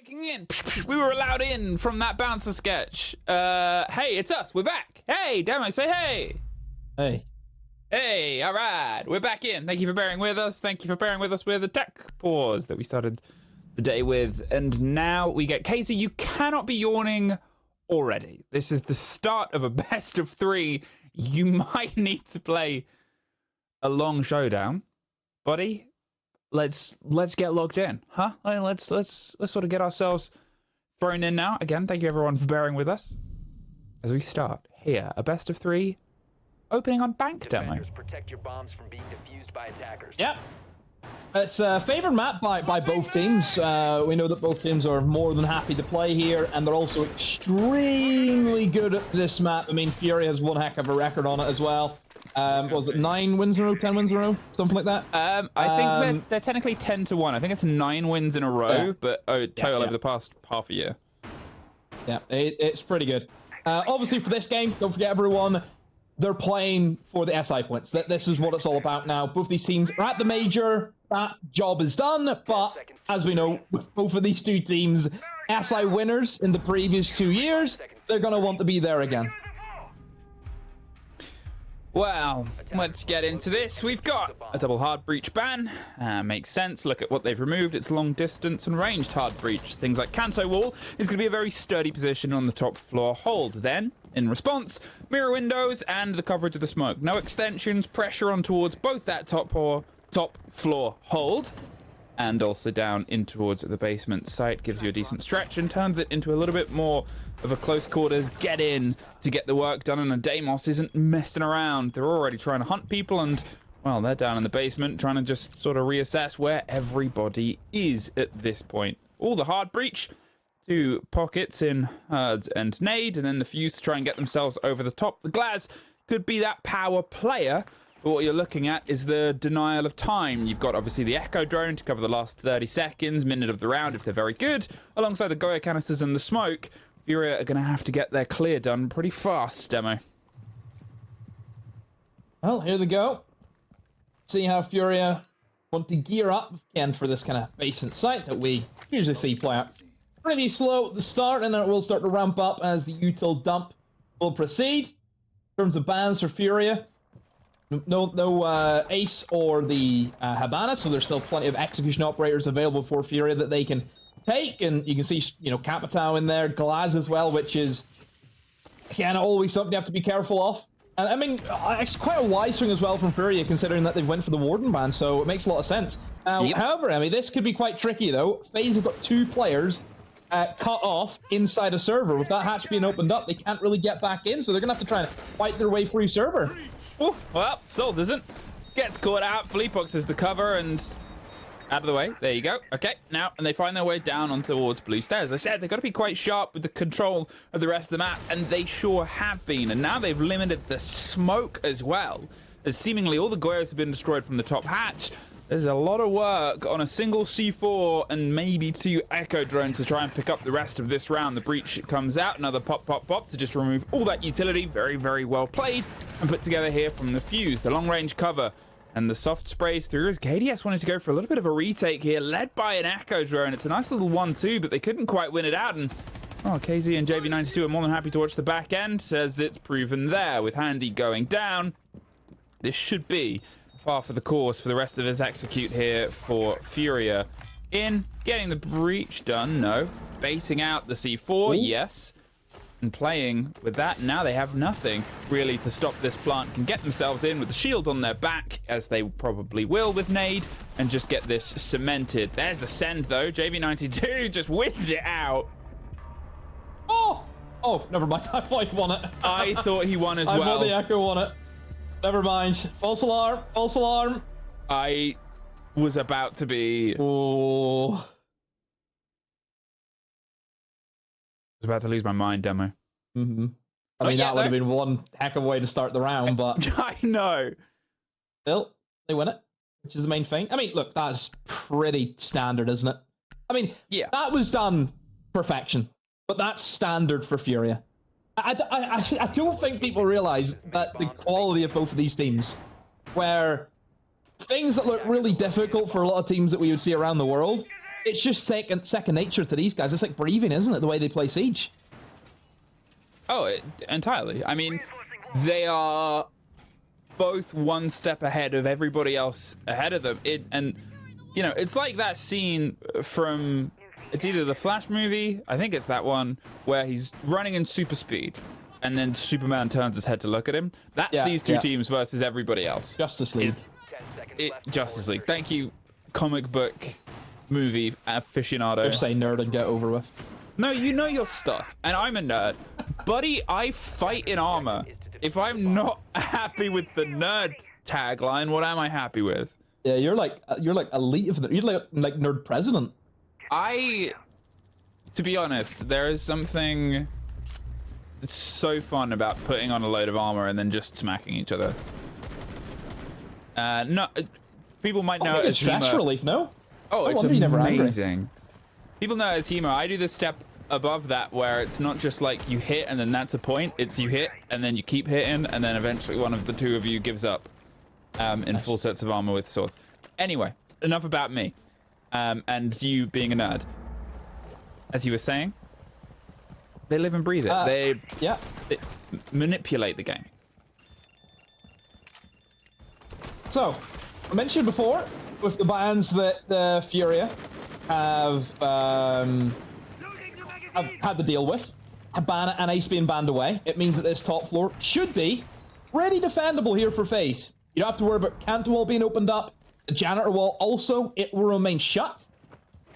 breaking in. We were allowed in from that bouncer sketch. Hey, it's us. We're back. Hey, Demo, say hey. Hey. Hey, all right. We're back in. Thank you for bearing with us. Thank you for bearing with us with the tech pause that we started the day with. And now we get Casey. You cannot be yawning already. This is the start of a best of 3. You might need to play a long showdown. Buddy, let's get logged in, huh? Let's sort of get ourselves thrown in now. Again, thank you everyone for bearing with us as we start here. A best of 3 opening on bank demo. Protect your bombs from being defused by attackers. Yep. It's a favored map by both teams. We know that both teams are more than happy to play here, and they're also extremely good at this map. I mean, FURIA has one heck of a record on it as well. Was it 9 wins in a row, 10 wins in a row, something like that? I think they're technically 10-1. I think it's 9 wins in a row, but total over the past half a year. Yeah, it's pretty good. Obviously, for this game, don't forget everyone, they're playing for the SI points. This is what it's all about now. Both these teams are at the major. That job is done, but as we know, with both of these two teams, SI winners in the previous 2 years, they're going to want to be there again. Well, let's get into this. We've got a double hard breach ban. Makes sense. Look at what they've removed. It's long distance and ranged hard breach. Things like Canto Wall is going to be a very sturdy position on the top floor hold. Then, in response, mirror windows and the coverage of the smoke. No extensions, pressure on towards both that top floor hold and also down in towards the basement site. Gives you a decent stretch and turns it into a little bit more of a close quarters get in to get the work done, and a Deimos isn't messing around. They're already trying to hunt people, and well, they're down in the basement trying to just sort of reassess where everybody is at this point. All the hard breach, 2 pockets in herds and nade, and then the fuse to try and get themselves over the top. The Glaz could be that power player, but what you're looking at is the denial of time. You've got obviously the Echo drone to cover the last 30 seconds, minute of the round if they're very good, alongside the Goya canisters and the smoke. FURIA are going to have to get their clear done pretty fast, Demo. Well, here they go. See how FURIA want to gear up again for this kind of basement site that we usually see play out pretty slow at the start, and then it will start to ramp up as the util dump will proceed. In terms of bans for FURIA, no Ace or the Habana, so there's still plenty of execution operators available for FURIA that they can take, and you can see, you know, Capitao in there, Glaz as well, which is, again, always something you have to be careful of. And I mean, it's quite a wise swing as well from FURIA, considering that they went for the Warden ban, so it makes a lot of sense. However, Emmy, this could be quite tricky, though. FaZe have got 2 players cut off inside a server. With that hatch being opened up, they can't really get back in, so they're going to have to try and fight their way through server. Ooh, well, Souls isn't. Gets caught out. Fleetbox is the cover, and out of the way. There you go. Okay, now, and they find their way down on towards blue stairs. As I said, they've got to be quite sharp with the control of the rest of the map, and they sure have been. And now they've limited the smoke as well, as seemingly all the Goyas have been destroyed from the top hatch. There's a lot of work on a single C4 and maybe 2 Echo drones to try and pick up the rest of this round. The breach comes out, another pop to just remove all that utility. Very, very well played and put together here from the fuse. The long-range cover and the soft sprays through as KDS wanted to go for a little bit of a retake here, led by an Echo drone. It's a nice little 1-2, but they couldn't quite win it out. And KZ and JV92 are more than happy to watch the back end, as it's proven there with Handy going down. This should be par for the course for the rest of his execute here for FURIA. In getting the breach done, no. Baiting out the C4, yes. And playing with that, now they have nothing really to stop this plant. Can get themselves in with the shield on their back, as they probably will with nade, and just get this cemented. There's a send though. JV92 just wins it out. Oh, never mind. I thought he won it. I thought he won as well. well. I thought the Echo won it. Never mind. False alarm. False alarm. I was about to be... Oh. I was about to lose my mind, Demo. I mean, that would have been one heck of a way to start the round, but... I know. Still, they win it, which is the main thing. I mean, look, that's pretty standard, isn't it? I mean, yeah, that was done perfection, but that's standard for FURIA. I don't think people realize that the quality of both of these teams, where things that look really difficult for a lot of teams that we would see around the world, it's just second nature to these guys. It's like breathing, isn't it? The way they play Siege. Oh, entirely. I mean, they are both one step ahead of everybody else ahead of them. And you know, it's like that scene from, it's either the Flash movie, I think it's that one, where he's running in super speed, and then Superman turns his head to look at him. That's these two teams versus everybody else. Justice League. Justice League. Thank you, comic book movie aficionado. Just say nerd and get over with. No, you know your stuff, and I'm a nerd. Buddy, I fight in armor. If I'm not happy with the nerd tagline, what am I happy with? Yeah, you're like elite of the, you're like nerd president. To be honest, there is something so fun about putting on a load of armor and then just smacking each other. No, people might know it as stress HEMA. relief, no? Oh, it's never amazing. People know it as HEMA. I do this step above that where it's not just like you hit and then that's a point. It's you hit and then you keep hitting and then eventually one of the two of you gives up in full sets of armor with swords. Anyway, enough about me and you being a nerd. As you were saying, they live and breathe it. They manipulate the game. So, I mentioned before with the bans that the FURIA have had to deal with, a ban and Ice being banned away. It means that this top floor should be pretty defendable here for FaZe. You don't have to worry about Canto wall being opened up. The janitor wall also, it will remain shut.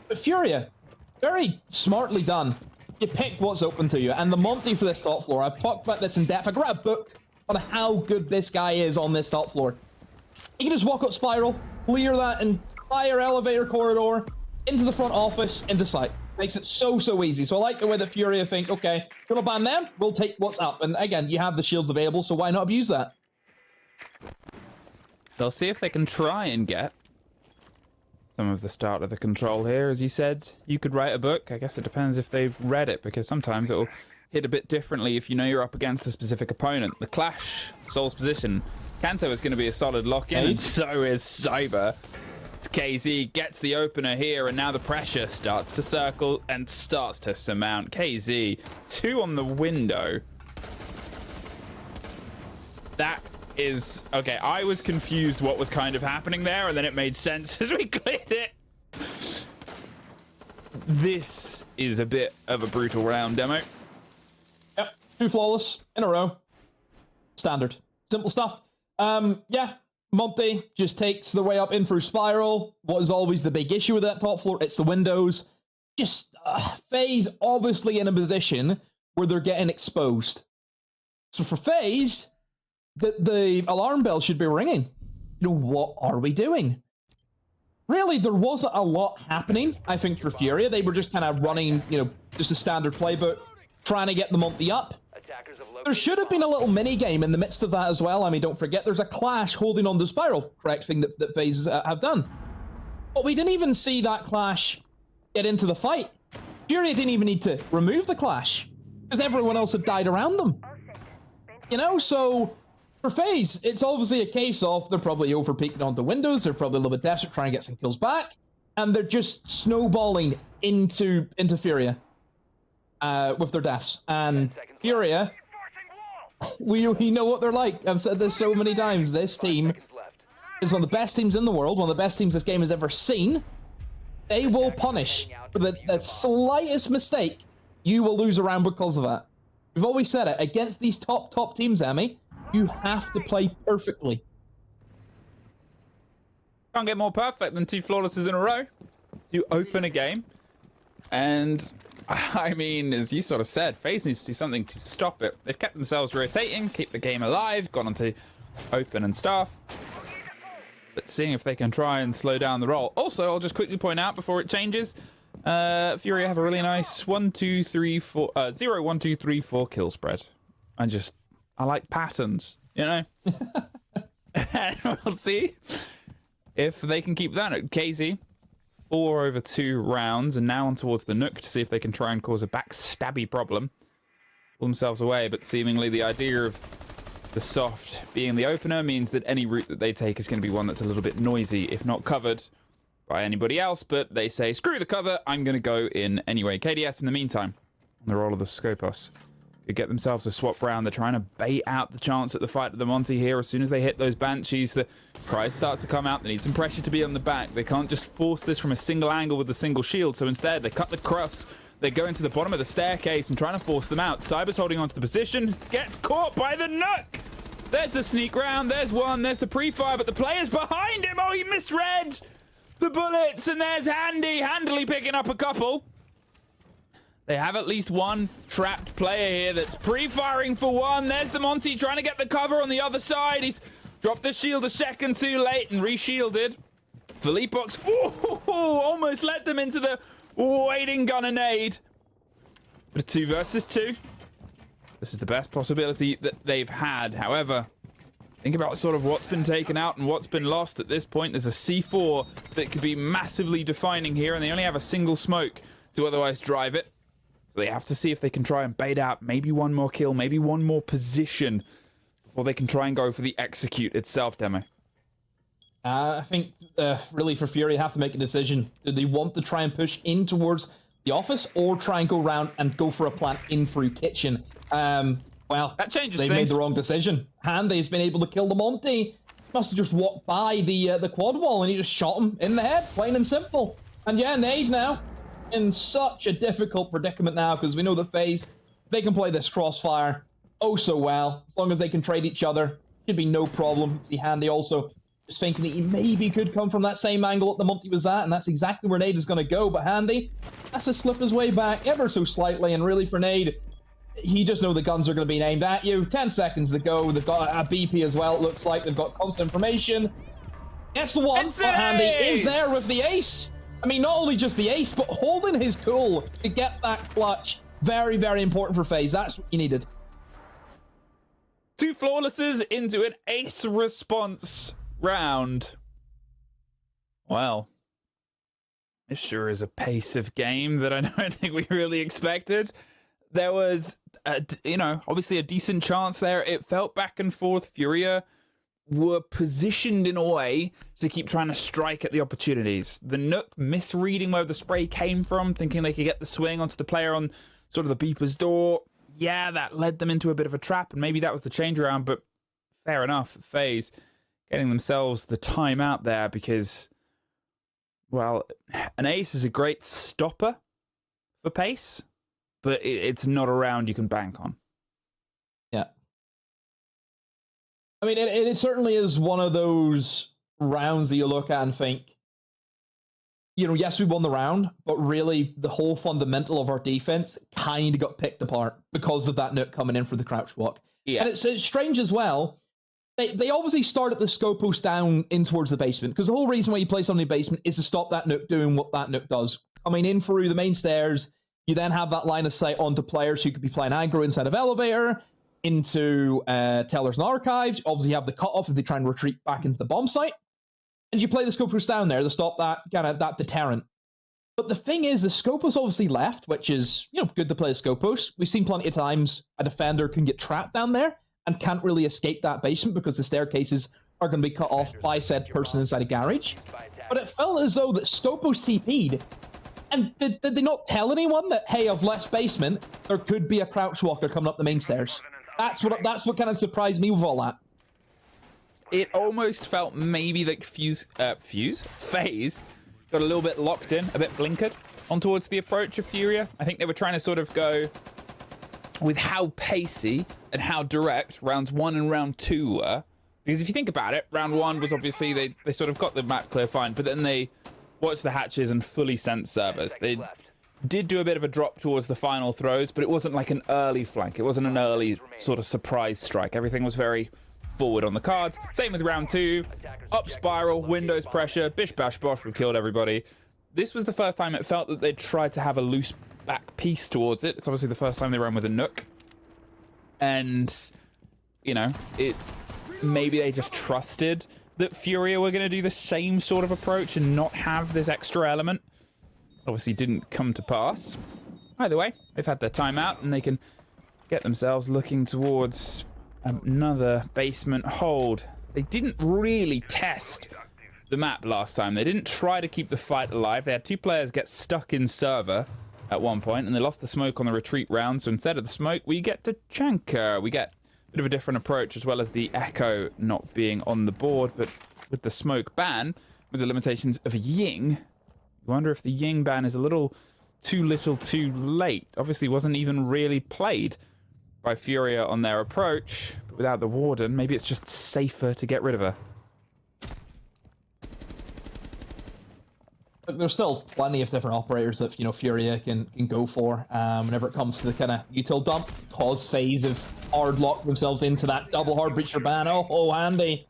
But FURIA, very smartly done. You pick what's open to you. And the Monty for this top floor, I've talked about this in depth. I got a book on how good this guy is on this top floor. You can just walk up Spiral, clear that entire elevator corridor, into the front office, into sight. Makes it so easy. So I like the way that FURIA think, okay, we're gonna ban them, we'll take what's up. And again, you have the shields available, so why not abuse that? They'll see if they can try and get some of the start of the control here. As you said, you could write a book. I guess it depends if they've read it, because sometimes it'll hit a bit differently if you know you're up against a specific opponent. The Clash, Soul's position. Kanto is going to be a solid lock-in, and so is Cyber. KZ gets the opener here, and now the pressure starts to circle and starts to surmount. KZ, 2 on the window. That is... Okay, I was confused what was kind of happening there, and then it made sense as we cleared it. This is a bit of a brutal round demo. Yep, 2 flawless in a row. Standard. Simple stuff. Yeah, Monty just takes the way up in through Spiral. What is always the big issue with that top floor? It's the windows. Just FaZe obviously in a position where they're getting exposed. So for FaZe, the alarm bell should be ringing. You know, what are we doing? Really, there wasn't a lot happening, I think, for FURIA. They were just kind of running, you know, just a standard playbook, trying to get the Monty up. There should have been a little mini-game in the midst of that as well. I mean, don't forget, there's a Clash holding on to Spiral, correct thing that FaZe have done. But we didn't even see that Clash get into the fight. FURIA didn't even need to remove the Clash, because everyone else had died around them. You know, so for FaZe, it's obviously a case of they're probably over-peeking onto windows, they're probably a little bit desperate trying to get some kills back, and they're just snowballing into FURIA with their deaths. And FURIA... We know what they're like. I've said this so many times. This team is one of the best teams in the world, one of the best teams this game has ever seen. They will punish for the slightest mistake. You will lose a round because of that. We've always said it. Against these top teams, Emmy, you have to play perfectly. Can't get more perfect than 2 flawlesses in a row to open a game. And... I mean, as you sort of said, FaZe needs to do something to stop it. They've kept themselves rotating, keep the game alive, gone on to open and stuff. But seeing if they can try and slow down the roll. Also, I'll just quickly point out before it changes, FURIA have a really nice 0, 1, 2, 3, 4 kill spread. I like patterns, you know? And we'll see if they can keep that. KZ. 4 over 2 rounds, and now on towards the Nook to see if they can try and cause a backstabby problem. Pull themselves away, but seemingly the idea of the soft being the opener means that any route that they take is going to be one that's a little bit noisy, if not covered by anybody else, but they say, screw the cover, I'm going to go in anyway. KDS, in the meantime, on the roll of the Scopos, could get themselves a swap round. They're trying to bait out the chance at the fight of the Monty here. As soon as they hit those Banshees, the cries start to come out. They need some pressure to be on the back. They can't just force this from a single angle with a single shield, so instead they cut the cross. They go into the bottom of the staircase and trying to force them out. Cyber's holding onto the position, gets caught by the Nook. There's the sneak round, there's one, there's the pre-fire, but the player's behind him. Oh, he misread the bullets, and there's handily picking up a couple. They have at least one trapped player here that's pre-firing for one. There's the Monty trying to get the cover on the other side. He's dropped the shield a second too late and re-shielded. Philippox, almost led them into the waiting gun and nade. But 2 versus 2. This is the best possibility that they've had. However, think about sort of what's been taken out and what's been lost at this point. There's a C4 that could be massively defining here, and they only have a single smoke to otherwise drive it. So they have to see if they can try and bait out maybe one more kill, maybe one more position before they can try and go for the execute itself, Demo. I think, really, for FURIA, have to make a decision. Do they want to try and push in towards the office or try and go around and go for a plant in through kitchen? Well, that changes they've things. made the wrong decision. Handy's been able to kill the Monty. Must have just walked by the quad wall and he just shot him in the head, plain and simple. And yeah, Nade now in such a difficult predicament now because we know that FaZe, they can play this crossfire oh so well. As long as they can trade each other, should be no problem. See Handy also just thinking that he maybe could come from that same angle that the Monty was at, and that's exactly where Nade is going to go. But Handy has to slip his way back ever so slightly, and really for Nade, he just know the guns are going to be aimed at you. 10 seconds to go. They've got a BP as well, it looks like. They've got constant information. Gets the one, but Handy is there with the ace. I mean, not only just the ace, but holding his cool to get that clutch. Very, very important for FaZe. That's what you needed. 2 flawlesses into an ace response round. Well, it sure is a pace of game that I don't think we really expected. There was, obviously a decent chance there. It felt back and forth. FURIA were positioned in a way to keep trying to strike at the opportunities. The Nook misreading where the spray came from, thinking they could get the swing onto the player on sort of the beeper's door. Yeah, that led them into a bit of a trap, and maybe that was the change around, but fair enough. FaZe getting themselves the time out there because, well, an ace is a great stopper for pace, but it's not a round you can bank on. Yeah. I mean, it certainly is one of those rounds that you look at and think, yes, we won the round, but really the whole fundamental of our defense kind of got picked apart because of that Nook coming in for the crouch walk. Yeah. And it's strange as well. They obviously started the Scopos down in towards the basement because the whole reason why you play something in the basement is to stop that Nook doing what that Nook does. Coming in through the main stairs, you then have that line of sight onto players who could be playing aggro inside of elevator, into tellers and archives. Obviously, you have the cutoff if they try and retreat back into the bomb site. And you play the Scopos down there to stop that deterrent. But the thing is, the Scopos obviously left, which is, good to play the Scopos. We've seen plenty of times a defender can get trapped down there and can't really escape that basement because the staircases are going to be cut off by said person inside a garage. But it felt as though that Scopos TP'd. And did they not tell anyone that, hey, I've left basement, there could be a crouch walker coming up the main stairs? That's what kind of surprised me with all that. It almost felt maybe like FaZe got a little bit locked in, a bit blinkered on towards the approach of FURIA. I think they were trying to sort of go with how pacey and how direct rounds 1 and round 2 were. Because if you think about it, round 1 was obviously they sort of got the map clear fine, but then they watched the hatches and fully sent servers. They did do a bit of a drop towards the final throws, but it wasn't like an early flank. It wasn't an early sort of surprise strike. Everything was very forward on the cards. Same with round 2. Up spiral, windows pressure, bish bash bosh, we've killed everybody. This was the first time it felt that they tried to have a loose back piece towards it. It's obviously the first time they ran with a Nook. And, maybe they just trusted that FURIA were going to do the same sort of approach and not have this extra element. Obviously didn't come to pass. Either way, they've had their time out and they can get themselves looking towards another basement hold. They didn't really test the map last time. They didn't try to keep the fight alive. They had 2 players get stuck in server at one point, and they lost the smoke on the retreat round. So instead of the smoke, we get Tachanka. We get a bit of a different approach, as well as the Echo not being on the board, but with the smoke ban, with the limitations of a Ying, you wonder if the Ying ban is a little too little too late. Obviously wasn't even really played by FURIA on their approach, but without the Warden, maybe it's just safer to get rid of her. Look, there's still plenty of different operators that, you know, FURIA can go for whenever it comes to the kind of util dump, cause FaZe have hard locked themselves into that double hard breacher ban. Oh, Handy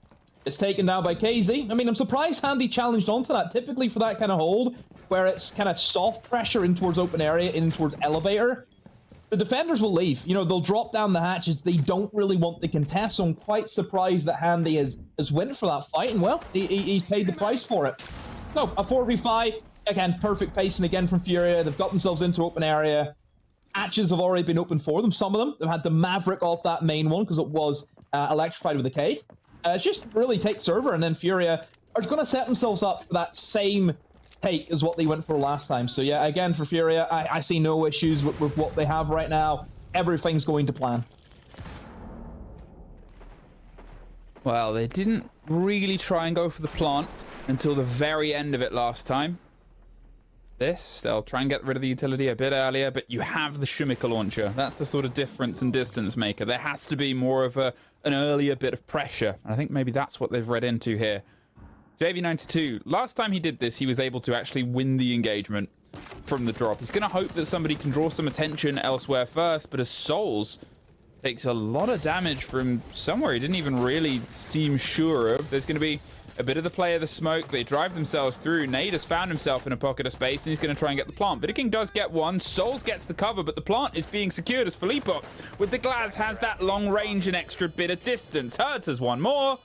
is taken down by KZ. I mean, I'm surprised Handy challenged onto that. Typically for that kind of hold, where it's kind of soft pressure in towards open area, in towards elevator, the defenders will leave. You know, they'll drop down the hatches. They don't really want the contest, so I'm quite surprised that Handy has went for that fight, and well, he's paid the price for it. So, a 4v5, again, perfect pacing again from FURIA. They've got themselves into open area. Hatches have already been open for them, some of them. They've had the Maverick off that main one, because it was electrified with a Cade. It's just really take server, and then FURIA are going to set themselves up for that same take as what they went for last time. So yeah, again, for FURIA, I see no issues with what they have right now. Everything's going to plan. Well, they didn't really try and go for the plant until the very end of it last time. They'll try and get rid of the utility a bit earlier, but you have the Shumika launcher. That's the sort of difference and distance maker. There has to be more of an earlier bit of pressure. I think maybe that's what they've read into here. JV92, last time he did this, he was able to actually win the engagement from the drop. He's going to hope that somebody can draw some attention elsewhere first, but as Souls takes a lot of damage from somewhere he didn't even really seem sure of. There's going to be a bit of the play of the smoke. They drive themselves through. Nade has found himself in a pocket of space, and he's going to try and get the plant. Vidiking does get one. Souls gets the cover, but the plant is being secured as Felipox with the Glaz has that long range and extra bit of distance. Hertz has one more.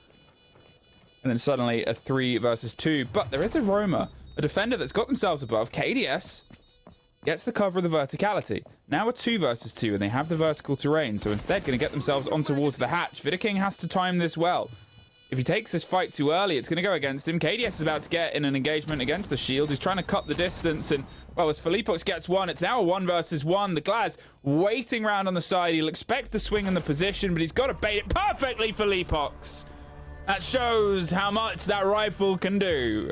And then suddenly a 3 versus 2. But there is a Roma, a defender that's got themselves above. KDS gets the cover of the verticality. Now a 2 versus 2, and they have the vertical terrain. So instead, going to get themselves on towards the hatch. Vidiking has to time this well. If he takes this fight too early, it's going to go against him. KDS is about to get in an engagement against the shield. He's trying to cut the distance, and, well, as Felipox gets one, it's now a 1 versus 1. The Glaz waiting around on the side. He'll expect the swing in the position, but he's got to bait it perfectly, Felipox. That shows how much that rifle can do.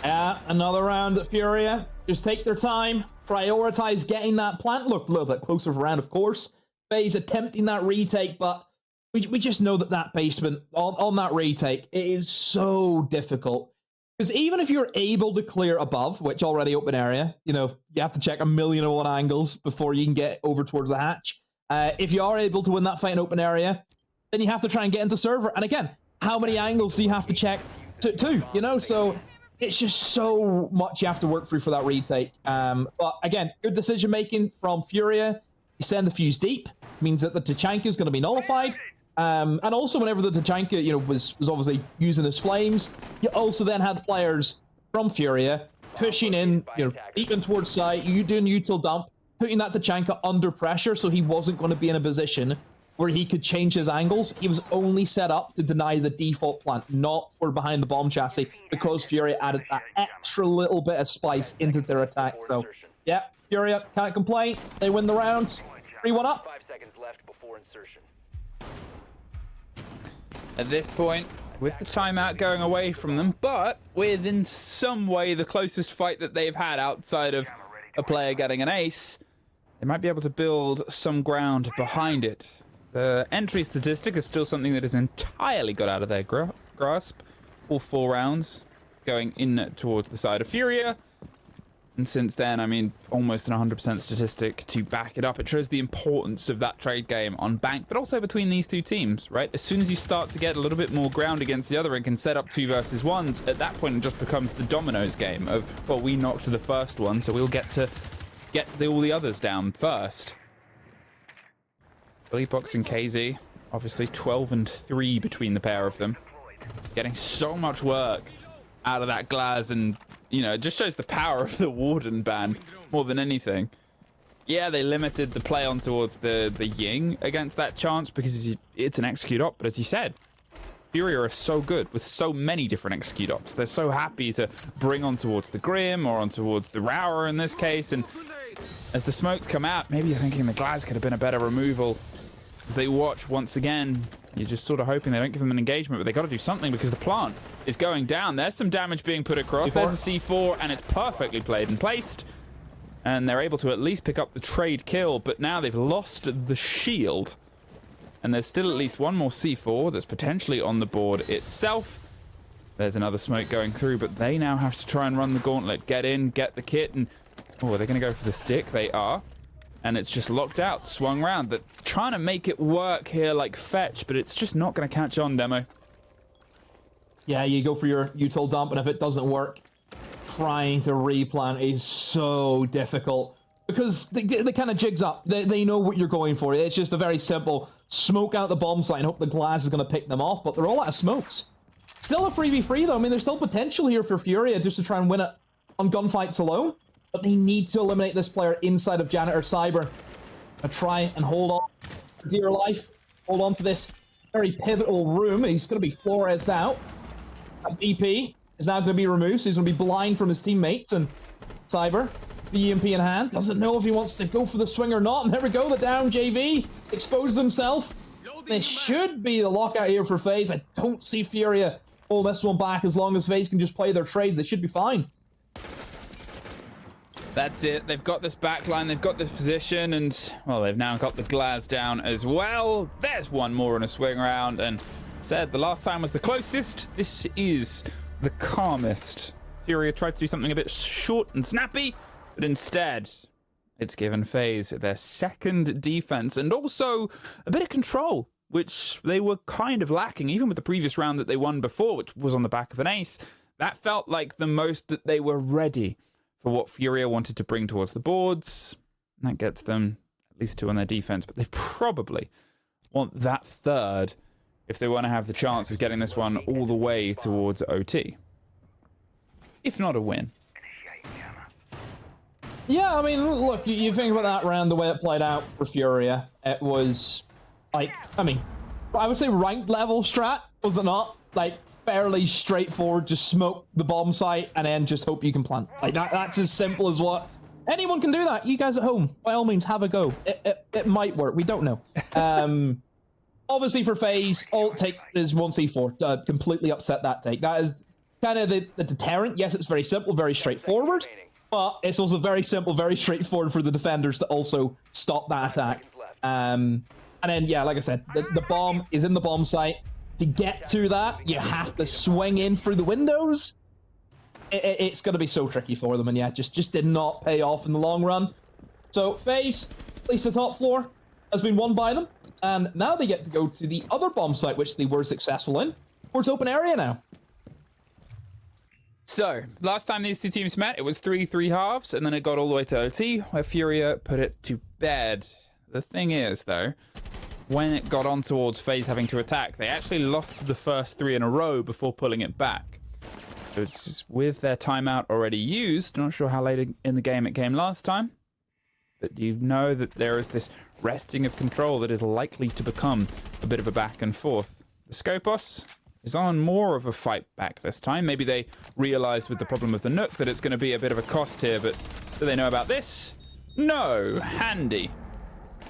Another round at FURIA. Just take their time. Prioritize getting that plant. Look, a little bit closer of a round, of course. FaZe attempting that retake, but we just know that basement on that retake, it is so difficult. Because even if you're able to clear above, which already open area, you know, you have to check 1,000,001 angles before you can get over towards the hatch. If you are able to win that fight in open area, then you have to try and get into server. And again, how many angles do you have to check to you know? So it's just so much you have to work through for that retake. But again, good decision making from FURIA. You send the fuse deep, means that the Tachanka is going to be nullified. And also whenever the Tachanka, you know, was obviously using his flames, you also then had players from FURIA pushing in, you know, deep in towards site, you doing util dump, putting that Tachanka under pressure, so he wasn't going to be in a position where he could change his angles. He was only set up to deny the default plant, not for behind the bomb chassis, because FURIA added that extra little bit of spice into their attack. So, yeah, FURIA can't complain. They win the rounds. 3-1 up. 5 seconds left before insertion. At this point, with the timeout going away from them, but with in some way the closest fight that they've had outside of a player getting an ace, they might be able to build some ground behind it. The entry statistic is still something that is entirely got out of their grasp. All 4 rounds going in towards the side of FURIA. And since then, I mean, almost an 100% statistic to back it up. It shows the importance of that trade game on bank, but also between these two teams, right? As soon as you start to get a little bit more ground against the other and can set up 2 versus 1s, at that point it just becomes the dominoes game of, well, we knocked the first one, so we'll get to get all the others down first. Felipox and KZ, obviously 12 and 3 between the pair of them. Getting so much work out of that Glaz, and, you know, it just shows the power of the Warden ban more than anything. Yeah, they limited the play on towards the Ying against that chance because it's an execute op, but as you said, FURIA are so good with so many different execute ops. They're so happy to bring on towards the Grim or on towards the Rower in this case. And as the smokes come out, maybe you're thinking the Glass could have been a better removal. As they watch once again, you're just sort of hoping they don't give them an engagement, but they got to do something because the plant is going down. There's some damage being put across. There's a C4, and it's perfectly played and placed. And they're able to at least pick up the trade kill, but now they've lost the shield. And there's still at least one more C4 that's potentially on the board itself. There's another smoke going through, but they now have to try and run the gauntlet. Get in, get the kit, and... oh, are they going to go for the stick? They are. And it's just locked out, swung round. They're trying to make it work here like fetch, but it's just not going to catch on, Demo. Yeah, you go for your util dump, and if it doesn't work, trying to replant is so difficult. Because they kind of jigs up. They know what you're going for. It's just a very simple smoke out the bomb site and hope the Glass is going to pick them off, but they're all out of smokes. Still a 3v3 though. I mean, there's still potential here for FURIA just to try and win it on gunfights alone, but they need to eliminate this player inside of Janitor Cyber. Try and hold on for dear life. Hold on to this very pivotal room. He's going to be Flores out. That BP is now going to be removed, so he's going to be blind from his teammates, and Cyber, the EMP in hand, doesn't know if he wants to go for the swing or not. And there we go, the down JV exposed himself. This should be the lockout here for FaZe. I don't see FURIA pull this one back as long as FaZe can just play their trades. They should be fine. That's it. They've got this backline, they've got this position, and, well, they've now got the Glass down as well. There's one more in a swing round, and said the last time was the closest. This is the calmest. FURIA tried to do something a bit short and snappy, but instead, it's given FaZe their second defense and also a bit of control, which they were kind of lacking, even with the previous round that they won before, which was on the back of an ace. That felt like the most that they were ready for what FURIA wanted to bring towards the boards. And that gets them at least 2 on their defense, but they probably want that third if they want to have the chance of getting this one all the way towards OT. If not a win. Yeah, I mean, look, you think about that round, the way it played out for FURIA. It was, like, I mean, I would say ranked level strat, was it not? Like, fairly straightforward, just smoke the bomb site and then just hope you can plant. Like, that's as simple as what... Anyone can do that. You guys at home, by all means, have a go. It might work. We don't know. Obviously, for FaZe, all it takes is 1C4 to completely upset that take. That is kind of the deterrent. Yes, it's very simple, very straightforward. But it's also very simple, very straightforward for the defenders to also stop that attack. And then, yeah, like I said, the bomb is in the bomb site. To get to that, you have to swing in through the windows. It's going to be so tricky for them, and yeah, just did not pay off in the long run. So FaZe, at least the top floor, has been won by them. And now they get to go to the other bomb site, which they were successful in. Towards open area now. So, last time these two teams met, it was 3-3 halves, and then it got all the way to OT, where FURIA put it to bed. The thing is, though, when it got on towards FaZe having to attack, they actually lost the first 3 in a row before pulling it back. So it's with their timeout already used, not sure how late in the game it came last time, but you know that there is this resting of control that is likely to become a bit of a back and forth. The Skopos is on more of a fight back this time. Maybe they realized with the problem with the Nook that it's going to be a bit of a cost here, but do they know about this? No. Handy.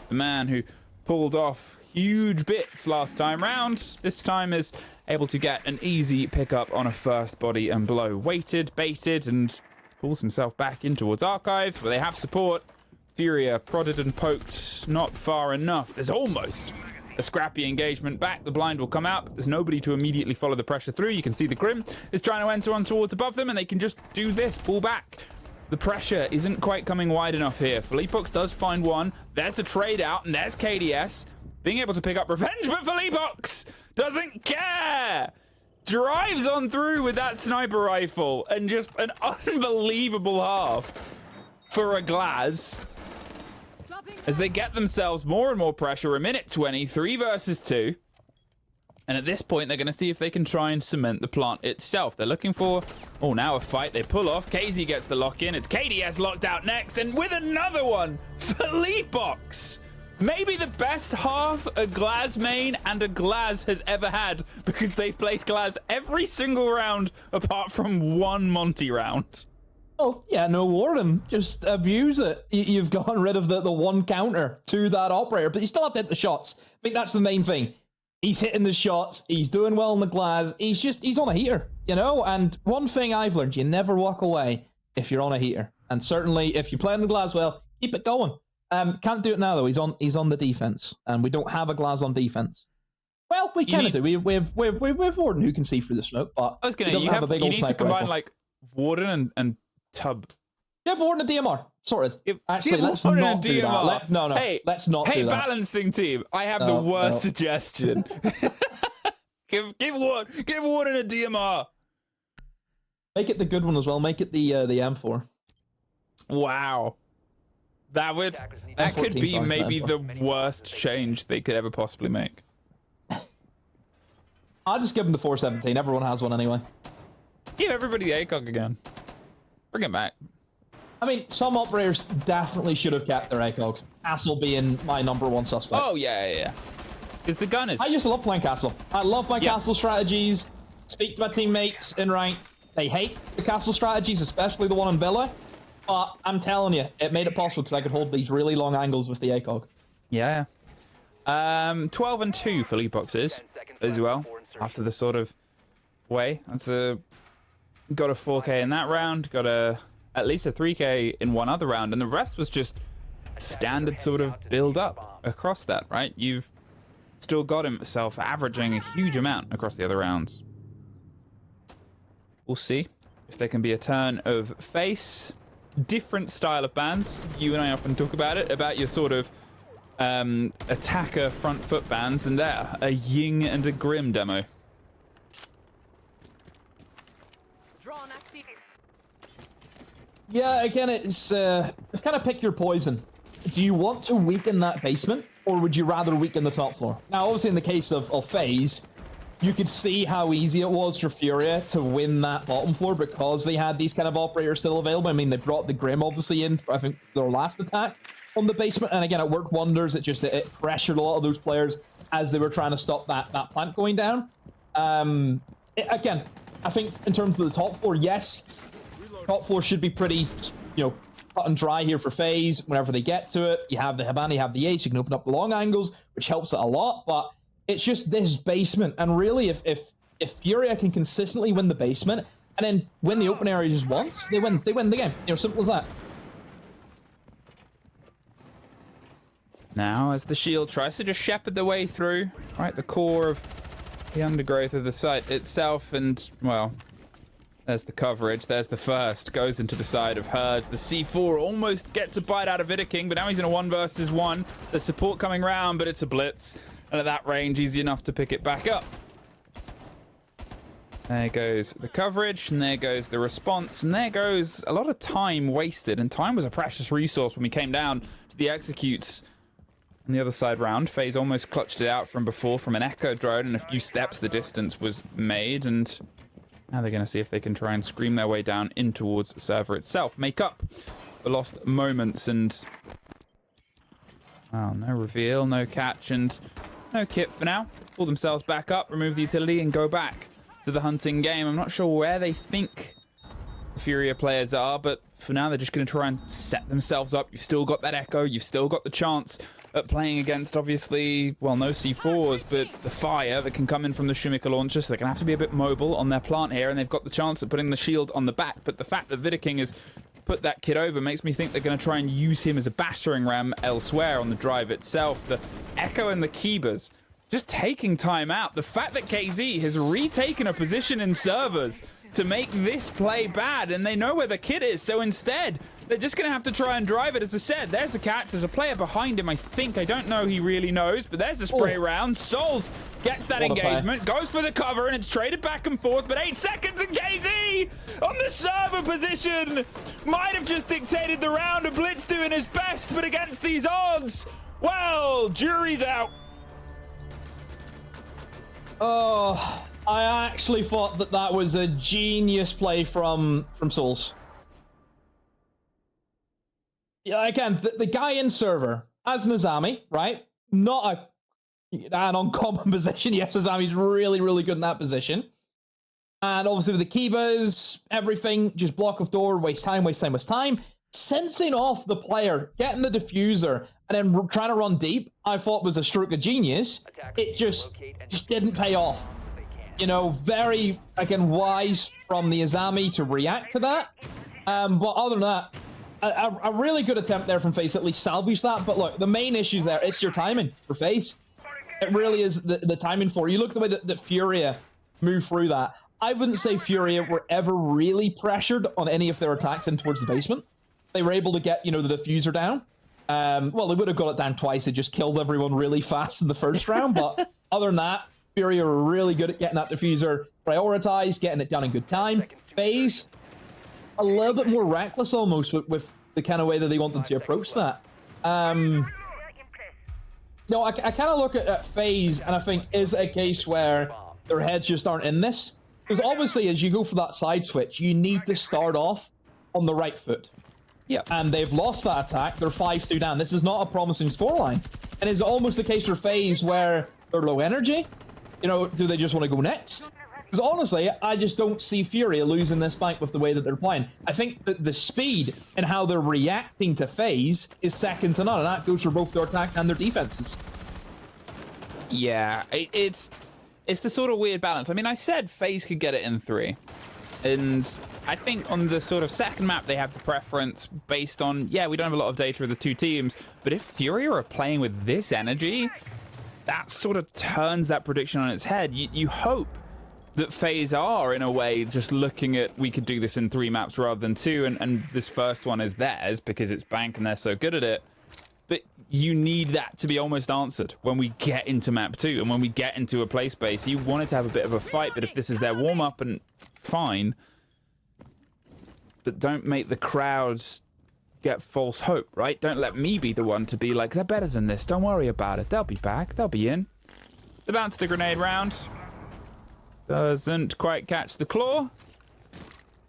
The man who pulled off huge bits last time round, this time is able to get an easy pickup on a first body and blow. Waited, baited, and pulls himself back in towards Archive, where they have support. FURIA prodded and poked, not far enough. There's almost a scrappy engagement back. The blind will come out, but there's nobody to immediately follow the pressure through. You can see the Grim is trying to enter on towards above them, and they can just do this, pull back. The pressure isn't quite coming wide enough here. Philippox does find one. There's a trade out, and there's KDS being able to pick up revenge, but Philippox doesn't care. Drives on through with that sniper rifle, and just an unbelievable half for a Glass. As they get themselves more and more pressure, a minute 20, 3 versus 2. And at this point, they're going to see if they can try and cement the plant itself. They're looking for, oh, now a fight. They pull off. KZ gets the lock in. It's KDS locked out next. And with another one, Philippox Maybe the best half a Glaz main and a Glaz has ever had, because they played Glaz every single round apart from one Monty round. Oh, yeah, no warning. Just abuse it. You've gotten rid of the one counter to that operator, but you still have to hit the shots. I think that's the main thing. He's hitting the shots. He's doing well in the Glaz. He's on a heater, you know? And one thing I've learned, you never walk away if you're on a heater. And certainly, if you play in the Glaz well, keep it going. Can't do it now though. He's on the defense, and we don't have a Glaz on defense. Well, we kind of do. We have Warden who can see through the smoke, but I was gonna. You need to combine like Warden and Tub. Give Warden a DMR. Sorted. Actually, let's Warden not do that. No. Hey, let's not do that. Hey, balancing team. I have the worst suggestion. give Warden a DMR. Make it the good one as well. Make it the M4. Wow. That could be maybe the worst change they could ever possibly make. I'll just give them the 417. Everyone has one anyway. Give everybody the ACOG again. Bring it back. I mean, some operators definitely should have kept their ACOGs. Castle being my #1 suspect. Oh, yeah. Because the gun is... I just love playing Castle. I love my Castle strategies. Speak to my teammates in ranked. They hate the Castle strategies, especially the one in Villa. But I'm telling you, it made it possible because I could hold these really long angles with the ACOG. Yeah. 12 and 2 for lead boxes as well. After the sort of way. That's got a 4K in that round. Got at least a 3K in one other round. And the rest was just standard sort of build up across that, right? You've still got himself averaging a huge amount across the other rounds. We'll see if there can be a turn of FaZe. Different style of bans. You and I often talk about it, about your sort of attacker front foot bans, and there, a Ying and a Grim demo. Yeah, again, it's kind of pick your poison. Do you want to weaken that basement, or would you rather weaken the top floor? Now, obviously, in the case of FaZe, you could see how easy it was for FURIA to win that bottom floor because they had these kind of operators still available. I mean, they brought the Grim, obviously, in, I think, their last attack on the basement. And again, it worked wonders. It pressured a lot of those players as they were trying to stop that plant going down. Again, I think in terms of the top floor, yes, top floor should be pretty, cut and dry here for FaZe. Whenever they get to it, you have the Habana, you have the Ace, you can open up the long angles, which helps it a lot. But it's just this basement, and really, if FURIA can consistently win the basement and then win the open area just once, they win the game. Simple as that. Now, as the shield tries to just shepherd the way through, right, the core of the undergrowth of the site itself, and well, there's the coverage. There's the first goes into the side of Herds. The C4 almost gets a bite out of Vidaking, but now he's in a 1 versus 1. There's support coming round, but it's a blitz. And at that range, easy enough to pick it back up. There goes the coverage, and there goes the response, and there goes a lot of time wasted. And time was a precious resource when we came down to the executes on the other side round. FaZe almost clutched it out from before from an echo drone, and a few steps the distance was made. And now they're going to see if they can try and scream their way down in towards the server itself. Make up the lost moments, and well, no reveal, no catch, and no kit for now. Pull themselves back up, remove the utility, and go back to the hunting game. I'm not sure where they think the FURIA players are, but for now they're just going to try and set themselves up. You've still got that echo. You've still got the chance at playing against, obviously, well, no C4s, but the fire that can come in from the Shumika launcher, so they're going to have to be a bit mobile on their plant here, and they've got the chance of putting the shield on the back. But the fact that Vidaking has put that kid over makes me think they're going to try and use him as a battering ram elsewhere on the drive itself. The echo and the Keebers just taking time out. The fact that KZ has retaken a position in servers to make this play bad, and they know where the kid is, so instead they're just going to have to try and drive it. As I said, there's the catch. There's a player behind him, I think. I don't know he really knows, but there's a spray round. Souls gets that engagement, goes for the cover, and it's traded back and forth, but 8 seconds, and KZ on the server position might have just dictated the round. A Blitz doing his best, but against these odds, well, jury's out. Oh, I actually thought that was a genius play from Souls. Yeah, again, the guy in server as Nazami, right? Not an uncommon position. Yes, Nazami's really, really good in that position. And obviously with the Kibas, everything, just block of door, waste time, waste time, waste time. Sensing off the player, getting the diffuser, and then trying to run deep, I thought was a stroke of genius. It just didn't pay off. You know, very, again, wise from the Azami to react to that. But other than that, a really good attempt there from FaZe, at least salvage that. But look, the main issues there, it's your timing for FaZe. It really is the timing for you. Look at the way that Furia moved through that. I wouldn't say Furia were ever really pressured on any of their attacks in towards the basement. They were able to get, you know, the diffuser down. Well, they would have got it down twice. They just killed everyone really fast in the first round. But other than that, Furia were really good at getting that diffuser prioritized, getting it done in good time. FaZe, a little bit more reckless almost with the kind of way that they wanted to approach that. No, I kind of look at FaZe and I think, is it a case where their heads just aren't in this? Because obviously, as you go for that side switch, you need to start off on the right foot. Yeah. And they've lost that attack. They're 5-2 down. This is not a promising scoreline. And it's almost the case for FaZe where they're low energy. You know, do they just want to go next? Because honestly, I just don't see Furia losing this fight with the way that they're playing. I think that the speed and how they're reacting to FaZe is second to none. And that goes for both their attacks and their defenses. Yeah, it's the sort of weird balance. I mean, I said FaZe could get it in 3. And I think on the sort of second map, they have the preference based on, yeah, we don't have a lot of data of the two teams. But if Furia are playing with this energy, that sort of turns that prediction on its head. You hope that FaZe are, in a way, just looking at, we could do this in 3 maps rather than 2. And this first one is theirs because it's Bank and they're so good at it. But you need that to be almost answered when we get into map 2 and when we get into a play space. You want it to have a bit of a fight, but if this is their warm-up, and fine. But don't make the crowds get false hope, right? Don't let me be the one to be like, they're better than this. Don't worry about it. They'll be back. They'll be in. They bounce the grenade round. Doesn't quite catch the claw.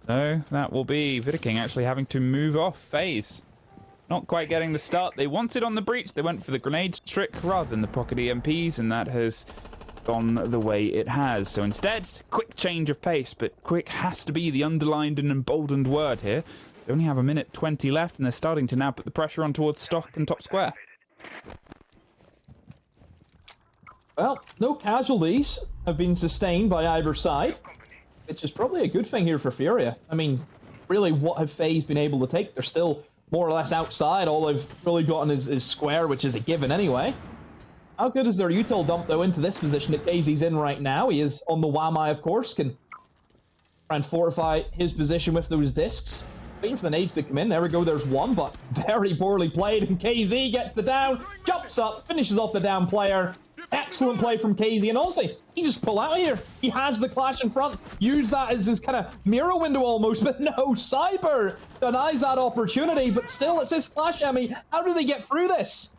So that will be Vidaking actually having to move off FaZe. Not quite getting the start they wanted on the breach. They went for the grenade trick rather than the pocket EMPs, and that has gone the way it has. So instead, quick change of pace, but quick has to be the underlined and emboldened word here. They only have 1:20 left, and they're starting to now put the pressure on towards stock and top square. Well, no casualties have been sustained by either side, which is probably a good thing here for Furia. I mean, really, what have FaZe been able to take? They're still more or less outside. All they've really gotten is square, which is a given anyway. How good is their util dump, though, into this position that KZ's in right now? He is on the Wamai, of course, can try and fortify his position with those discs. Waiting for the nades to come in. There we go, there's one, but very poorly played, and KZ gets the down, jumps up, finishes off the down player. Excellent play from KZ, and honestly, he just pull out of here. He has the clash in front, use that as his kind of mirror window almost, but no, Cyber denies that opportunity, but still, it's his clash, Emmy. How do they get through this?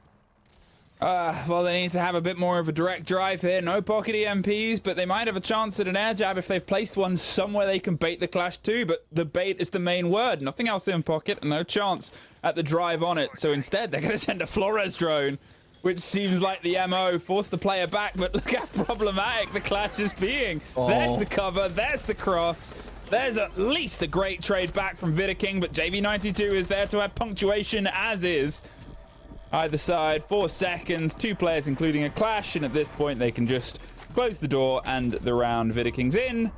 Well, they need to have a bit more of a direct drive here. No pocket EMPs, but they might have a chance at an air jab if they've placed one somewhere they can bait the clash too, but the bait is the main word. Nothing else in pocket, and no chance at the drive on it. So instead, they're going to send a Flores drone, which seems like the MO. Force the player back, but look how problematic the clash is being. Oh. There's the cover, there's the cross. There's at least a great trade back from Vidaking, but JV92 is there to add punctuation, as is either side. 4 seconds, 2 players including a clash, and at this point they can just close the door and the round. Vidaking's in,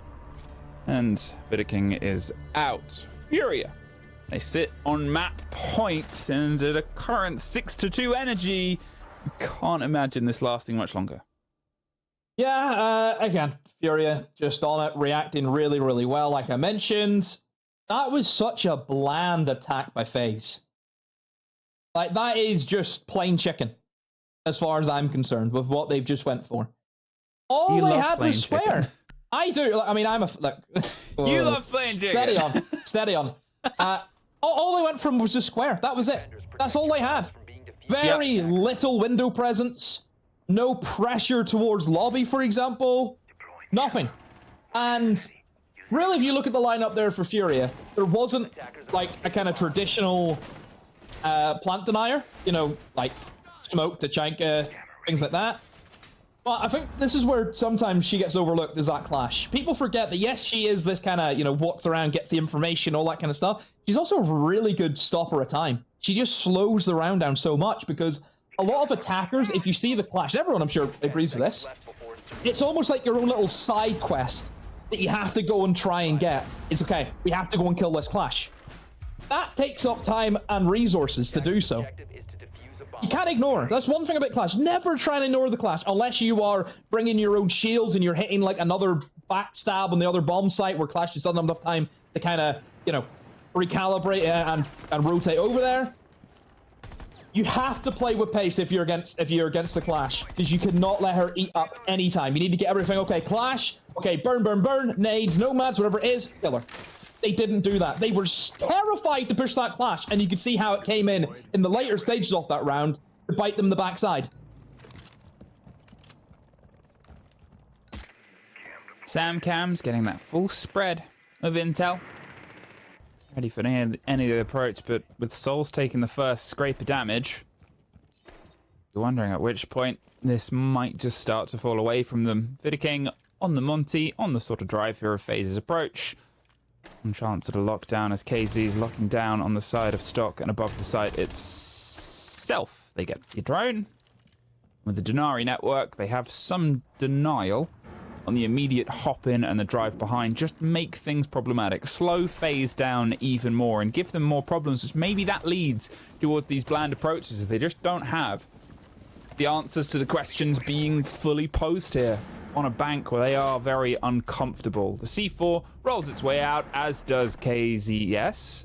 and Vidaking is out. Furia, they sit on map point, and at a current 6-2 energy, can't imagine this lasting much longer. Yeah, again, Furia just on it, reacting really, really well. Like I mentioned, that was such a bland attack by FaZe. Like, that is just plain chicken, as far as I'm concerned, with what they've just went for. All they had was square. Chicken. I do. I mean, I'm a... Look, you love plain chicken. Steady on. Steady on. All they went from was just square. That was it. That's all they had. Very little window presence. No pressure towards lobby, for example. Nothing. And really, if you look at the lineup there for Furia, there wasn't like a kind of traditional plant denier. You know, like smoke, Tachanka, things like that. But I think this is where sometimes she gets overlooked, is that clash. People forget that, yes, she is this kind of, you know, walks around, gets the information, all that kind of stuff. She's also a really good stopper of time. She just slows the round down so much because a lot of attackers, if you see the clash, everyone I'm sure agrees with this, it's almost like your own little side quest that you have to go and try and get. It's okay, we have to go and kill this clash. That takes up time and resources to do so. You can't ignore. That's one thing about Clash. Never try and ignore the Clash unless you are bringing your own shields and you're hitting like another backstab on the other bomb site where Clash just doesn't have enough time to kind of, you know, recalibrate and rotate over there. You have to play with pace if you're against the Clash, because you cannot let her eat up any time. You need to get everything. Okay, Clash. Okay, burn, burn, burn. Nades, nomads, whatever it is. Kill her. They didn't do that. They were terrified to push that Clash, and you could see how it came in the later stages of that round to bite them in the backside. Sam Cam's getting that full spread of intel. Ready for any of the approach, but with Souls taking the first scraper damage, you're wondering at which point this might just start to fall away from them. Vida King on the Monty, on the sort of drive here of FaZe's approach. One chance at a lockdown as KZ's locking down on the side of stock and above the site itself. They get your drone. With the Denari network, they have some denial on the immediate hop in and the drive behind. Just make things problematic. Slow FaZe down even more and give them more problems, which maybe that leads towards these bland approaches if they just don't have the answers to the questions being fully posed here on a bank where they are very uncomfortable. The C4 rolls its way out, as does KZS.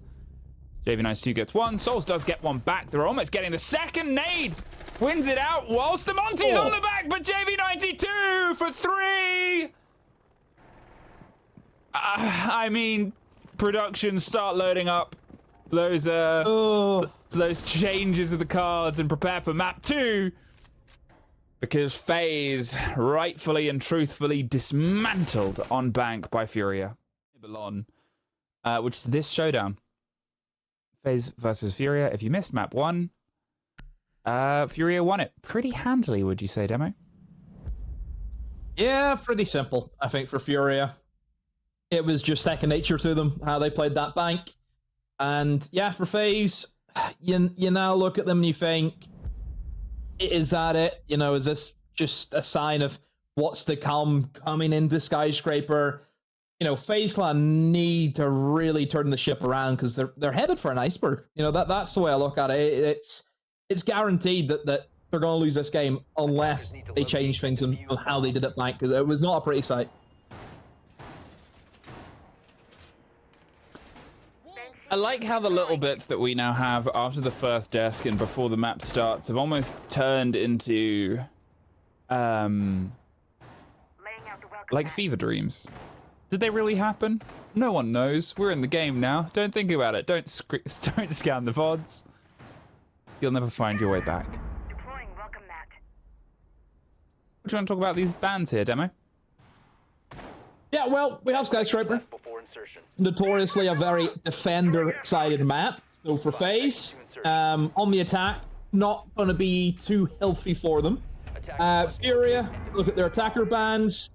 JV92 gets one. Souls does get one back. They're almost getting the second nade. Wins it out whilst the Monty's on the back, but JV92 for 3. I mean, production start loading up those changes of the cards and prepare for map 2. Because FaZe rightfully and truthfully dismantled on bank by FURIA. Which is this showdown. FaZe versus FURIA. If you missed map 1, FURIA won it pretty handily, would you say, Demo? Yeah, pretty simple, I think, for FURIA. It was just second nature to them, how they played that bank. And yeah, for FaZe, you now look at them and you think, is that it? You know, is this just a sign of what's to come coming into Skyscraper? You know, FaZe Clan need to really turn the ship around because they're headed for an iceberg. You know, that's the way I look at it. It's guaranteed that they're going to lose this game unless they change things on how they did it back, because it was not a pretty sight. I like how the little bits that we now have after the first desk and before the map starts have almost turned into like fever dreams. Did they really happen? No one knows. We're in the game now. Don't think about it. Don't scan the VODs. You'll never find your way back. Deploying welcome mat. What do you want to talk about these bands here, Demo? Yeah, well, we have Skyscraper. Before insertion. Notoriously a very defender-sided map. So for FaZe, on the attack, not going to be too healthy for them. FURIA, look at their attacker bands.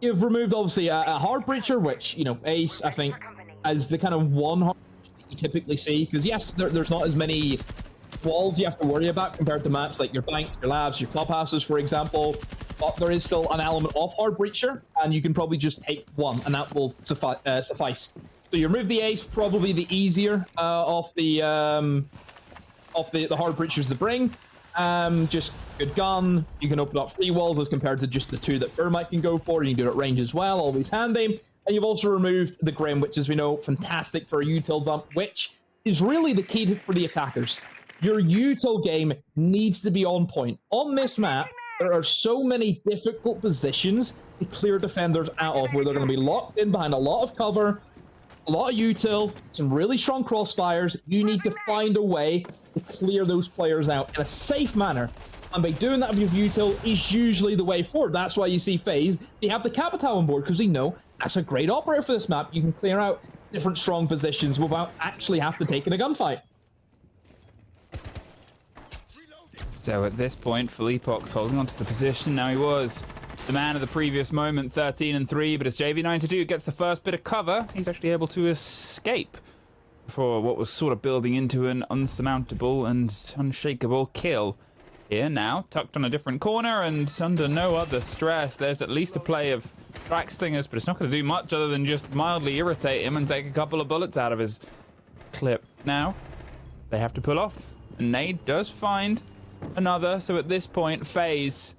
You've removed, obviously, a hard breacher, which, you know, Ace, I think, as the kind of one hard breacher that you typically see. Because, yes, there's not as many walls you have to worry about compared to maps like your banks, your labs, your clubhouses, for example. But there is still an element of hard breacher, and you can probably just take one, and that will suffice. So you remove the Ace, probably the easier of the hard breachers to bring. Just good gun. You can open up 3 walls as compared to just the 2 that Thermite can go for. You can do it at range as well, always handy. And you've also removed the Grim, which, as we know, fantastic for a util dump, which is really the key for the attackers. Your util game needs to be on point. On this map, there are so many difficult positions to clear defenders out of, where they're going to be locked in behind a lot of cover, a lot of util, some really strong crossfires. You need to find a way to clear those players out in a safe manner. And by doing that with your util is usually the way forward. That's why you see FaZe, they have the Capital on board, because they know that's a great operator for this map. You can clear out different strong positions without actually have to take in a gunfight. So at this point, Felipox holding on to the position. Now he was the man of the previous moment, 13-3, but as JV92 gets the first bit of cover, he's actually able to escape for what was sort of building into an unsurmountable and unshakable kill. Here now, tucked on a different corner and under no other stress. There's at least a play of track stingers, but it's not going to do much other than just mildly irritate him and take a couple of bullets out of his clip. Now, they have to pull off, and Nade does find another. So at this point, FaZe,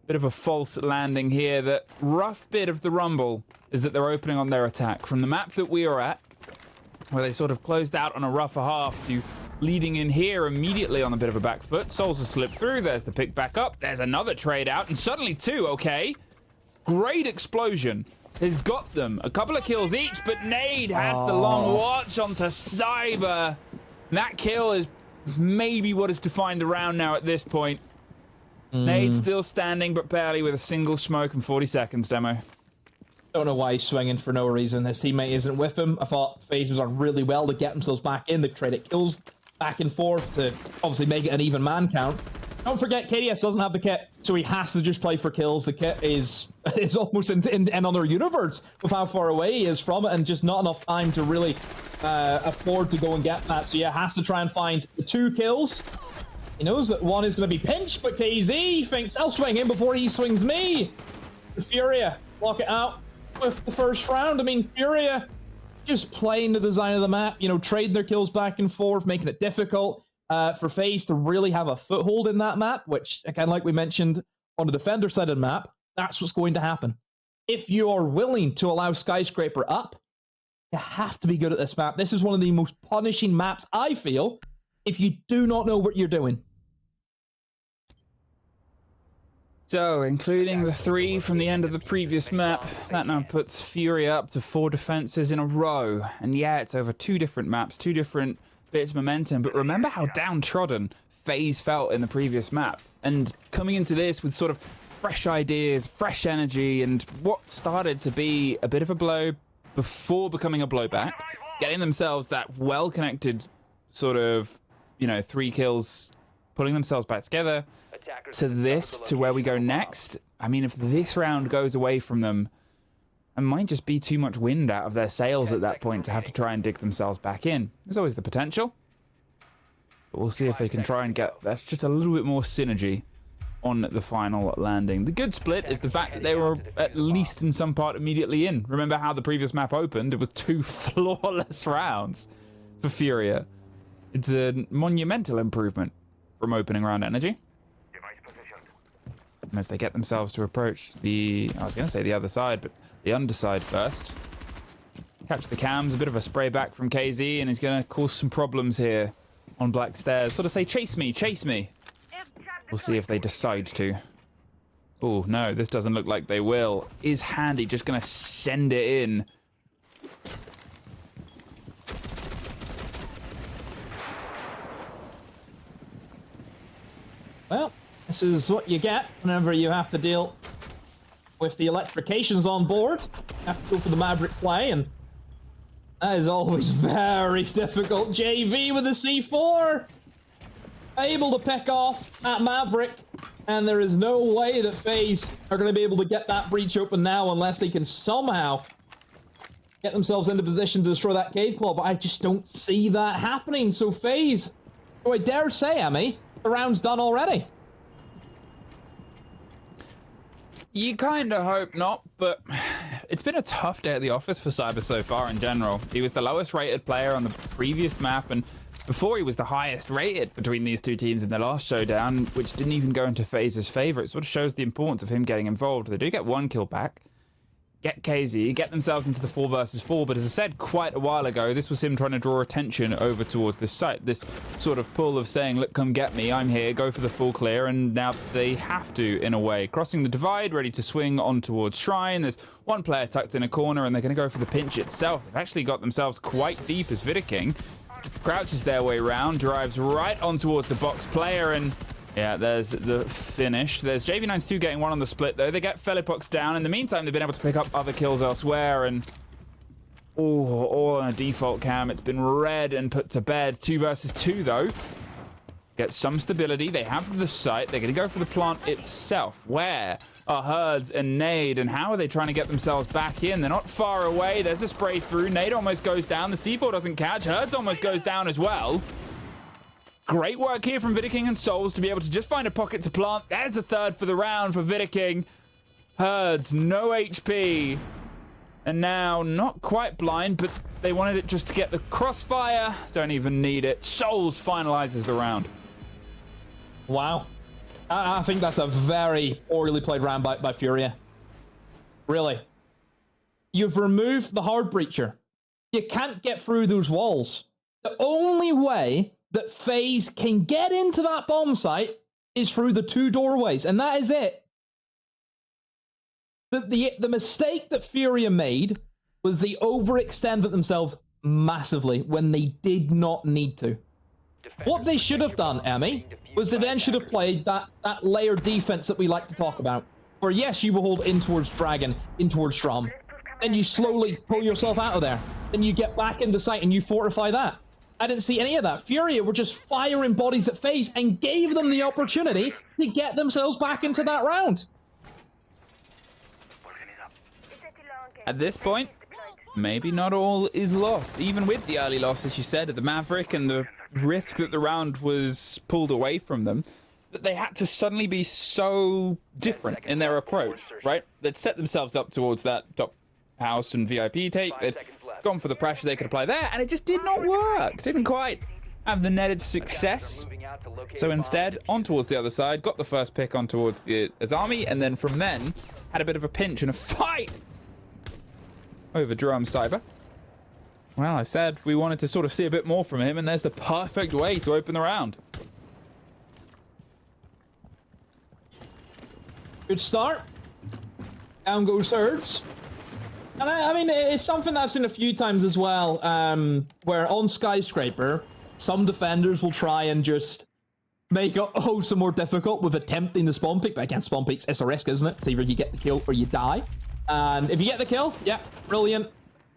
bit of a false landing here. The rough bit of the rumble is that they're opening on their attack. From the map that we are at, where they sort of closed out on a rougher half, to leading in here immediately on a bit of a back foot. Souls have slipped through. There's the pick back up. There's another trade out, and suddenly two, okay. Great explosion has got them. A couple of kills each, but Nade has the long watch onto Cyber. That kill is maybe what has defined the round now at this point. Nade still standing, but barely, with a single smoke and 40 seconds, Demo. Don't know why he's swinging for no reason. His teammate isn't with him. I thought FaZe has done really well to get themselves back in. They've traded kills back and forth to obviously make it an even man count. Don't forget, KDS doesn't have the kit, so he has to just play for kills. The kit is almost in another universe with how far away he is from it, and just not enough time to really afford to go and get that. So yeah, has to try and find the 2 kills. He knows that one is going to be pinched, but KZ thinks, I'll swing him before he swings me. The FURIA lock it out with the first round. I mean, FURIA just playing the design of the map, you know, trading their kills back and forth, making it difficult for FaZe to really have a foothold in that map, which, again, like we mentioned on the defender side of the map, that's what's going to happen. If you are willing to allow Skyscraper up, you have to be good at this map. This is one of the most punishing maps, I feel, if you do not know what you're doing. So, including the 3 from the end of the previous map, that now puts FURIA up to 4 defenses in a row. And yeah, it's over 2 different maps, 2 different bits of momentum. But remember how downtrodden FaZe felt in the previous map. And coming into this with sort of fresh ideas, fresh energy, and what started to be a bit of a blow before becoming a blowback, getting themselves that well-connected sort of, you know, 3 kills, pulling themselves back together, to this, to where we go next. I mean, if this round goes away from them, it might just be too much wind out of their sails at that point to have to try and dig themselves back in. There's always the potential, but we'll see if they can try and get that's just a little bit more synergy on the final landing. The good split is the fact that they were at least in some part immediately in. Remember how the previous map opened? It was 2 flawless rounds for FURIA. It's a monumental improvement from opening round energy. And as they get themselves to approach the, I was going to say the other side, but the underside first. Catch the cams, a bit of a spray back from KZ, and he's going to cause some problems here on Black Stairs. Sort of say, chase me, chase me. We'll see if they decide to. Oh, no, this doesn't look like they will. Is Handy just going to send it in? Well, this is what you get whenever you have to deal with the electrifications on board. You have to go for the Maverick play, and that is always very difficult. JV with the C4, able to pick off that Maverick, and there is no way that FaZe are going to be able to get that breach open now unless they can somehow get themselves into position to destroy that Cade Claw, but I just don't see that happening. So FaZe, so I dare say, Emmy, the round's done already. You kind of hope not, but it's been a tough day at the office for Cyber so far in general. He was the lowest rated player on the previous map, and before he was the highest rated between these 2 teams in the last showdown, which didn't even go into FaZe's favor. It sort of shows the importance of him getting involved. They do get 1 kill back, get KZ, get themselves into the 4 versus 4, but as I said quite a while ago, this was him trying to draw attention over towards this site, this sort of pull of saying, look, come get me, I'm here, go for the full clear, and now they have to, in a way. Crossing the divide, ready to swing on towards Shrine. There's 1 player tucked in a corner, and they're going to go for the pinch itself. They've actually got themselves quite deep as Vidaking crouches their way around, drives right on towards the box player, and yeah, there's the finish. There's JV92 getting 1 on the split, though. They get Felipox down. In the meantime, they've been able to pick up other kills elsewhere, and all on a default cam. It's been read and put to bed. 2 versus 2, though. get some stability. They have the site. They're going to go for the plant itself. Where are Herds and Nade, and how are they trying to get themselves back in? They're not far away. There's a spray through. Nade almost goes down. The C4 doesn't catch. Herds almost goes down as well. Great work here from Vidiking and Souls to be able to just find a pocket to plant. There's the third for the round for Vidiking. Herds, no HP. And now, not quite blind, but they wanted it just to get the crossfire. Don't even need it. Souls finalizes the round. Wow. I think that's a very poorly played round by FURIA. Really. You've removed the hard breacher. You can't get through those walls. The only way that FaZe can get into that bomb site is through the 2 doorways, and that is it. The mistake that FURIA made was they overextended themselves massively when they did not need to. What they should have done, Emmy, was they then should have played that layered defense that we like to talk about. Where yes, you will hold in towards Dragon, in towards Strom, then you slowly pull yourself out of there. Then you get back into sight and you fortify that. I didn't see any of that. FURIA were just firing bodies at FaZe and gave them the opportunity to get themselves back into that round. At this point, maybe not all is lost. Even with the early loss, as you said, of the Maverick and the risk that the round was pulled away from them, that they had to suddenly be so different in their approach, right? They'd set themselves up towards that top house and VIP take. They'd gone for the pressure they could apply there, and it just did not work. Didn't quite have the netted success. So instead, on towards the other side, got the first pick on towards the Azami, and then from then, had a bit of a pinch and a fight over Drum Cyber. Well, I said we wanted to sort of see a bit more from him, and there's the perfect way to open the round. Good start. Down goes Herds. And I mean, it's something that I've seen a few times as well, where on Skyscraper, some defenders will try and just make it some more difficult with attempting the spawn peek. But against spawn peeks, it's a risk, isn't it? It's either you get the kill or you die. And if you get the kill, yeah, brilliant.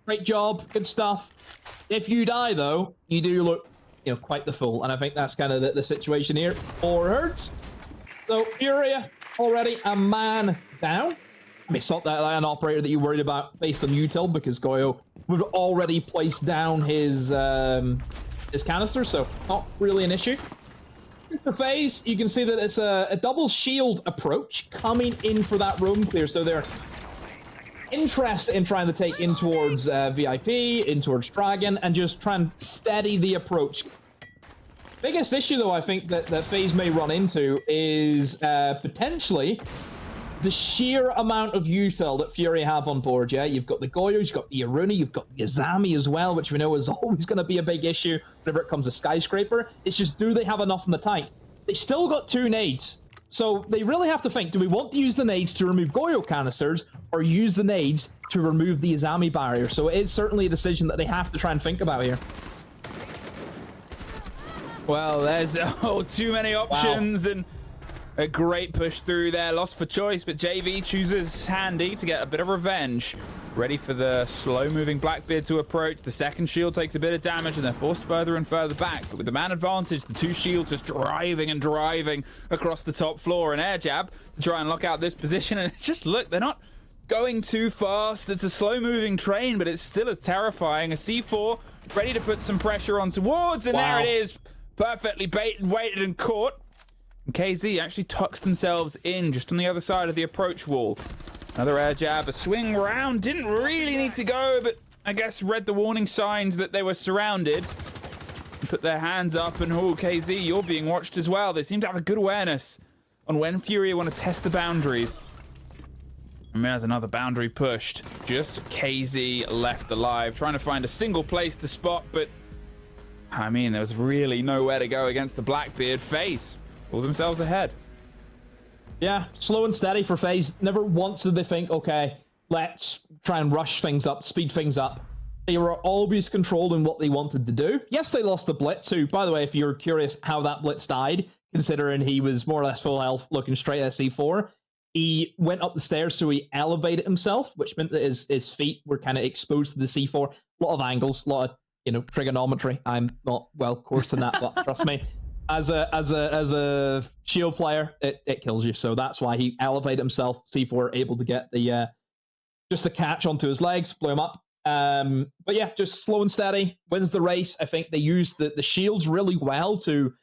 Great job, good stuff. If you die, though, you do look, quite the fool. And I think that's kind of the situation here for Herds. So, FURIA already a man down. I mean, it's not that an operator that you're worried about based on util, because Goyo would already place down his canister, so not really an issue. For FaZe, you can see that it's a double shield approach coming in for that room clear, so they're interested in trying to take in towards VIP, in towards Dragon, and just try and steady the approach. Biggest issue, though, I think that FaZe may run into is potentially the sheer amount of util that FURIA have on board, yeah? You've got the Goyo, you've got the Aruni, you've got the Azami as well, which we know is always going to be a big issue whenever it comes to Skyscraper. It's just, do they have enough in the tank? They still got 2 nades. So they really have to think, do we want to use the nades to remove Goyo canisters, or use the nades to remove the Azami barrier? So it is certainly a decision that they have to try and think about here. Well, there's too many options, and a great push through there. Lost for choice, but JV chooses Handy to get a bit of revenge. Ready for the slow-moving Blackbeard to approach. The second shield takes a bit of damage, and they're forced further and further back. But with the man advantage, the 2 shields just driving and driving across the top floor. An air jab to try and lock out this position. And just look, they're not going too fast. It's a slow-moving train, but it's still as terrifying. A C4 ready to put some pressure on towards, and there it is. Perfectly baited, waited, and caught. And KZ actually tucks themselves in just on the other side of the approach wall. Another air jab, a swing round. Didn't really need to go, but I guess read the warning signs that they were surrounded. Put their hands up, and KZ, you're being watched as well. They seem to have a good awareness on when FURIA want to test the boundaries. And there's another boundary pushed. Just KZ left alive, trying to find a single place to spot, but I mean, there was really nowhere to go against the Blackbeard. FaZe pulled themselves ahead. Yeah, slow and steady for FaZe. Never once did they think, okay, let's try and rush things up, speed things up. They were always controlling what they wanted to do. Yes, they lost the Blitz, who, by the way, if you're curious how that Blitz died, considering he was more or less full health looking straight at C4, he went up the stairs, so he elevated himself, which meant that his feet were kind of exposed to the C4. A lot of angles, a lot of trigonometry. I'm not well coursed in that, but trust me. as a shield player, it kills you. So that's why he elevated himself. C4 able to get the just the catch onto his legs, blew him up. But yeah, just slow and steady, wins the race. I think they used the shields really well to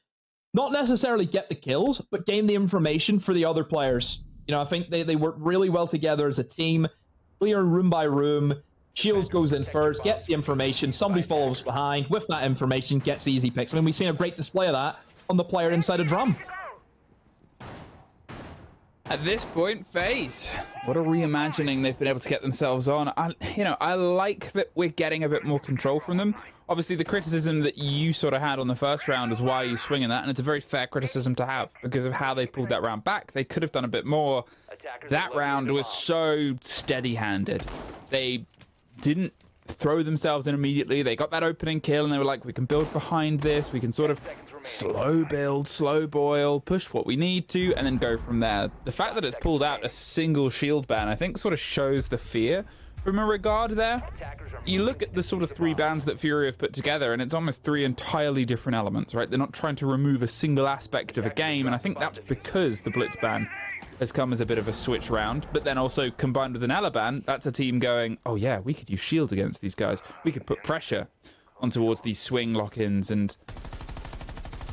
not necessarily get the kills, but gain the information for the other players. You know, I think they worked really well together as a team, clearing room by room. Shields goes in first, gets the information, somebody follows behind. With that information, gets the easy picks. I mean, we've seen a great display of that on the player inside a drum. At this point, FaZe, what a reimagining they've been able to get themselves on. I like that we're getting a bit more control from them. Obviously, the criticism that you sort of had on the first round was why are you swinging that, and it's a very fair criticism to have because of how they pulled that round back. They could have done a bit more. That round was so steady-handed. They didn't throw themselves in immediately. They got that opening kill, and they were like, we can build behind this. We can sort of slow build, slow boil, push what we need to, and then go from there. The fact that it's pulled out a single shield ban, I think, sort of shows the fear from a regard there. You look at the sort of 3 bans that FURIA have put together, and it's almost 3 entirely different elements, right? They're not trying to remove a single aspect of a game, and I think that's because the Blitz ban has come as a bit of a switch round, but then also combined with an Ela ban, that's a team going, oh yeah, we could use shields against these guys. We could put pressure on towards these swing lock-ins, and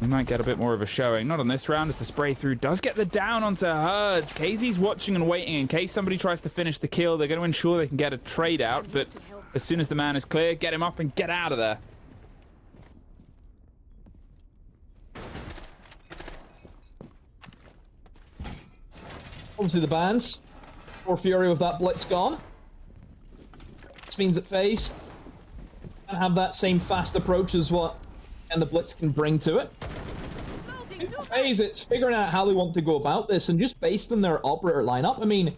we might get a bit more of a showing. Not on this round, as the spray through does get the down onto Herds. KZ's watching and waiting in case somebody tries to finish the kill. They're going to ensure they can get a trade out, but as soon as the man is clear, get him up and get out of there. Obviously the bans. For FURIA with that blitz gone. This means that FaZe can have that same fast approach as what and the blitz can bring to it. FaZe, it's figuring out how they want to go about this, and just based on their operator lineup, I mean,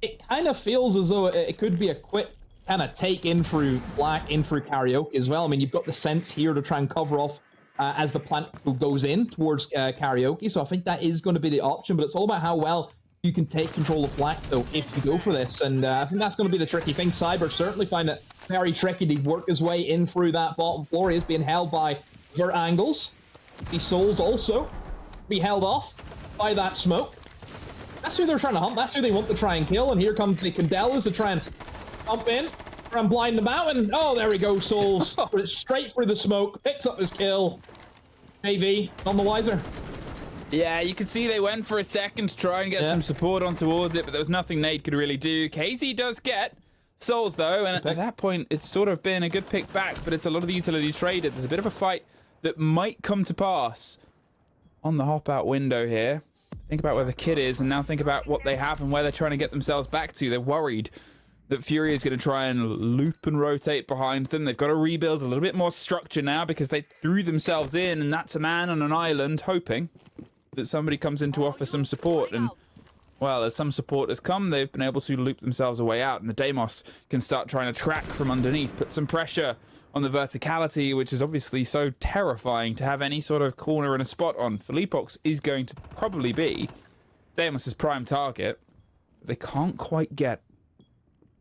it kind of feels as though it could be a quick kind of take in through Black, in through Karaoke as well. I mean, you've got the sense here to try and cover off as the plant goes in towards Karaoke, so I think that is going to be the option, but it's all about how well you can take control of Black, though, if you go for this, and I think that's going to be the tricky thing. Cyber certainly find it very tricky to work his way in through that bottom floor. He is being held by vert angles. These souls also be held off by that smoke. That's who they're trying to hunt. That's who they want to try and kill, and here comes the Candelas to try and pump in, try and blind them out, and oh, there we go, souls. Straight through the smoke, picks up his kill. AV, on the wiser. Yeah, you could see they went for a second to try and get some support on towards it, but there was nothing Nate could really do. KZ does get souls, though, and at that point, it's sort of been a good pick back, but it's a lot of the utility traded. There's a bit of a fight that might come to pass on the hop-out window here. Think about where the kid is, and now think about what they have and where they're trying to get themselves back to. They're worried that FURIA is going to try and loop and rotate behind them. They've got to rebuild a little bit more structure now because they threw themselves in, and that's a man on an island hoping that somebody comes in to offer some support. And, well, as some support has come, they've been able to loop themselves a way out, and the Deimos can start trying to track from underneath, put some pressure on the verticality, which is obviously so terrifying to have any sort of corner and a spot on. Felipox is going to probably be Deimos' prime target. They can't quite get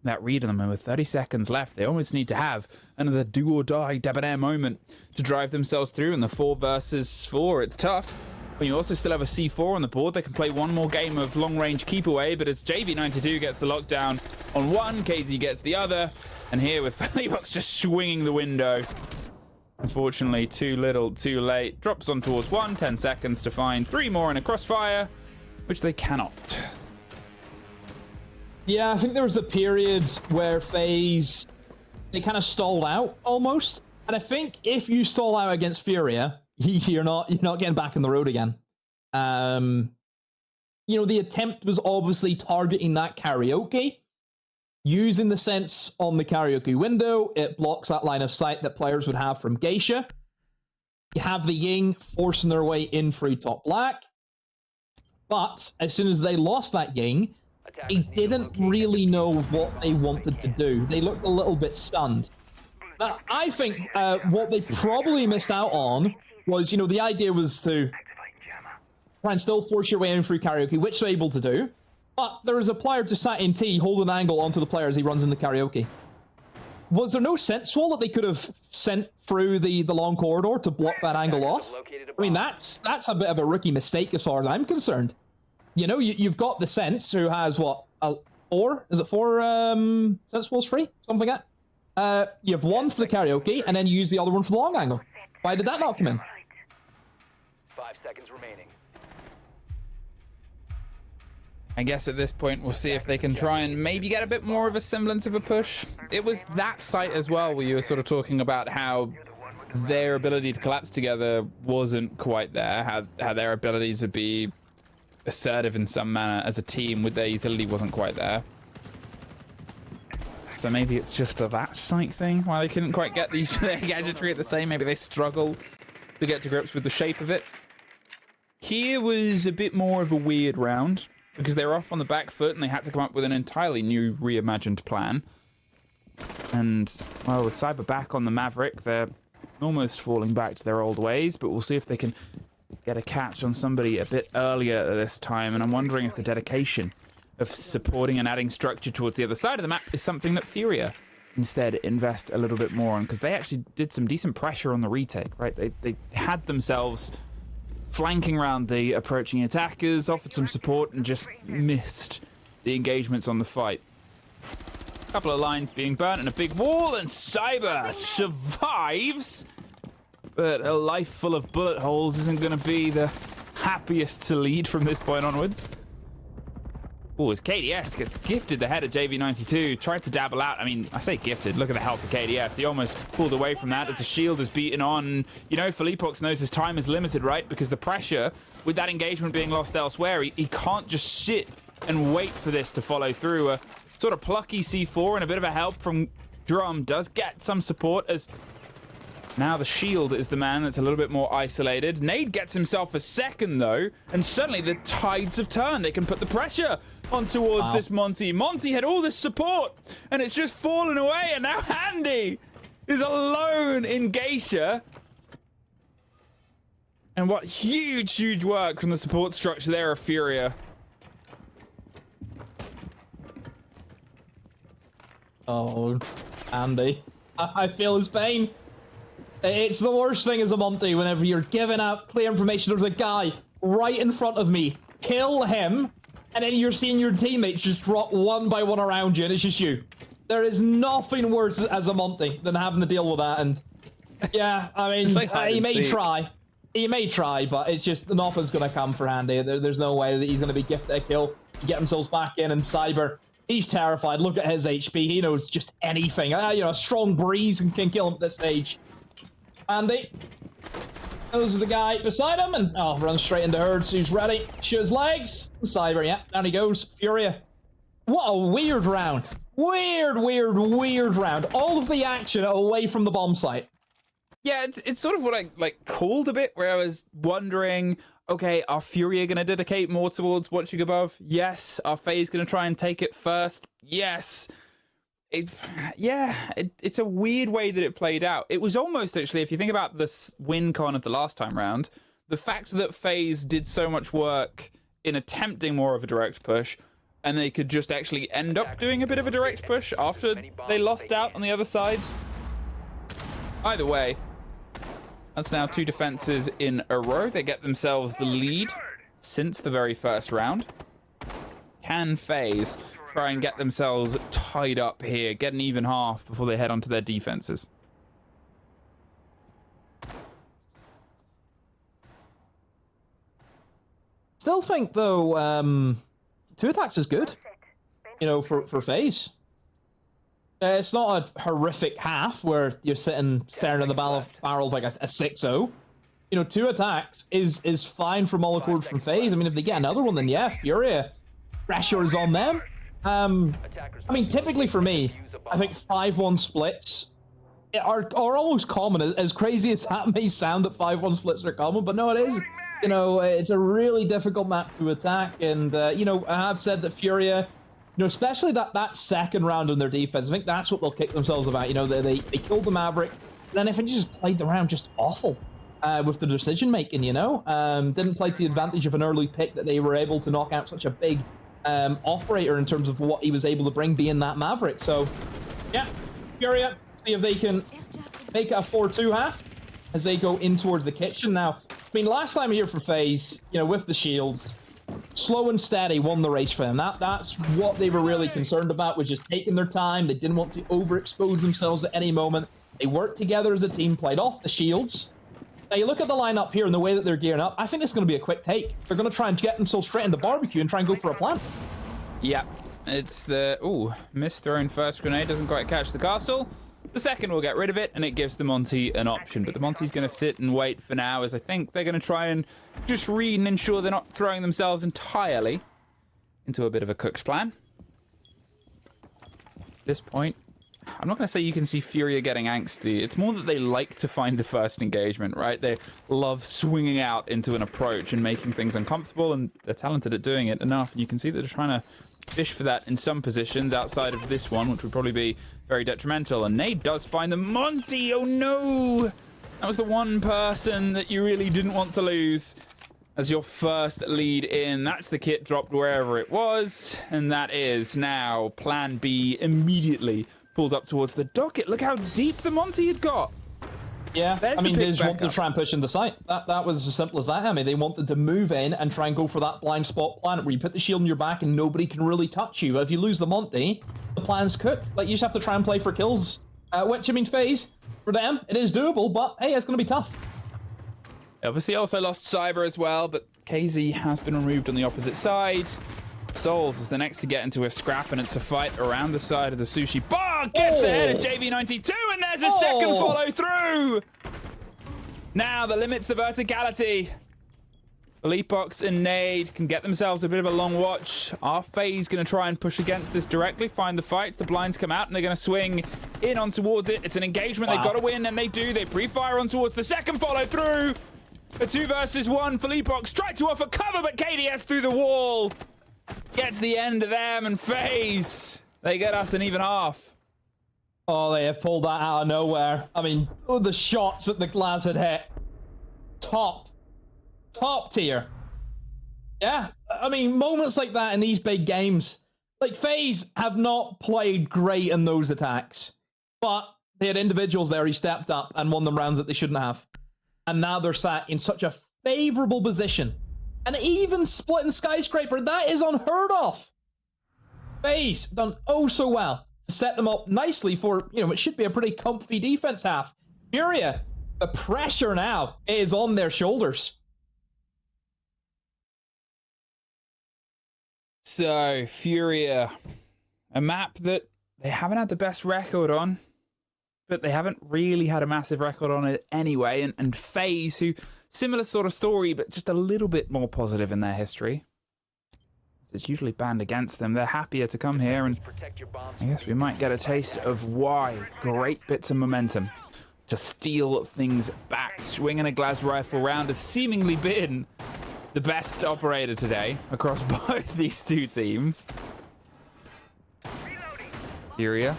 that read on them, and with 30 seconds left, they almost need to have another do-or-die debonair moment to drive themselves through. In the 4 versus 4, it's tough. But you also still have a C4 on the board. They can play one more game of long-range keep away, but as JV92 gets the lockdown on one, KZ gets the other, and here with Felipox just swinging the window. Unfortunately, too little, too late. Drops on towards 1, 10 seconds to find 3 more in a crossfire, which they cannot. Yeah, I think there was a period where FaZe, they kind of stalled out almost. And I think if you stall out against FURIA, you're not getting back on the road again. You know, the attempt was obviously targeting that Karaoke, using the sense on the Karaoke window. It blocks that line of sight that players would have from Geisha. You have the Ying forcing their way in through top Black. But as soon as they lost that Ying, they didn't really know what they wanted to do. They looked a little bit stunned. Now, I think what they probably missed out on was, you know, the idea was to try and still force your way in through Karaoke, which they're able to do. But there is a player just sat in T, hold an angle onto the player as he runs into Karaoke. Was there no sense wall that they could have sent through the long corridor to block that angle off? I mean, that's a bit of a rookie mistake as far as I'm concerned. You know, you've got the sense who has what, 4? Is it 4 sense walls free? Something like that. You have one for the karaoke, and then you use the other one for the long angle. Why did that not come in? 5 seconds remaining. I guess at this point we'll see if they can try and maybe get a bit more of a semblance of a push. It was that site as well where you were sort of talking about how their ability to collapse together wasn't quite there, how their ability to be assertive in some manner as a team with their utility wasn't quite there. So maybe it's just a that site thing, why they couldn't quite get their gadgetry at the same. Maybe they struggle to get to grips with the shape of it. Here was a bit more of a weird round, because they were off on the back foot and they had to come up with an entirely new reimagined plan. And, well, with Cyber back on the Maverick, they're almost falling back to their old ways, but we'll see if they can get a catch on somebody a bit earlier this time. And I'm wondering if the dedication of supporting and adding structure towards the other side of the map is something that FURIA instead invest a little bit more on, because they actually did some decent pressure on the retake, right? They had themselves flanking around the approaching attackers, offered some support, and just missed the engagements on the fight. A couple of lines being burnt and a big wall, and Cyber survives, but a life full of bullet holes isn't going to be the happiest to lead from this point onwards. Oh, as KDS gets gifted the head of JV92, tried to dabble out. I mean, I say gifted, look at the health of KDS. He almost pulled away from that as the shield is beaten on. You know, Felipox knows his time is limited, right? Because the pressure with that engagement being lost elsewhere, he can't just sit and wait for this to follow through. A sort of plucky C4 and a bit of a help from Drum does get some support, as now the shield is the man that's a little bit more isolated. Nade gets himself a second, though, and suddenly the tides have turned. They can put the pressure on towards this Monty. Monty had all this support, and it's just fallen away, and now Handy is alone in Geisha. And what huge work from the support structure there of FURIA. Oh, Andy. I feel his pain. It's the worst thing as a Monty whenever you're giving out clear information. There's a guy right in front of me. Kill him. And then you're seeing your teammates just drop one by one around you, and it's just you. There is nothing worse as a Monty than having to deal with that. And yeah, I mean, like he may try. He may try, but it's just nothing's going to come for Handy. There's no way that he's going to be gifted a kill. Get themselves back in, and Cyber, he's terrified. Look at his HP. He knows just anything. You know, a strong breeze can kill him at this stage. Andy, those the guy beside him, and runs straight into Herds, who's ready. Shoot his legs. Cyber, yeah, down he goes. FURIA. What a weird round. Weird round. All of the action away from the bomb site. Yeah, it's sort of what I called a bit, where I was wondering, okay, are FURIA going to dedicate more towards watching above? Yes. Are FaZe going to try and take it first? Yes. It's a weird way that it played out. It was almost, actually, if you think about this win con of the last time round, the fact that FaZe did so much work in attempting more of a direct push, and they could just actually end up doing a bit of a direct push after they lost out on the other side. Either way, that's now 2 defenses in a row. They get themselves the lead since the very first round. Can FaZe try and get themselves tied up here, get an even half before they head onto their defenses? Still think, though, 2 attacks is good, you know, for FaZe. It's not a horrific half where you're sitting staring at the barrel of like a 6-0. You know, 2 attacks is fine from all accords from FaZe. I mean, if they get another one, then yeah, FURIA, pressure is on them. I mean, typically for me, I think 5-1 splits are almost common. As crazy as that may sound, that 5-1 splits are common, but no, it is. You know, it's a really difficult map to attack, and you know, I have said that FURIA, you know, especially that second round on their defense, I think that's what they'll kick themselves about. You know, they killed the Maverick, then I think they just played the round just awful with the decision making. You know, didn't play to the advantage of an early pick that they were able to knock out such a big operator in terms of what he was able to bring, being that Maverick. So yeah, FURIA, see if they can make it a 4-2 half as they go in towards the kitchen. Now, I mean, last time here for FaZe, you know, with the shields, slow and steady won the race for them. That's what they were really concerned about, was just taking their time. They didn't want to overexpose themselves at any moment. They worked together as a team, played off the shields. Now, you look at the lineup here and the way that they're gearing up, I think it's going to be a quick take. They're going to try and get themselves straight into barbecue and try and go for a plant. Yeah, it's the... Ooh, misthrown first grenade. Doesn't quite catch the castle. The second will get rid of it, and it gives the Monty an option. But the Monty's going to sit and wait for now, as I think they're going to try and just read and ensure they're not throwing themselves entirely into a bit of a cook's plan. At this point, I'm not going to say you can see FURIA getting angsty. It's more that they like to find the first engagement, right? They love swinging out into an approach and making things uncomfortable, and they're talented at doing it enough. And you can see that they're trying to fish for that in some positions outside of this one, which would probably be very detrimental. And Nade does find the Monty. Oh no! That was the one person that you really didn't want to lose as your first lead in. That's the kit dropped wherever it was, and that is now plan B immediately pulled up towards the docket. Look how deep the Monty had got. Yeah, There's I mean, the they pick just back wanted to up. try and push in the site. That was as simple as that, I mean, they wanted to move in and try and go for that blind spot planet where you put the shield in your back and nobody can really touch you. If you lose the Monty, the plan's cooked. Like, you just have to try and play for kills, which, I mean, FaZe, for them, it is doable, but hey, it's going to be tough. Obviously also lost Cyber as well, but KZ has been removed on the opposite side. Souls is the next to get into a scrap, and it's a fight around the side of the sushi bar. Gets the head of JV92, and there's a second follow through. Now the limits the verticality. Felipox and Nade can get themselves a bit of a long watch. Are FaZe going to try and push against this directly, find the fights, the blinds come out, and they're going to swing in on towards it. It's an engagement. They've got to win, and they do. They pre-fire on towards the second follow through. A 2 versus 1. Felipox tried to offer cover, but KDS through the wall. Gets the end of them, and FaZe, they get us an even half. Oh, they have pulled that out of nowhere. I mean, oh, the shots that the glass had hit. Top tier. Yeah, I mean, moments like that in these big games. Like, FaZe have not played great in those attacks, but they had individuals there who stepped up and won them rounds that they shouldn't have. And now they're sat in such a favorable position. And even splitting Skyscraper, that is unheard of. FaZe done oh so well to set them up nicely for, you know, it should be a pretty comfy defense half. FURIA, the pressure now is on their shoulders. So, FURIA, a map that they haven't had the best record on, but they haven't really had a massive record on it anyway. And FaZe, who, similar sort of story, but just a little bit more positive in their history. It's usually banned against them. They're happier to come here, and I guess we might get a taste of why. Great bits of momentum to steal things back. Swinging a glass rifle round has seemingly been the best operator today across both these two teams. FURIA.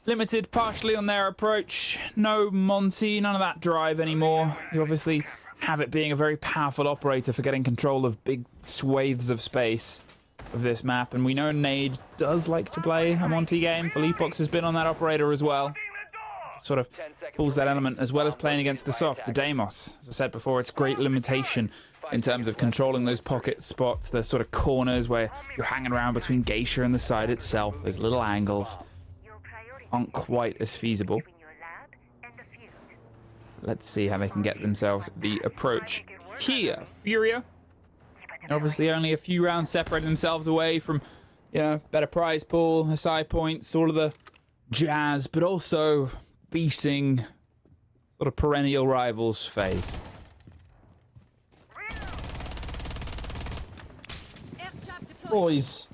Limited partially on their approach. No Monty, none of that drive anymore. You obviously have it being a very powerful operator for getting control of big swathes of space of this map. And we know Nade does like to play a Monty game. Felipox has been on that operator as well. Sort of pulls that element, as well as playing against the soft, the Deimos. As I said before, it's great limitation in terms of controlling those pocket spots, the sort of corners where you're hanging around between Geisha and the side itself. Those little angles aren't quite as feasible. Let's see how they can get themselves the approach here. FURIA, obviously only a few rounds separating themselves away from, you know, better prize pool, side points, all of the jazz, but also beating sort of perennial rivals FaZe. Always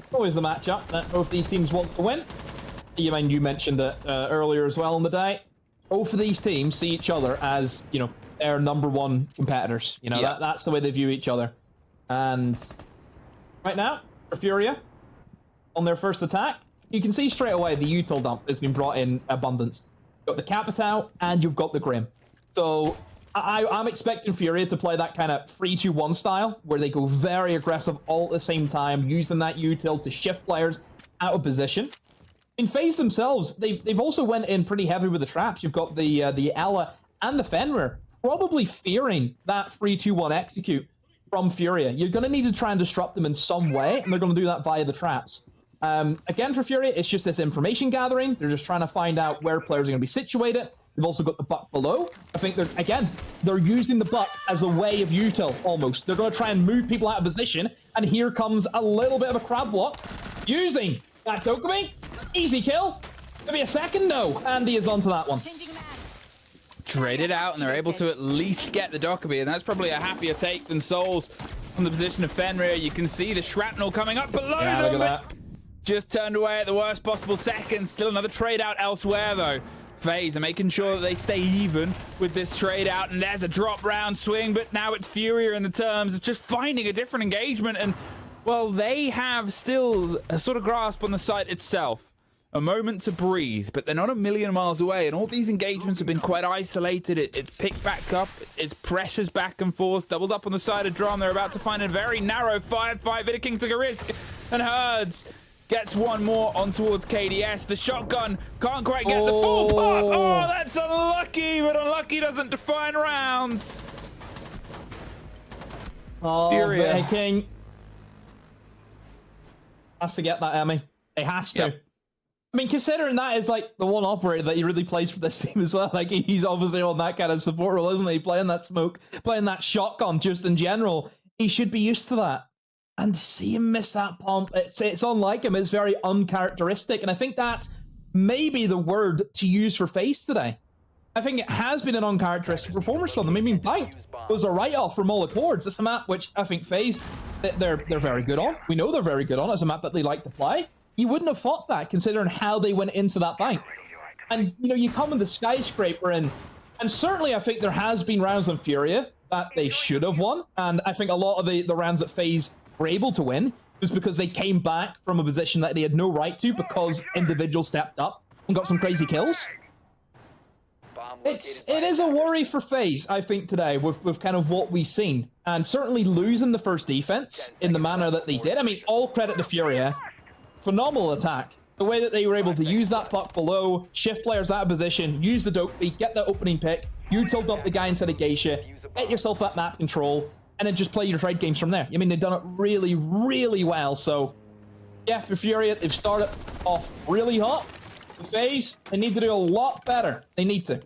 the matchup that both these teams want to win. You mentioned it earlier as well in the day. Both of these teams see each other as, you know, their #1 competitors. You know, that's the way they view each other. And right now, for FURIA, on their first attack, you can see straight away the util dump has been brought in abundance. You've got the Capital and you've got the Grim. So I'm expecting FURIA to play that kind of 3-2-1 style, where they go very aggressive all at the same time, using that util to shift players out of position. In FaZe themselves, they've also went in pretty heavy with the traps. You've got the Ella and the Fenrir probably fearing that 3-2-1 execute from FURIA. You're going to need to try and disrupt them in some way, and they're going to do that via the traps. Again, for FURIA, it's just this information gathering. They're just trying to find out where players are going to be situated. They've also got the buck below. I think they're using the buck as a way of util almost. They're going to try and move people out of position, and here comes a little bit of a crab walk using that Dokumi. Easy kill. Maybe a second? No. Andy is onto that one. Traded out, and they're able to at least get the Dokkaebi, and that's probably a happier take than Souls from the position of Fenrir. You can see the shrapnel coming up below them. Look at that. Just turned away at the worst possible second. Still another trade out elsewhere, though. FaZe are making sure that they stay even with this trade out, and there's a drop round swing, but now it's FURIA in the terms of just finding a different engagement, and, well, they have still a sort of grasp on the site itself. A moment to breathe, but they're not a million miles away, and all these engagements have been quite isolated. It's picked back up, it's pressures back and forth, doubled up on the side of Drum. They're about to find a very narrow 5-5. Vidaking took a risk, and Herds gets one more on towards KDS. The shotgun can't quite get the full pop. Oh, that's unlucky, but unlucky doesn't define rounds. Oh, FURIA King has to get that, Emmy. He has to. Yep. I mean, considering that is like the one operator that he really plays for this team as well. Like, he's obviously on that kind of support role, isn't he? Playing that smoke, playing that shotgun just in general. He should be used to that. And to see him miss that pump, it's unlike him. It's very uncharacteristic. And I think that's maybe the word to use for FaZe today. I think it has been an uncharacteristic performance from them. I mean, Banked was a write-off from all accords. It's a map which I think FaZe, they're very good on. We know they're very good on. It's a map that they like to play. You wouldn't have fought that considering how they went into that bank. And, you know, you come in the Skyscraper and certainly I think there has been rounds on FURIA that they should have won. And I think a lot of the rounds that FaZe were able to win was because they came back from a position that they had no right to because individuals stepped up and got some crazy kills. It is a worry for FaZe, I think, today with kind of what we've seen. And certainly losing the first defense in the manner that they did. I mean, all credit to FURIA. Phenomenal attack. The way that they were able to use that puck below, shift players out of position, use the Dokkaebi, get that opening pick, util dump the guy instead of Geisha, get yourself that map control, and then just play your trade games from there. I mean, they've done it really, really well. So, yeah, for FURIA, they've started off really hot. The FaZe, they need to do a lot better. They need to.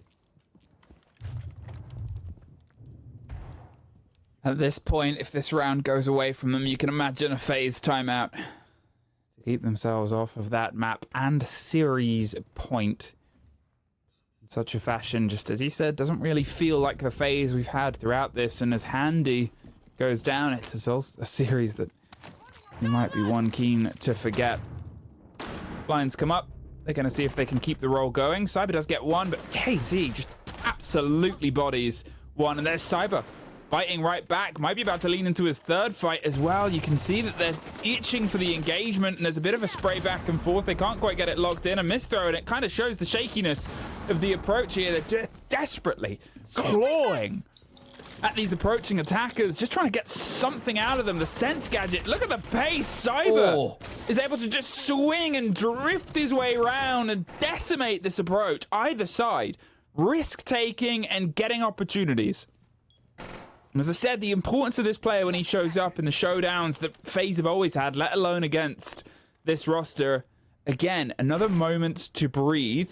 At this point, if this round goes away from them, you can imagine a FaZe timeout. Keep themselves off of that map and series point in such a fashion, just as he said, doesn't really feel like the FaZe we've had throughout this, and as Handy goes down, it's a series that he might be one keen to forget. Blinds come up, they're going to see if they can keep the roll going. Cyber does get one, but KZ just absolutely bodies one, and there's Cyber. Fighting right back, might be about to lean into his third fight as well. You can see that they're itching for the engagement, and there's a bit of a spray back and forth. They can't quite get it locked in. A misthrow, and it kind of shows the shakiness of the approach here. They're just desperately clawing at these approaching attackers, just trying to get something out of them. The sense gadget, look at the pace. Cyber is able to just swing and drift his way around and decimate this approach. Either side, risk-taking and getting opportunities. As I said, the importance of this player when he shows up in the showdowns that FaZe have always had, let alone against this roster. Again, another moment to breathe.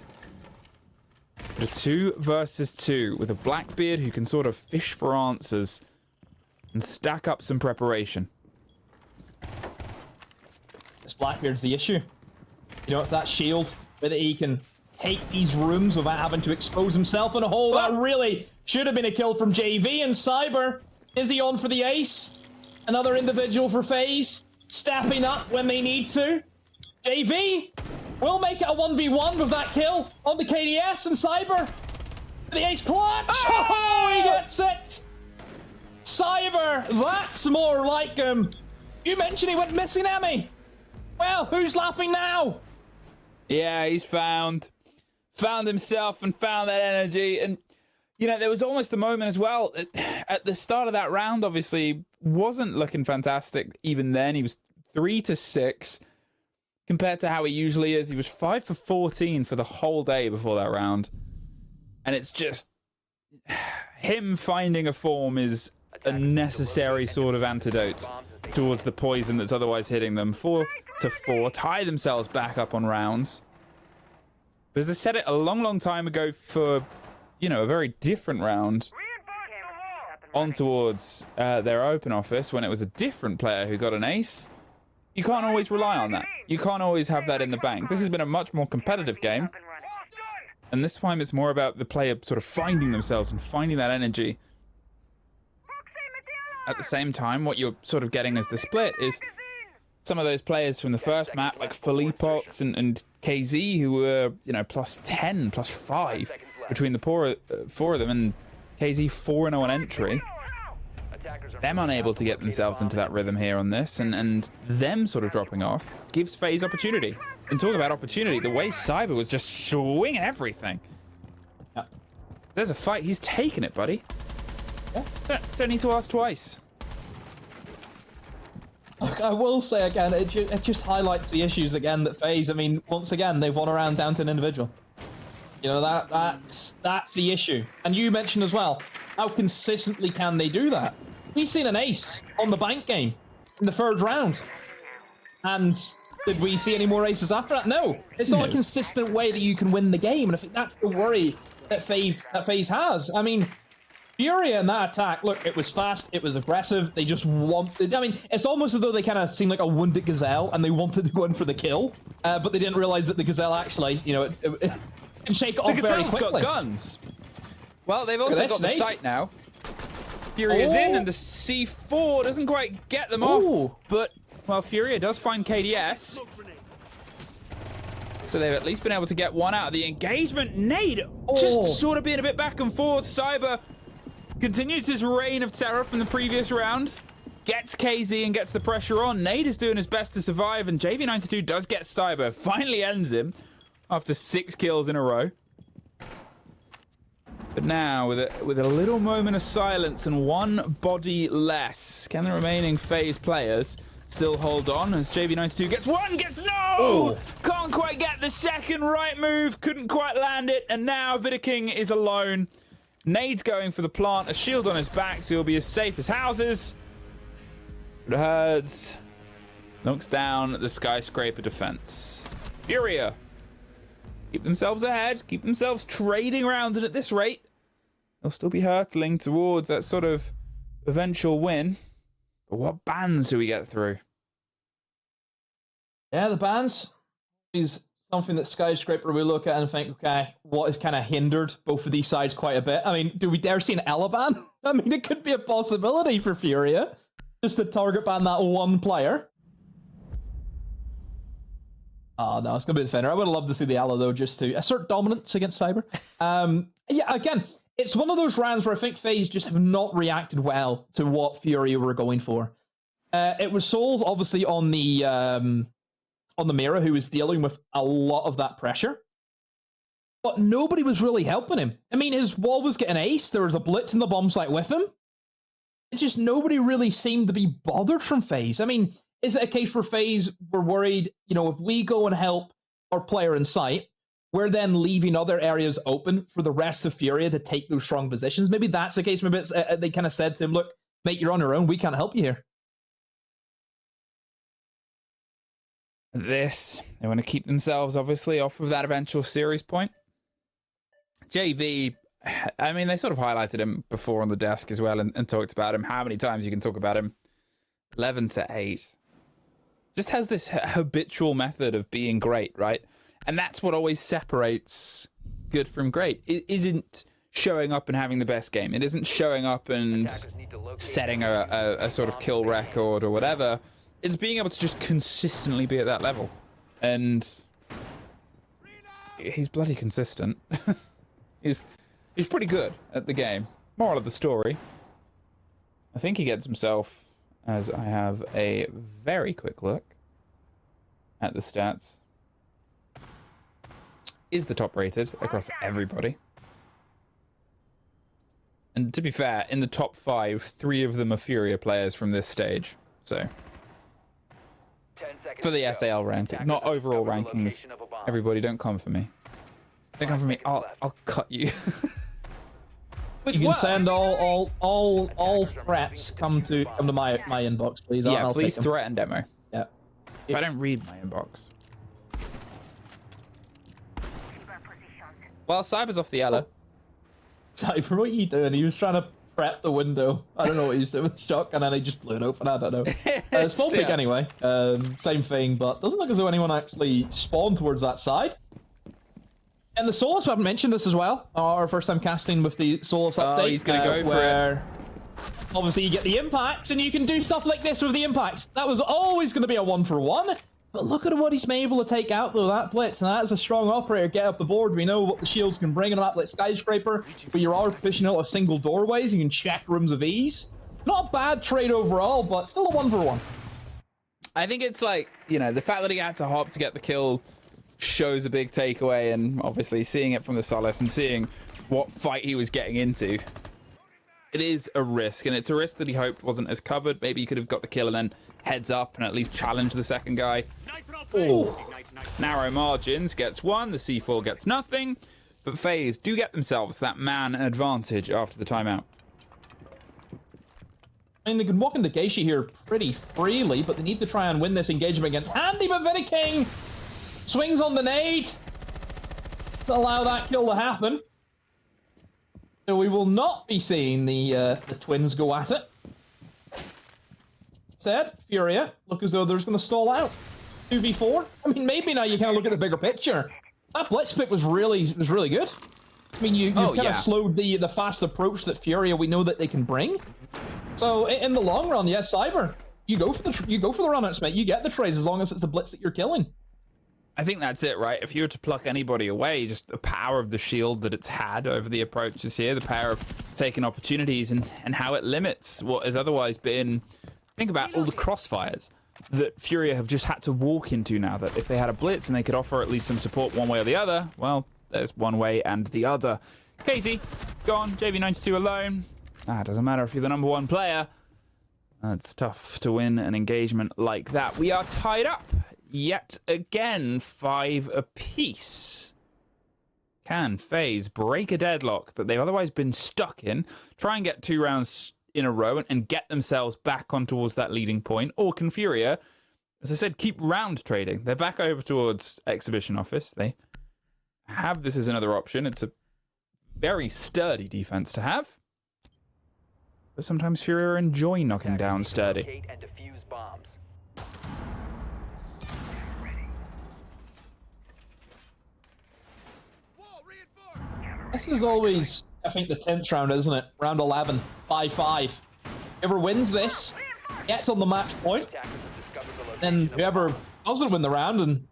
But a 2 versus 2 with a Blackbeard who can sort of fish for answers and stack up some preparation. This Blackbeard's the issue. You know, it's that shield where he can take these rooms without having to expose himself in a hole. That really should have been a kill from JV. And Cyber, is he on for the ace? Another individual for FaZe, stepping up when they need to. JV will make it a 1v1 with that kill on the KDS, and Cyber, the ace clutch. Oh, he gets it. Cyber, that's more like him. You mentioned he went missing, Emmy. Well, who's laughing now? Yeah, he's found himself and found that energy. And you know, there was almost a moment as well at the start of that round. Obviously wasn't looking fantastic even then. He was 3-6, compared to how he usually is. He was 5 for 14 for the whole day before that round. And it's just... him finding a form is a necessary sort of antidote towards the poison that's otherwise hitting them. 4 to 4, tie themselves back up on rounds. But as I said it a long, long time ago for, you know, a very different round on towards their open office when it was a different player who got an ace. You can't always rely on that. You can't always have that in the bank. This has been a much more competitive game. And this time it's more about the player sort of finding themselves and finding that energy. At the same time, what you're sort of getting as the split is some of those players from the first map, like Felipox and KZ, who were, you know, plus 10, plus 5 between the four of them, and KZ 4-0 on entry. Them unable to get themselves into that rhythm here on this, and them sort of dropping off, gives FaZe opportunity. And talk about opportunity, the way Cyber was just swinging everything. Yeah. There's a fight, he's taking it, buddy. Yeah. Don't need to ask twice. Look, I will say again, it just highlights the issues again that FaZe, I mean, once again, they've won around down to an individual. You know, that's the issue. And you mentioned as well, how consistently can they do that? We've seen an ace on the bank game in the third round. And did we see any more aces after that? No. It's not a consistent way that you can win the game. And I think that's the worry that FaZe has. I mean, FURIA in that attack, look, it was fast, it was aggressive, they just wanted... I mean, it's almost as though they kind of seemed like a wounded gazelle and they wanted to go in for the kill, but they didn't realize that the gazelle actually, you know, it can shake it off very quickly. The gazelle's got guns. Well, they've also got the sight now. FURIA's in, and the C4 doesn't quite get them off, but, well, FURIA does find KDS. So they've at least been able to get one out of the engagement. Nade just sort of being a bit back and forth. Cyber continues his reign of terror from the previous round. Gets KZ and gets the pressure on. Nade is doing his best to survive, and JV92 does get Cyber. Finally ends him after 6 kills in a row. But now, with a little moment of silence and one body less, can the remaining FaZe players still hold on as JV92 gets one, gets no! Can't quite get the second right move, couldn't quite land it, and now Vidaking is alone. Nade's going for the plant, a shield on his back, so he'll be as safe as houses. But Herds knocks down the Skyscraper defense. FURIA keep themselves ahead, keep themselves trading rounds, and at this rate, they'll still be hurtling towards that sort of eventual win. But what bans do we get through? Yeah, the bans is something that Skyscraper will look at and think, okay, what has kind of hindered both of these sides quite a bit? I mean, do we dare see an Ela ban? I mean, it could be a possibility for FURIA, just to target ban that one player. Oh, no, it's going to be the Defender. I would love to see the Ela, though, just to assert dominance against Cyber. Yeah, again, it's one of those rounds where I think FaZe just have not reacted well to what FURIA were going for. It was Souls, obviously, on the mirror, who was dealing with a lot of that pressure. But nobody was really helping him. I mean, his wall was getting ace. There was a blitz in the bomb site with him. And just nobody really seemed to be bothered from FaZe. I mean, is it a case where FaZe were worried, you know, if we go and help our player in sight, we're then leaving other areas open for the rest of FURIA to take those strong positions? Maybe that's the case. Maybe it's, they kind of said to him, look, mate, you're on your own. We can't help you here. They want to keep themselves, obviously, off of that eventual series point. JV, I mean, they sort of highlighted him before on the desk as well and talked about him. How many times you can talk about him? 11 to 8. Just has this habitual method of being great, right? And that's what always separates good from great. It isn't showing up and having the best game. It isn't showing up and setting a sort of kill record or whatever. It's being able to just consistently be at that level. And he's bloody consistent. he's pretty good at the game. Moral of the story, I think he gets himself, as I have a very quick look at the stats, is the top rated across everybody. And to be fair, in the top 5, 3 of them are FURIA players from this stage. So For the SAL ranking, not overall rankings. Everybody, don't come for me. Don't come for me. I'll cut you. You can send all threats come to my inbox, please. Yeah, I'll please take them. threaten demo. Yeah. If I don't read my inbox. Well, Cyber's off the yellow. Cyber, what are you doing? He was trying to prep the window. I don't know what he was doing with the shotgun, and he just blew it open. I don't know. It's full pick anyway. Same thing, but doesn't look as though anyone actually spawned towards that side. And the Solus, we haven't mentioned this as well. Our first time casting with the Solus update. Oh, he's going to go for it. Obviously, you get the impacts, and you can do stuff like this with the impacts. That was always going to be a 1-for-1. But look at what he's been able to take out, though, that blitz. And that is a strong operator. Get up the board. We know what the shields can bring in a map like Skyscraper, where you are pushing out of single doorways. You can check rooms of ease. Not a bad trade overall, but still a 1-for-1. I think it's like, you know, the fact that he had to hop to get the kill shows a big takeaway, and obviously seeing it from the Solace and seeing what fight he was getting into. It is a risk, and it's a risk that he hoped wasn't as covered. Maybe he could have got the kill and then heads up and at least challenge the second guy. Ooh. Narrow margins, gets one, the C4 gets nothing, but FaZe do get themselves that man advantage after the timeout. I mean, they can walk into Geisha here pretty freely, but they need to try and win this engagement against Handy, but Vinny King swings on the nade to allow that kill to happen. So we will not be seeing the twins go at it. Instead, FURIA look as though they're just going to stall out. 2v4. I mean, maybe now you kind of look at the bigger picture. That blitz pick was really good. I mean, you've kind of slowed the fast approach that FURIA we know that they can bring. So in the long run, yes, Cyber, you go for the run-outs, mate. You get the trades as long as it's the blitz that you're killing. I think that's it, right? If you were to pluck anybody away, just the power of the shield that it's had over the approaches here, the power of taking opportunities, and how it limits what has otherwise been... Think about all the crossfires that FURIA have just had to walk into now, that if they had a blitz and they could offer at least some support one way or the other, well, there's one way and the other. Casey, gone, JV92 alone. It doesn't matter if you're the #1 player. It's tough to win an engagement like that. We are tied up yet again, 5 apiece. Can FaZe break a deadlock that they've otherwise been stuck in, try and get 2 rounds in a row and get themselves back on towards that leading point? Or can FURIA, as I said, keep round trading? They're back over towards Exhibition Office. They have this as another option. It's a very sturdy defense to have. But sometimes FURIA enjoy knocking down sturdy. This is always, I think, the 10th round, isn't it? Round 11, 5-5. Whoever wins this gets on the match point. Then whoever doesn't win the round and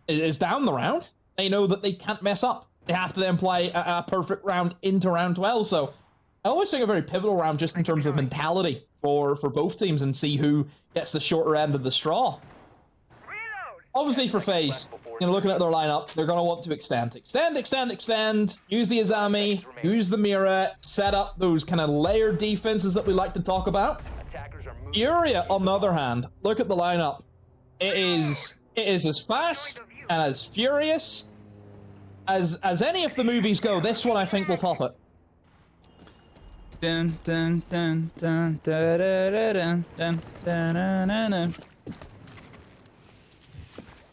is down the round, they know that they can't mess up. They have to then play a perfect round into round 12. So I always think a very pivotal round just in terms of mentality for both teams and see who gets the shorter end of the straw. Obviously for FaZe, looking at their lineup, they're going to want to extend, use the Azami, use the Mira, set up those kind of layered defenses that we like to talk about. FURIA, on the other hand, look at the lineup. It is as fast and as furious as any of the movies go. This one, I think, will top it. Dun, dun, dun, dun, dun, dun, dun, dun, dun, dun, dun.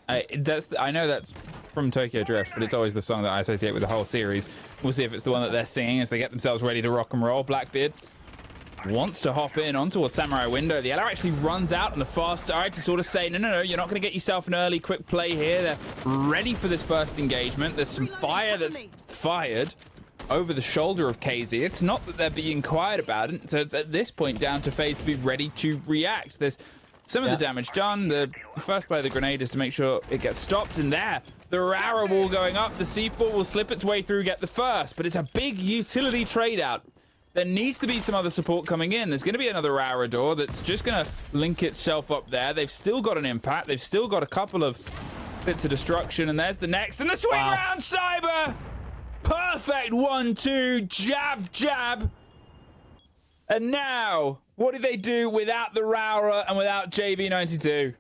I know that's from Tokyo Drift, but it's always the song that I associate with the whole series. We'll see if it's the one that they're singing as they get themselves ready to rock and roll. Blackbeard wants to hop in on towards Samurai Window. The yellow actually runs out on the far side to sort of say, no, you're not going to get yourself an early quick play here. They're ready for this first engagement. There's some fire that's fired over the shoulder of KZ. It's not that they're being quiet about it, so it's at this point down to FaZe to be ready to react. There's some of the damage done. The first play of the grenade is to make sure it gets stopped, and there, the Rara wall going up. The C4 will slip its way through, get the first, but it's a big utility trade out. There needs to be some other support coming in. There's going to be another Rara door that's just going to link itself up there. They've still got an impact. They've still got a couple of bits of destruction, and there's the next, and the swing round, Cyber! Perfect 1-2, jab. And now, what do they do without the Rara and without JV92?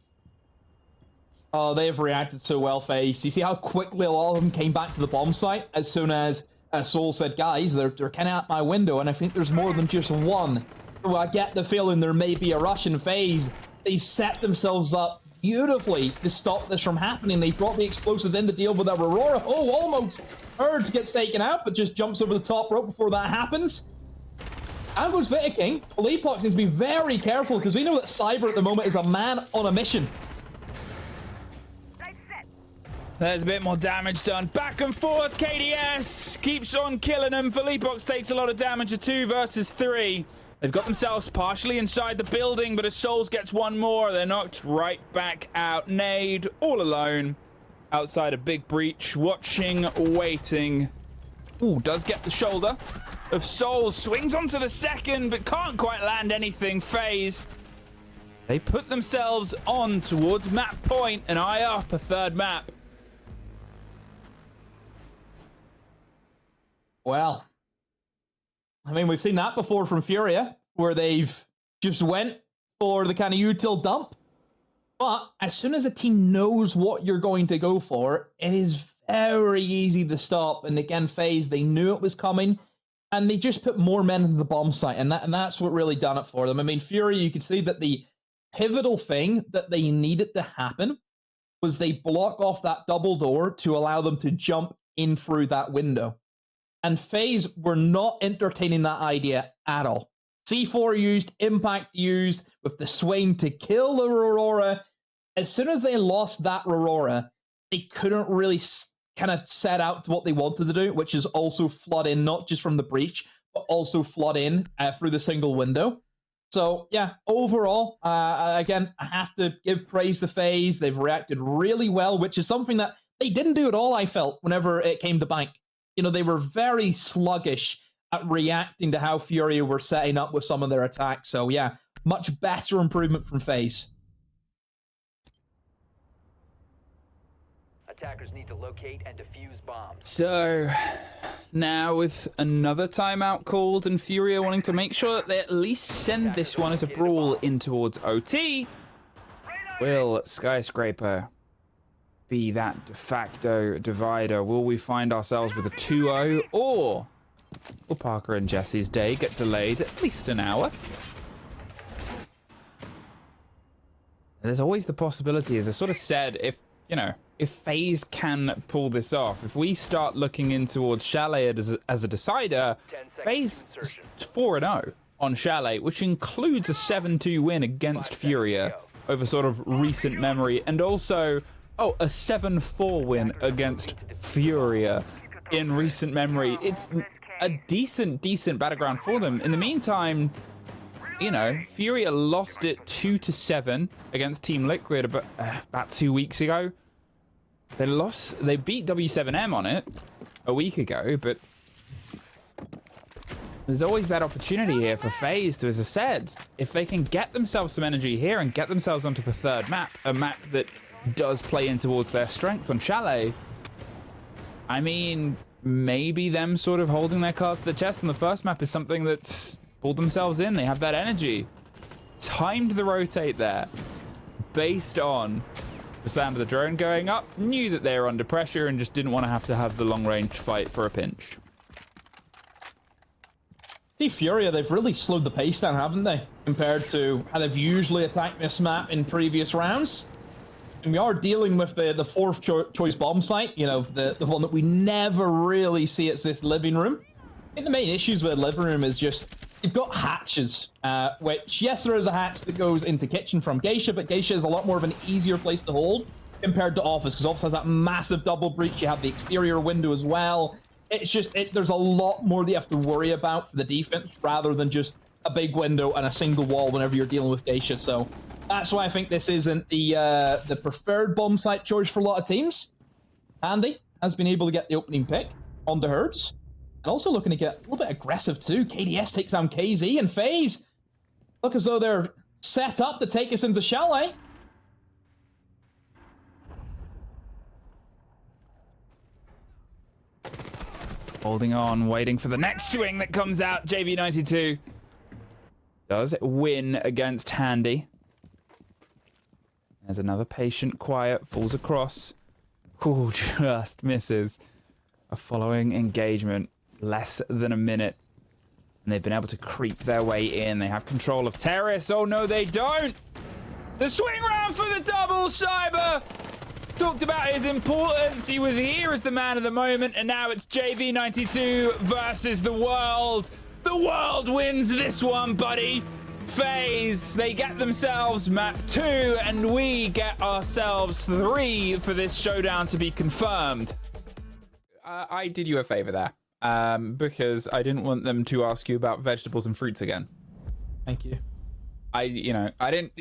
Oh, they have reacted so well, FaZe. You see how quickly a lot of them came back to the bomb site as soon as SAL said, guys, they're kind of at my window, and I think there's more than just one. So I get the feeling there may be a rush in FaZe. They've set themselves up beautifully to stop this from happening. They brought the explosives in to deal with that Aurora. Oh, almost. Herds gets taken out, but just jumps over the top rope before that happens. And goes Vitiking. Fleepox needs to be very careful because we know that Cyber at the moment is a man on a mission. There's a bit more damage done. Back and forth, KDS keeps on killing them. Fleepox takes a lot of damage, a 2 versus 3. They've got themselves partially inside the building, but as Souls gets one more, they're knocked right back out. Nade, all alone, outside a big breach, watching, waiting. Ooh, does get the shoulder of Souls. Swings onto the second, but can't quite land anything. FaZe. They put themselves on towards map point and eye up a third map. Well, I mean, we've seen that before from FURIA, where they've just went for the kind of util dump. But as soon as a team knows what you're going to go for, it is very easy to stop. And again, FaZe, they knew it was coming, and they just put more men into the bomb site, and that's what really done it for them. I mean, FURIA, you could see that the pivotal thing that they needed to happen was they block off that double door to allow them to jump in through that window. And FaZe were not entertaining that idea at all. C4 used, Impact used, with the swing to kill the Aurora. As soon as they lost that Aurora, they couldn't really kind of set out to what they wanted to do, which is also flood in, not just from the breach, but also flood in through the single window. So, yeah, overall, again, I have to give praise to FaZe. They've reacted really well, which is something that they didn't do at all, I felt, whenever it came to Bank. You know, they were very sluggish at reacting to how FURIA were setting up with some of their attacks. So, yeah, much better improvement from FaZe. Attackers need to locate and defuse bombs. So, now with another timeout called and FURIA wanting to make sure that they at least send this one as a brawl in towards OT, will Skyscraper be that de facto divider? Will we find ourselves with a 2-0, or will Parker and Jesse's day get delayed at least an hour? There's always the possibility, as I sort of said, if, you know, if FaZe can pull this off, if we start looking in towards Chalet as a decider, FaZe is 4-0 on Chalet, which includes a 7-2 win against FURIA over sort of recent memory, and also a 7-4 win against FURIA in recent memory. It's a decent battleground for them. In the meantime, you know, FURIA lost it 2-7 against Team Liquid about 2 weeks ago. They beat W7M on it a week ago, but there's always that opportunity here for FaZe to, as I said, if they can get themselves some energy here and get themselves onto the third map, a map that does play in towards their strength on Chalet. I mean, maybe them sort of holding their cards to the chest on the first map is something that's pulled themselves in. They have that energy. Timed the rotate there based on the sound of the drone going up, knew that they were under pressure and just didn't want to have the long-range fight for a pinch. See, FURIA, they've really slowed the pace down, haven't they? Compared to how they've usually attacked this map in previous rounds. And we are dealing with the fourth choice bomb site, you know, the one that we never really see. It's this living room. I think the main issues with the living room is just, you've got hatches, which, yes, there is a hatch that goes into kitchen from Geisha, but Geisha is a lot more of an easier place to hold compared to office, because office has that massive double breach. You have the exterior window as well. It's just, there's a lot more that you have to worry about for the defense rather than just a big window and a single wall whenever you're dealing with Geisha. So that's why I think this isn't the preferred bomb site choice for a lot of teams. Andy has been able to get the opening pick on the Herds. And also looking to get a little bit aggressive too. KDS takes down KZ, and FaZe look as though they're set up to take us into Chalet. Holding on, waiting for the next swing that comes out. JV92 does win against Handy. There's another patient, quiet, falls across. Ooh, just misses. A following engagement, less than a minute. And they've been able to creep their way in. They have control of terrorists. Oh, no, they don't. The swing round for the double, Cyber. Talked about his importance. He was here as the man of the moment, and now it's JV92 versus the world. The world wins this one, buddy. FaZe, they get themselves map 2, and we get ourselves 3 for this showdown to be confirmed. I did you a favor there, because I didn't want them to ask you about vegetables and fruits again. Thank you. I didn't.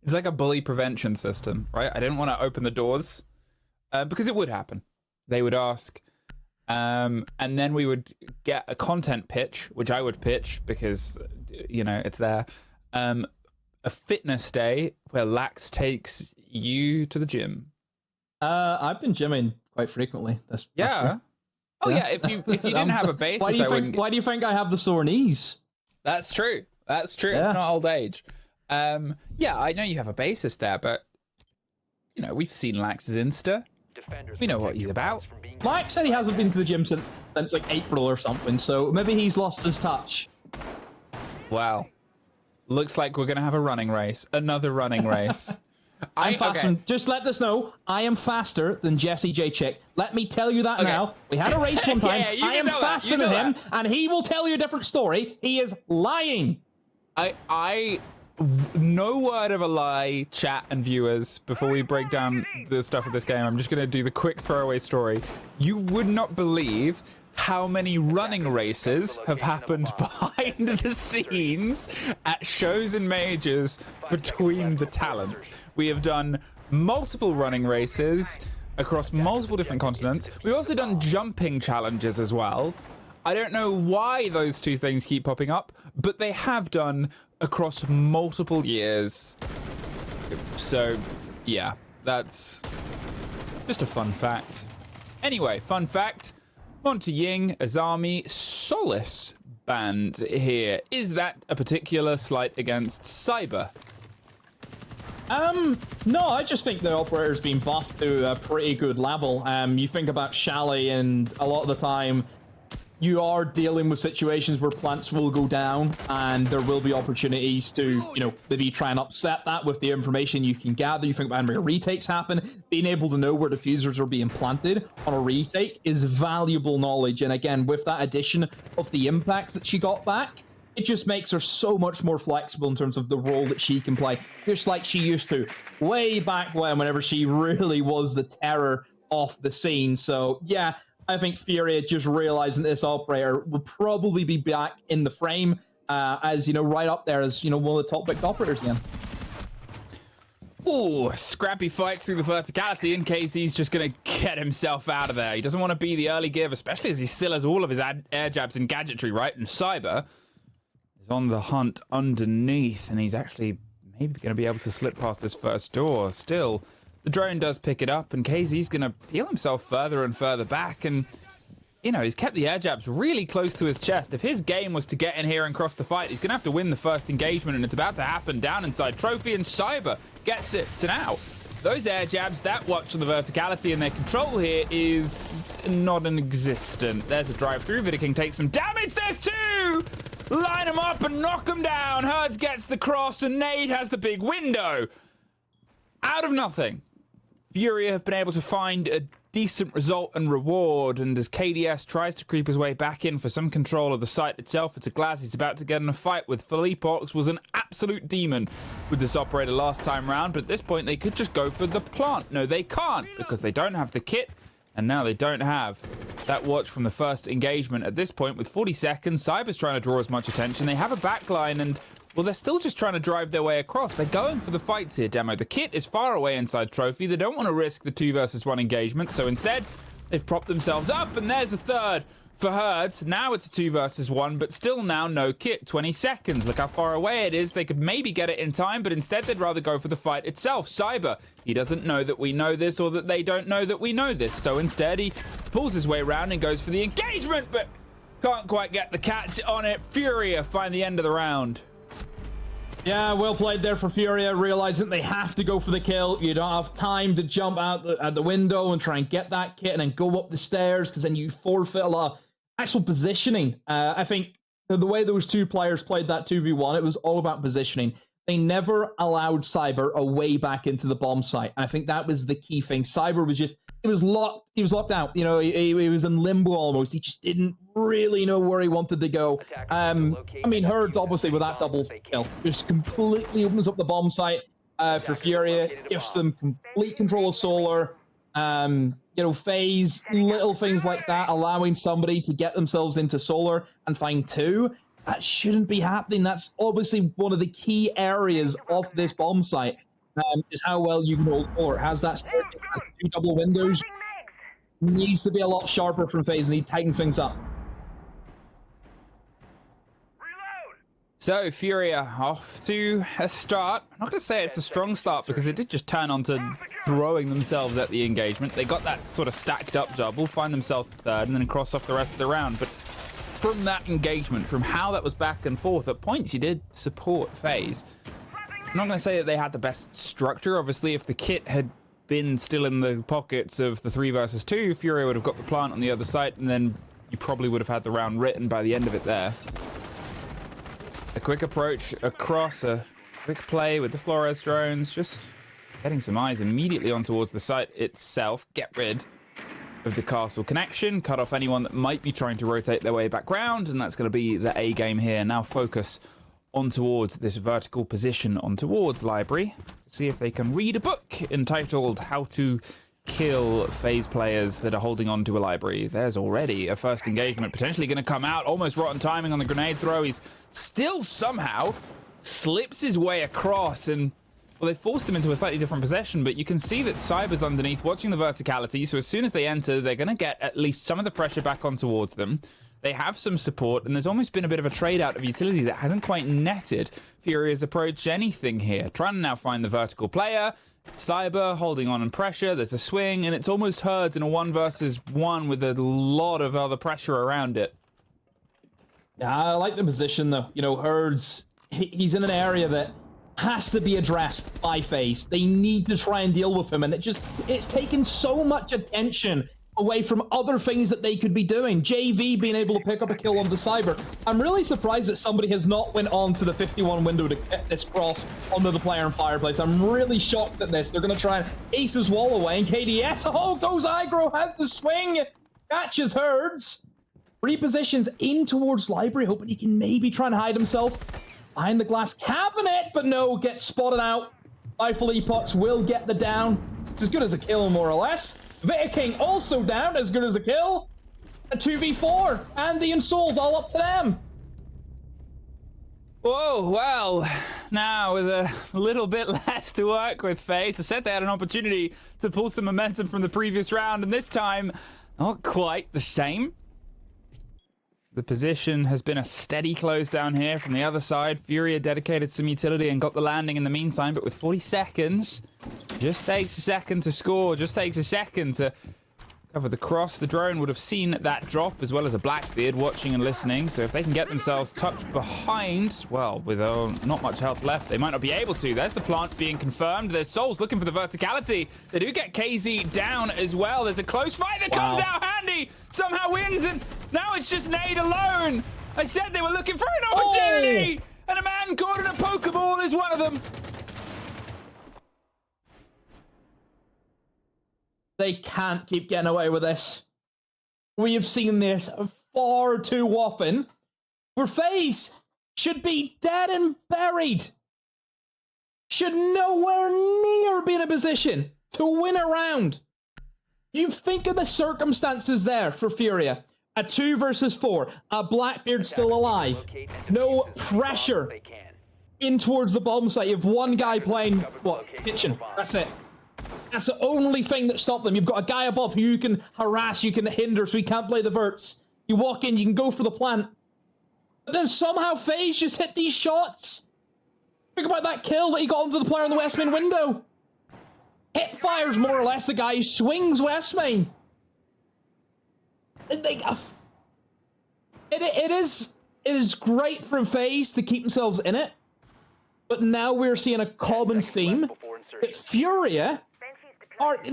It's like a bully prevention system, right? I didn't want to open the doors because it would happen. They would ask, and then we would get a content pitch, which I would pitch because, it's there. A fitness day where Lax takes you to the gym. I've been gymming quite frequently. Yeah. Oh yeah. If you didn't have a basis, why do you think I have the sore knees? That's true. That's true. Yeah. It's not old age. Yeah, I know you have a basis there, but we've seen Lax's Insta. We know what he's about. Mike said he hasn't been to the gym since like April or something, so maybe he's lost his touch. Wow. Looks like we're gonna have a running race. Another running race. I'm faster. Okay. Just let us know, I am faster than Jesse J. Chick. Let me tell you that now. We had a race one time. Yeah, I am faster than him, and he will tell you a different story. He is lying. No word of a lie, chat and viewers, before we break down the stuff of this game. I'm just going to do the quick throwaway story. You would not believe how many running races have happened behind the scenes at shows and majors between the talent. We have done multiple running races across multiple different continents. We've also done jumping challenges as well. I don't know why those two things keep popping up, but they have done across multiple years. So, yeah, that's just a fun fact. Anyway, fun fact, Monty Ying, Azami, Solace banned here. Is that a particular slight against Cyber? No, I just think the operator's been buffed to a pretty good level. You think about Chalet, and a lot of the time, you are dealing with situations where plants will go down, and there will be opportunities to, maybe try and upset that with the information you can gather. You think about where retakes happen, being able to know where diffusers are being planted on a retake is valuable knowledge. And again, with that addition of the impacts that she got back, it just makes her so much more flexible in terms of the role that she can play, just like she used to way back whenever she really was the terror of the scene. So yeah, I think FURIA just realizing this operator will probably be back in the frame as, right up there as, one of the top picked operators again. Ooh, scrappy fights through the verticality in case he's just going to get himself out of there. He doesn't want to be the early give, especially as he still has all of his air jabs and gadgetry, right? And Cyber is on the hunt underneath, and he's actually maybe going to be able to slip past this first door. Still, the drone does pick it up, and KZ's going to peel himself further and further back, and, he's kept the air jabs really close to his chest. If his game was to get in here and cross the fight, he's going to have to win the first engagement, and it's about to happen down inside Trophy, and Cyber gets it. So now, those air jabs, that watch on the verticality and their control here is non-existent. There's a drive-through. Vidaking takes some damage. There's two! Line them up and knock them down. Herds gets the cross, and Nade has the big window. Out of nothing, FURIA have been able to find a decent result and reward, and as KDS tries to creep his way back in for some control of the site itself, it's a Glass he's about to get in a fight with. Philippe Ox was an absolute demon with this operator last time round, but at this point they could just go for the plant. No, they can't, because they don't have the kit, and now they don't have that watch from the first engagement. At this point, with 40 seconds, Cyber's trying to draw as much attention. They have a backline, and well, they're still just trying to drive their way across. They're going for the fights here, Demo. The kit is far away inside Trophy. They don't want to risk the 2 versus 1 engagement, so instead, they've propped themselves up, and there's a third for Herds. Now it's a 2 versus 1, but still now no kit. 20 seconds. Look how far away it is. They could maybe get it in time, but instead they'd rather go for the fight itself. Cyber, he doesn't know that we know this, or that they don't know that we know this, so instead he pulls his way around and goes for the engagement, but can't quite get the catch on it. FURIA find the end of the round. Yeah, well played there for Furia, realizing they have to go for the kill. You don't have time to jump out at the window and try and get that kit and then go up the stairs, because then you forfeit a lot of actual positioning. I think the way those two players played that 2v1, it was all about positioning. They never allowed Cyber a way back into the bomb site. And I think that was the key thing. Cyber was just, he was locked out. You know, he was in limbo almost. He just didn't really know where he wanted to go. I mean, Herds obviously with that double kill just completely opens up the bomb site for Furia, gives them complete control of Solar. You know, FaZe, little things like that, allowing somebody to get themselves into Solar and find two. That shouldn't be happening. That's obviously one of the key areas of this bomb site, is how well you can hold Solar. Has that staircase, has two double windows. Needs to be a lot sharper from FaZe, and need to tighten things up. So, Furia off to a start. I'm not going to say it's a strong start, because it did just turn on to throwing themselves at the engagement. They got that sort of stacked up double, find themselves third, and then cross off the rest of the round. But from that engagement, from how that was back and forth, at points you did support FaZe. I'm not going to say that they had the best structure. Obviously, if the kit had been still in the pockets of the 3 versus 2, Furia would have got the plant on the other side, and then you probably would have had the round written by the end of it there. A quick approach across, a quick play with the Flores drones, just getting some eyes immediately on towards the site itself. Get rid of the castle connection, cut off anyone that might be trying to rotate their way back round, and that's going to be the A game here. Now focus on towards this vertical position on towards Library to see if they can read a book entitled How to Kill FaZe Players That Are Holding On to a Library. There's already a first engagement potentially going to come out. Almost rotten timing on the grenade throw. He's still somehow slips his way across, and well, they forced him into a slightly different possession, but you can see that Cyber's underneath watching the verticality, so as soon as they enter, they're going to get at least some of the pressure back on towards them. They have some support, and there's almost been a bit of a trade out of utility that hasn't quite netted Furia's approach anything here. Trying to now find the vertical player. Cyber holding on and pressure. There's a swing, and it's almost Herds in a 1 versus 1 with a lot of other pressure around it. Yeah, I like the position, though. You know, Herds, he's in an area that has to be addressed by FaZe. They need to try and deal with him, and it's taken so much attention away from other things that they could be doing. JV being able to pick up a kill on the Cyber. I'm really surprised that somebody has not went on to the 51 window to get this cross onto the player in Fireplace. I'm really shocked at this. They're going to try and ace his wall away, and KDS, oh, goes aggro, had the swing, catches Herds, repositions in towards Library, hoping he can maybe try and hide himself behind the glass cabinet, but no, gets spotted out by FaZe. Will get the down. It's as good as a kill, more or less. Vita King also down, as good as a kill. A 2v4. Andy and Souls all up to them. Whoa, well, now with a little bit less to work with FaZe, I said they had an opportunity to pull some momentum from the previous round, and this time, not quite the same. The position has been a steady close down here from the other side. Furia dedicated some utility and got the landing in the meantime, but with 40 seconds, just takes a second to score, just takes a second to cover the cross. The drone would have seen that drop, as well as a Blackbeard watching and listening, so if they can get themselves tucked behind, well, with not much health left, they might not be able to. There's the plant being confirmed. There's Souls looking for the verticality. They do get KZ down as well. There's a close fight that comes out handy, somehow wins, and now it's just Nade alone. I said they were looking for an opportunity, and a man caught in a Pokeball is one of them. They can't keep getting away with this. We have seen this far too often, where FaZe should be dead and buried. Should nowhere near be in a position to win a round. You think of the circumstances there for Furia. A 2 versus 4. A Blackbeard still alive. No pressure in towards the bomb site. You have one guy playing, what, kitchen. That's it. That's the only thing that stopped them. You've got a guy above who you can harass, you can hinder, so he can't play the verts. You walk in, you can go for the plant. But then somehow FaZe just hit these shots. Think about that kill that he got onto the player in the West Main window. Hip fires more or less the guy who swings West Main. It is great for FaZe to keep themselves in it. but now we're seeing a common theme that FURIA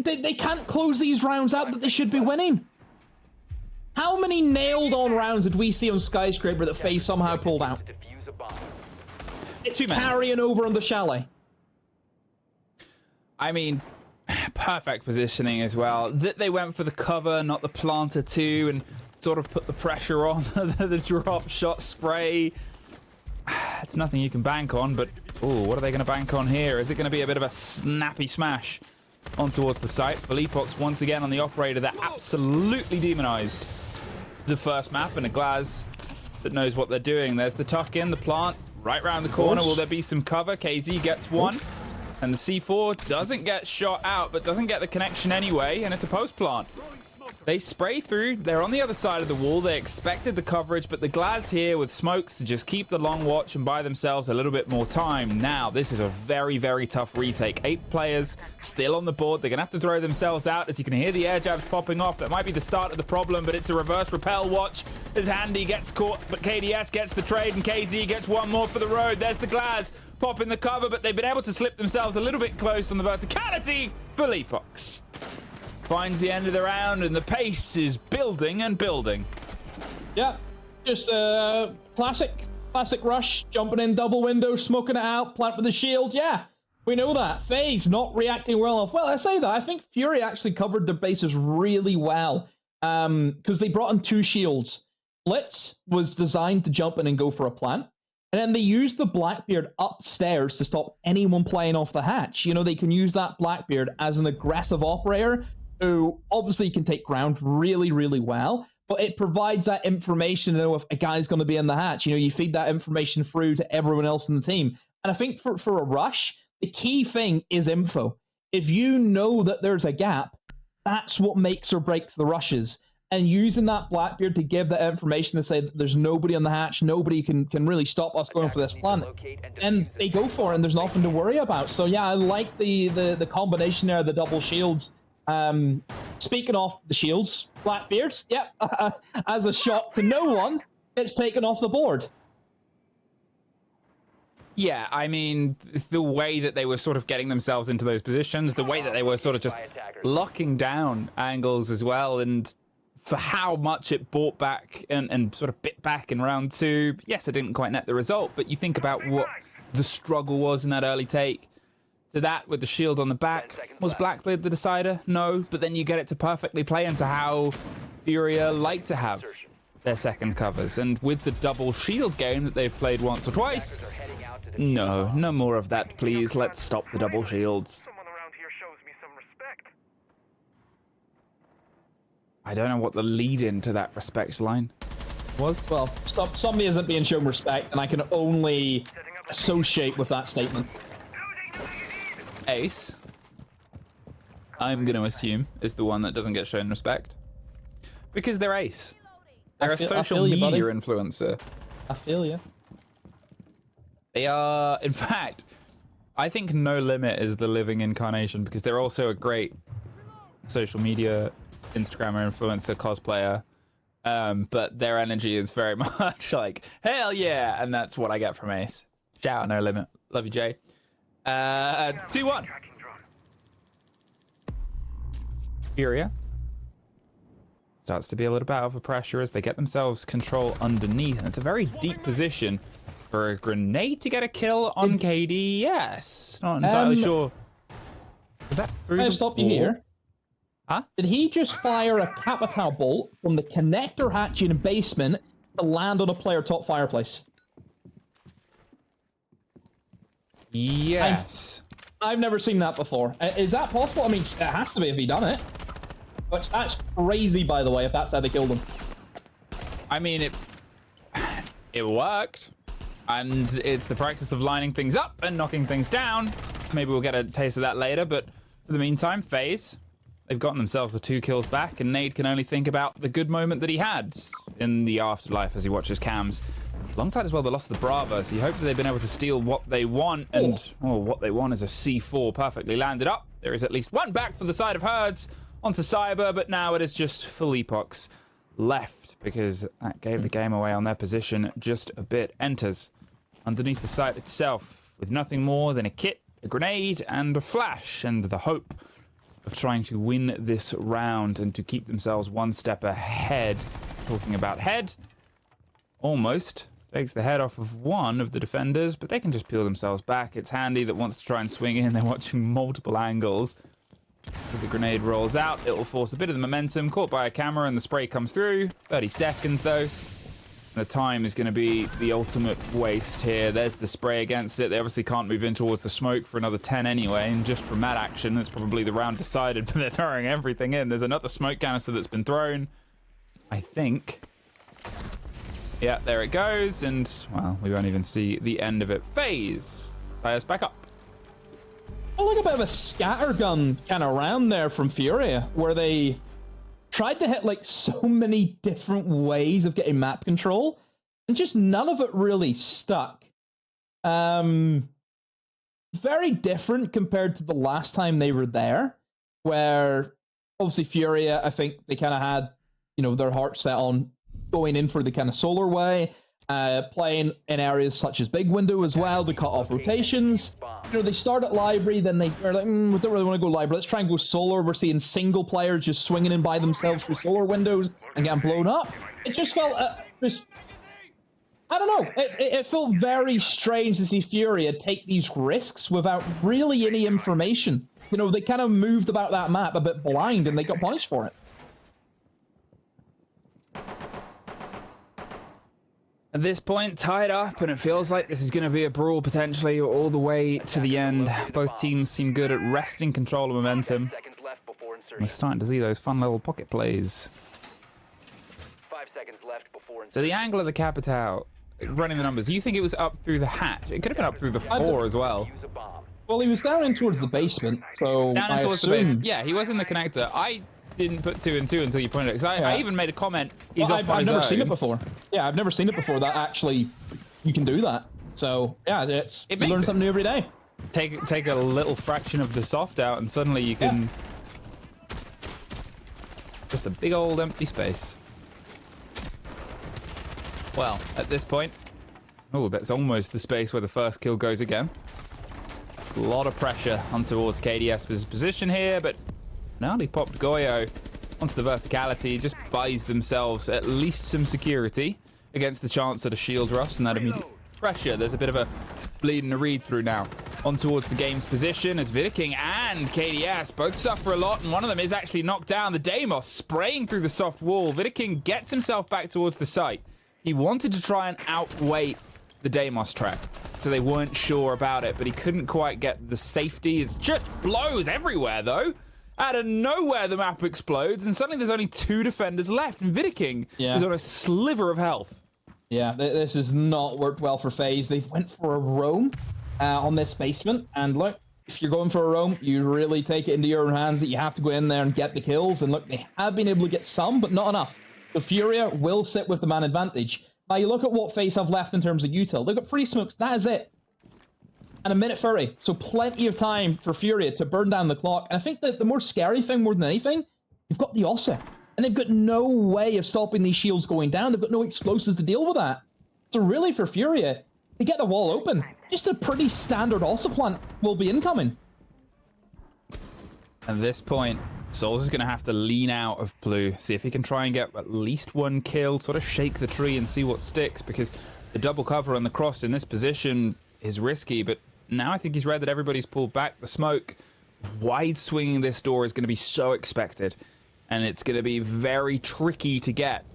they can't close these rounds out that they should be winning. How many nailed-on rounds did we see on Skyscraper that FaZe somehow pulled out? It's carrying over on the Chalet. I mean, perfect positioning as well. That they went for the cover, not the planter too, and sort of put the pressure on the drop shot spray. It's nothing you can bank on, but oh, what are they going to bank on here? Is it going to be a bit of a snappy smash on towards the site? FaLeapOx once again on the operator that absolutely demonized the first map, and a Glaz that knows what they're doing. There's the tuck in, the plant right around the corner. Will there be some cover? KZ gets one, and the C4 doesn't get shot out, but doesn't get the connection anyway, and it's a post plant. They spray through. They're on the other side of the wall. They expected the coverage, but the Glaz here with smokes to just keep the long watch and buy themselves a little bit more time. Now, this is a very, very tough retake. 8 players still on the board. They're going to have to throw themselves out. As you can hear the air jabs popping off. That might be the start of the problem, but it's a reverse repel watch as Handy gets caught, but KDS gets the trade, and KZ gets one more for the road. There's the Glaz popping the cover, but they've been able to slip themselves a little bit close on the verticality. FaLeapOx finds the end of the round, and the pace is building and building. Yeah, just classic rush, jumping in double window, smoking it out, plant with the shield. Yeah, we know that. FaZe not reacting well enough. Well, I say that. I think Fury actually covered their bases really well because they brought in 2 shields. Blitz was designed to jump in and go for a plant. And then they used the Blackbeard upstairs to stop anyone playing off the hatch. You know, they can use that Blackbeard as an aggressive operator who obviously can take ground really, really well, but it provides that information to know if a guy's going to be in the hatch. You know, you feed that information through to everyone else in the team. And I think for a rush, the key thing is info. If you know that there's a gap, that's what makes or breaks the rushes. And using that Blackbeard to give that information to say that there's nobody on the hatch, nobody can really stop us going for this planet. And they go for it, and there's nothing to worry about. So yeah, I like the combination there, the double shields. Speaking of the shields, Blackbeards, yep, as a shot to no one, it's taken off the board. Yeah, I mean, the way that they were sort of getting themselves into those positions, the way that they were sort of just locking down angles as well, and for how much it brought back and sort of bit back in round 2, yes, it didn't quite net the result, but you think about what the struggle was in that early take. To that, with the shield on the back, was Blackbeard the decider? No, but then you get it to perfectly play into how FURIA like to have their second covers, and with the double shield game that they've played once or twice, no more of that, please. Let's stop the double shields. I don't know what the lead-in to that respect line was. Well, somebody isn't being shown respect, and I can only associate with that statement. Ace, I'm going to assume, is the one that doesn't get shown respect. Because they're Ace. They're a social media influencer. I feel you. They are, in fact, I think No Limit is the living incarnation, because they're also a great social media Instagrammer, influencer, cosplayer. But their energy is very much like, hell yeah, and that's what I get from Ace. Shout out No Limit. Love you, Jay. 2-1. FURIA starts to be a little bit out of pressure as they get themselves control underneath, and it's a very deep position for a grenade to get a kill on KD. Yes, not entirely sure. Was that through the stop you here? Huh? Did he just fire a capital bolt from the connector hatch in the basement to land on a player top fireplace? Yes. I've never seen that before. Is that possible? I mean, it has to be if he done it. But that's crazy, by the way, if that's how they killed him. I mean, it worked. And it's the practice of lining things up and knocking things down. Maybe we'll get a taste of that later, but for the meantime, FaZe, they've gotten themselves the 2 kills back, and Nade can only think about the good moment that he had in the afterlife as he watches cams. Alongside as well the loss of the Bravo, so you hope that they've been able to steal what they want, and what they want is a C4 perfectly landed up. There is at least one back for the side of Herds onto Cyber, but now it is just FaLeapOx left, because that gave the game away on their position just a bit. Enters underneath the site itself. with nothing more than a kit, a grenade, and a flash, and the hope of trying to win this round and to keep themselves one step ahead. Talking about head, almost takes the head off of one of the defenders, but they can just peel themselves back. It's Handy that wants to try and swing in. They're watching multiple angles. As the grenade rolls out, it will force a bit of the momentum. Caught by a camera and the spray comes through. 30 seconds though. The time is going to be the ultimate waste here. There's the spray against it. They obviously can't move in towards the smoke for another 10 anyway. And just from that action, it's probably the round decided, but they're throwing everything in. There's another smoke canister that's been thrown, I think. Yeah, there it goes. And, well, we won't even see the end of it. FaZe, tie us back up. Oh, like a bit of a scattergun kind of round there from FURIA, where they tried to hit like so many different ways of getting map control, and just none of it really stuck. Very different compared to the last time they were there, where obviously FURIA, I think they kind of had, you know, their heart set on going in for the kind of solar way, playing in areas such as Big Window as well to cut off rotations. You know, they start at library, then they are like, we don't really want to go library, let's try and go solar. We're seeing single players just swinging in by themselves through solar windows and getting blown up. It just felt, just, I don't know, it felt very strange to see FURIA take these risks without really any information. You know, they kind of moved about that map a bit blind and they got punished for it. At this point, tied up, and it feels like this is going to be a brawl potentially all the way to the end. Both teams seem good at wresting control of momentum. We're starting to see those fun little pocket plays. 5 seconds left before So the angle of the Capitao, running the numbers, you think it was up through the hatch? It could have been up through the floor as well. Well, he was down in towards the basement, so Down in I towards the assume... basement. Yeah, he was in the connector. I didn't put 2 and 2 until you pointed it, because I even made a comment. He's Well, off on I've his never own. seen it before. Yeah, I've never seen it before that actually you can do that. So yeah, you learn something new every day. Take a little fraction of the soft out, and suddenly you can just a big old empty space. Well, at this point, oh, that's almost the space where the first kill goes again. A lot of pressure on towards KDS's position here, but now they popped Goyo onto the verticality, just buys themselves at least some security against the chance at a shield rush and that immediate pressure. There's a bit of a bleed and a read through now on towards the game's position as Viking and KDS both suffer a lot, and one of them is actually knocked down. The Deimos spraying through the soft wall. Viking gets himself back towards the site. He wanted to try and outweight the Deimos track, so they weren't sure about it, but he couldn't quite get the safety. It just blows everywhere though. Out of nowhere, the map explodes, and suddenly there's only 2 defenders left, and Viking is on a sliver of health. Yeah, this has not worked well for FaZe. They went for a roam on this basement, and look, if you're going for a roam, you really take it into your own hands that you have to go in there and get the kills, and look, they have been able to get some, but not enough. So FURIA will sit with the man advantage. Now, you look at what FaZe have left in terms of util. Look at free smokes, that is it. And a minute 30, so plenty of time for FURIA to burn down the clock. And I think that the more scary thing, more than anything, you've got the Ossa. And they've got no way of stopping these shields going down. They've got no explosives to deal with that. So really, for FURIA, to get the wall open, just a pretty standard Ossa plant will be incoming. At this point, Souls is going to have to lean out of blue, see if he can try and get at least 1 kill, sort of shake the tree and see what sticks, because the double cover on the cross in this position is risky, but now I think he's read that everybody's pulled back. The smoke, wide swinging this door is going to be so expected, and it's going to be very tricky to get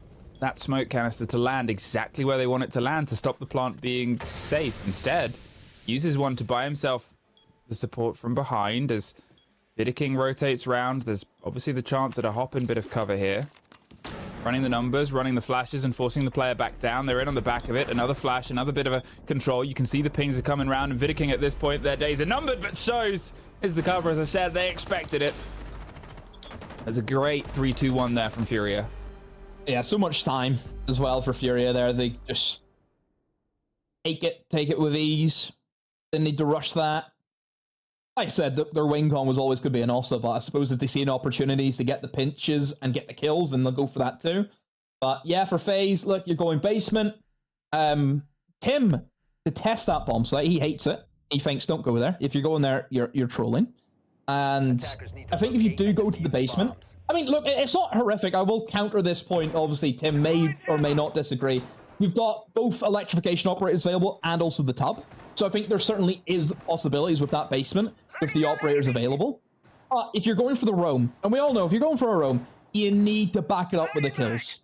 that smoke canister to land exactly where they want it to land to stop the plant being safe. Instead, uses one to buy himself the support from behind as Viking rotates round. There's obviously the chance at a hop-in bit of cover here. Running the numbers, running the flashes, and forcing the player back down. They're in on the back of it. Another flash, another bit of a control. You can see the pings are coming round, and Viking at this point, their days are numbered, but so's is the cover. As I said, they expected it. There's a great 3-2-1 there from FURIA. Yeah, so much time as well for FURIA there. They just take it with ease. Didn't need to rush that. Like I said, their wing con was always going to be an Ossa, but I suppose if they see an opportunities to get the pinches and get the kills, then they'll go for that too. But yeah, for FaZe, look, you're going basement. Tim detests that bomb site. He hates it. He thinks don't go there. If you're going there, you're trolling. And I think if you do go to the basement, I mean, look, it's not horrific. I will counter this point. Obviously, Tim may or may not disagree. We've got both electrification operators available and also the tub. So I think there certainly is possibilities with that basement if the operators available. But if you're going for the roam, and we all know if you're going for a roam, you need to back it up with the kills.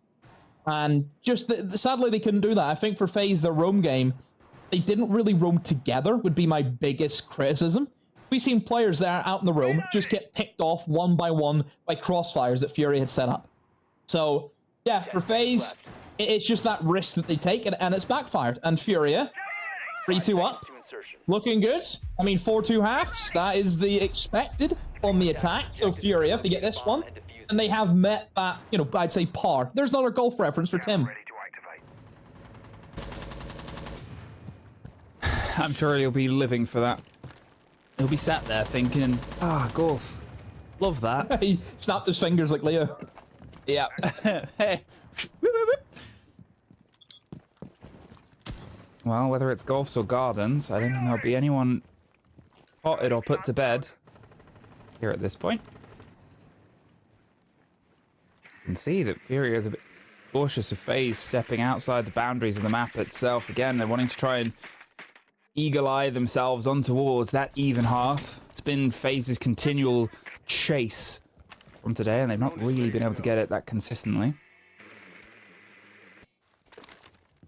And just sadly, they couldn't do that. I think for FaZe, their roam game, they didn't really roam together would be my biggest criticism. We've seen players there out in the roam just get picked off one by one by crossfires that FURIA had set up. So, yeah, for FaZe, it's just that risk that they take, and it's backfired. And FURIA, 3-2 up, looking good. I mean, 4-2 halves, that is the expected on the attack. So FURIA, if they get this one, and they have met that, you know, I'd say par. There's another golf reference for Tim. I'm sure he'll be living for that. He'll be sat there thinking, golf. Love that. He snapped his fingers like Leo. Yeah. Hey. Well, whether it's golfs or gardens, I don't think there'll be anyone spotted or put to bed here at this point. You can see that FURIA is a bit cautious of FaZe stepping outside the boundaries of the map itself. Again, they're wanting to try and eagle-eye themselves on towards that even half. It's been FaZe's continual chase from today, and they've not really been able to get it that consistently.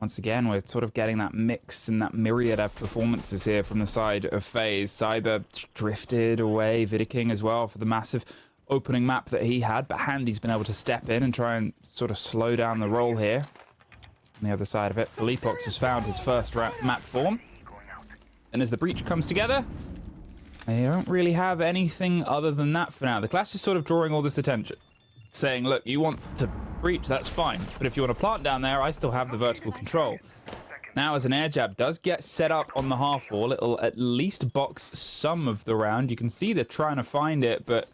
Once again, we're sort of getting that mix and that myriad of performances here from the side of FaZe. Cyber drifted away, Vidiking as well for the massive opening map that he had, but Handy's been able to step in and try and sort of slow down the roll here. On the other side of it, Felipox has found his first map form. And as the breach comes together, they don't really have anything other than that for now. The Clash is sort of drawing all this attention, saying, look, you want to breach, that's fine. But if you want to plant down there, I still have the vertical control. Now, as an air jab does get set up on the half wall, it'll at least box some of the round. You can see they're trying to find it, but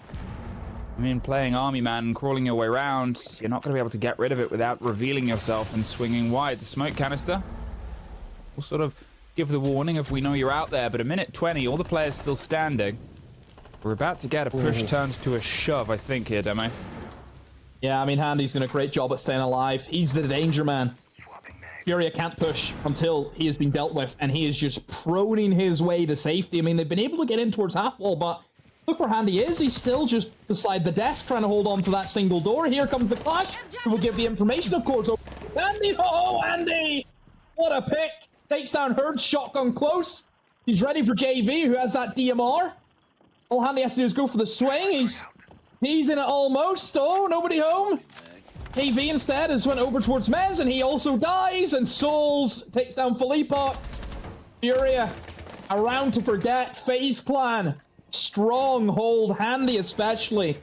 I mean, playing Army Man and crawling your way around, you're not going to be able to get rid of it without revealing yourself and swinging wide. The smoke canister will sort of give the warning if we know you're out there, but a minute 20, all the players still standing. We're about to get a push turned to a shove, I think, here, Demo. Yeah, I mean, Handy's doing a great job at staying alive. He's the danger man. FURIA can't push until he has been dealt with, and he is just proning his way to safety. I mean, they've been able to get in towards half wall, but look where Handy is. He's still just beside the desk trying to hold on to that single door. Here comes the Clash, who will give the information, of course. Handy! Oh, Handy! What a pick! Takes down Herd, shotgun close. He's ready for JV, who has that DMR. All Handy has to do is go for the swing. He's in it almost. Oh, nobody home. KV instead has went over towards Mez, and he also dies. And Souls takes down Felipox. FURIA, a round to forget. FaZe clan, stronghold. Handy especially,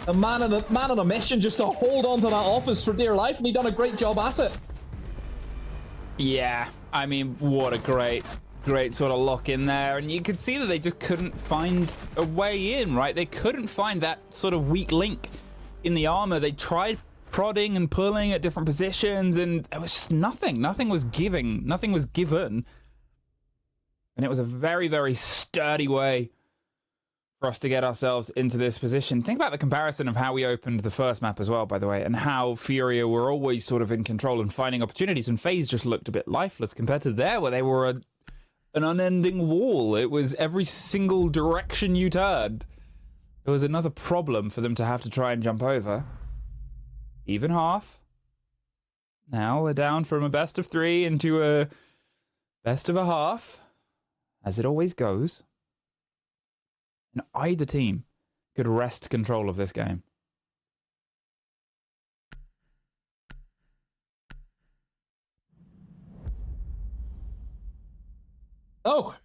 the man on a mission just to hold on to that office for dear life, and he done a great job at it. Yeah, I mean, what a great sort of lock in there. And you could see that they just couldn't find a way in, right? They couldn't find that sort of weak link in the armor. They tried prodding and pulling at different positions, and it was just nothing. Nothing was given. And it was a very, very sturdy way for us to get ourselves into this position. Think about the comparison of how we opened the first map as well, by the way, and how FURIA were always sort of in control and finding opportunities, and FaZe just looked a bit lifeless compared to there, where they were an unending wall. It was every single direction you turned. It was another problem for them to have to try and jump over. Even half. Now we're down from a best of 3 into a best of a half, as it always goes. And either team could wrest control of this game. Oh,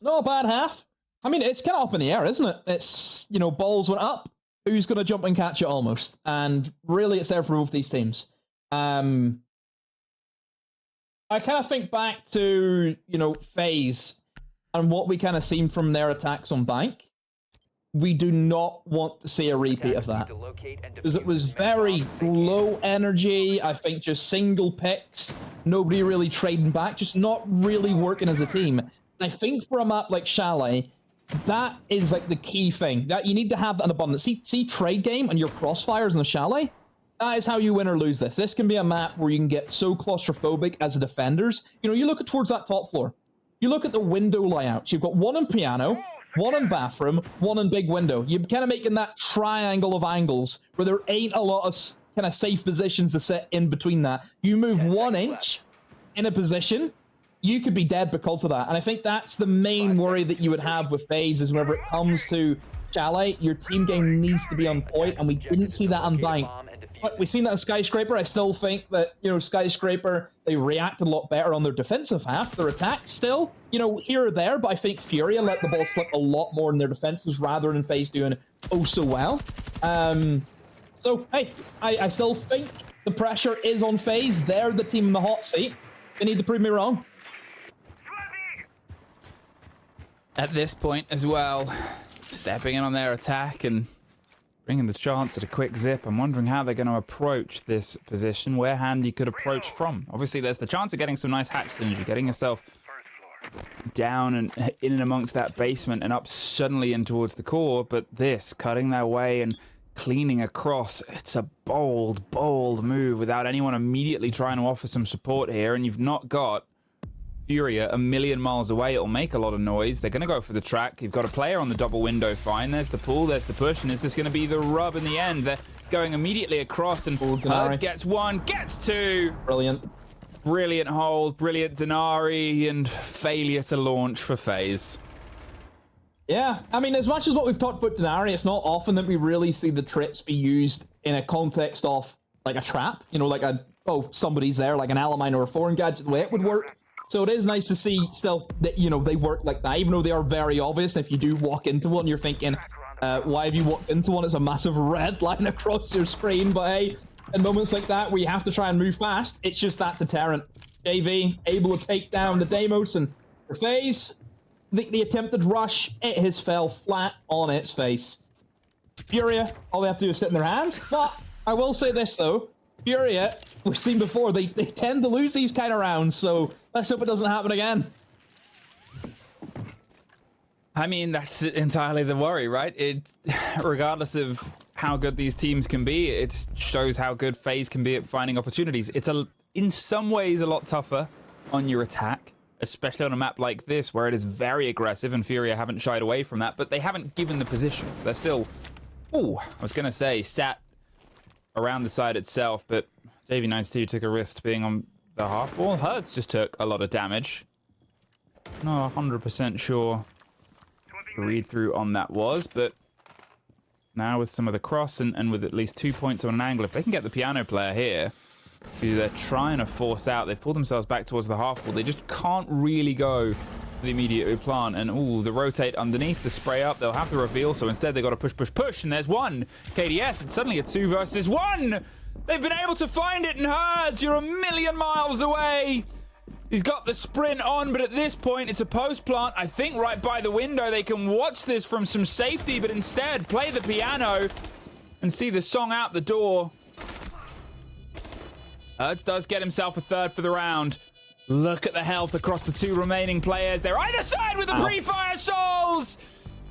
not a bad half. I mean, it's kind of up in the air, isn't it? It's, you know, balls went up. Who's going to jump and catch it almost? And really, it's there for both these teams. I kind of think back to, you know, FaZe and what we kind of seen from their attacks on Bank. We do not want to see a repeat of that. Because it was very low energy, I think just single picks, nobody really trading back, just not really working as a team. I think for a map like Chalet, that is like the key thing. That you need to have that in abundance. See trade game and your crossfires in the Chalet? That is how you win or lose this. This can be a map where you can get so claustrophobic as a defenders. You know, you look at towards that top floor. You look at the window layouts. You've got one in piano, one in bathroom, one in big window. You're kind of making that triangle of angles where there ain't a lot of kind of safe positions to sit in between that. You move 1 inch in a position, you could be dead because of that. And I think that's the main worry that you would have with FaZe is whenever it comes to Chalet, your team game needs to be on point, and we didn't see that on Bank. But we've seen that in Skyscraper. I still think that, you know, Skyscraper, they reacted a lot better on their defensive half. Their attack still, you know, here or there, but I think FURIA let the ball slip a lot more in their defenses rather than FaZe doing oh so well. So, hey, I still think the pressure is on FaZe. They're the team in the hot seat. They need to prove me wrong. At this point as well, stepping in on their attack and bringing the chance at a quick zip. I'm wondering how they're going to approach this position, where Handy could approach from. Obviously, there's the chance of getting some nice hatch synergy, getting yourself down and in and amongst that basement and up suddenly in towards the core, but this, cutting their way and cleaning across, it's a bold, bold move without anyone immediately trying to offer some support here, and you've not got FURIA a million miles away. It'll make a lot of noise. They're going to go for the track. You've got a player on the double window. Fine. There's the pull. There's the push. And is this going to be the rub in the end? They're going immediately across, and Hertz gets one, gets two. Brilliant. Brilliant hold. Brilliant Denari, and failure to launch for FaZe. Yeah, I mean, as much as what we've talked about Denari, it's not often that we really see the trips be used in a context of like a trap. You know, like a, oh, somebody's there, like an Alamine or a foreign gadget, the way it would work. So it is nice to see still that, you know, they work like that, even though they are very obvious. If you do walk into one, you're thinking, why have you walked into one? It's a massive red line across your screen. But hey, in moments like that where you have to try and move fast, it's just that deterrent. JV able to take down the Deimos, and for FaZe, the attempted rush, it has fell flat on its face. FURIA, all they have to do is sit in their hands. But I will say this though, FURIA, we've seen before, they tend to lose these kind of rounds, so let's hope it doesn't happen again. I mean, that's entirely the worry, right? It, regardless of how good these teams can be, it shows how good FaZe can be at finding opportunities. It's in some ways a lot tougher on your attack, especially on a map like this where it is very aggressive, and FURIA haven't shied away from that, but they haven't given the positions. They're still, I was going to say, sat around the side itself, but JV92 took a risk being on the half wall. Hertz just took a lot of damage. Not 100% sure the read through on that was, but now with some of the cross and with at least 2 points on an angle, if they can get the piano player here, who they're trying to force out, they've pulled themselves back towards the half wall. They just can't really go the immediate replant, and the rotate underneath, the spray up, they'll have to reveal, so instead they've got to push, push, push, and there's one KDS, it's suddenly a 2 versus 1. They've been able to find it, and Hertz, you're a million miles away. He's got the sprint on, but at this point it's a post plant. I think right by the window they can watch this from some safety, but instead play the piano and see the song out the door. Hertz does get himself a third for the round. Look at the health across the 2 remaining players. They're either side with the pre-fire souls.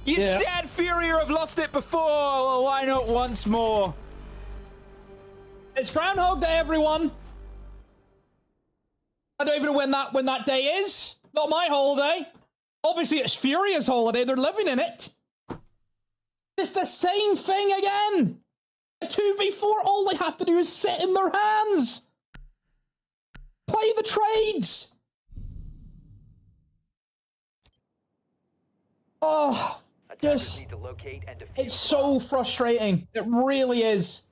You said FURIA have lost it before. Well, why not once more? It's Groundhog Day, everyone. I don't even know when that day is. Not my holiday. Obviously, it's FURIA's holiday. They're living in it. It's the same thing again. A 2v4, all they have to do is sit in their hands. Play the trades. Oh, just, it's so frustrating. It really is.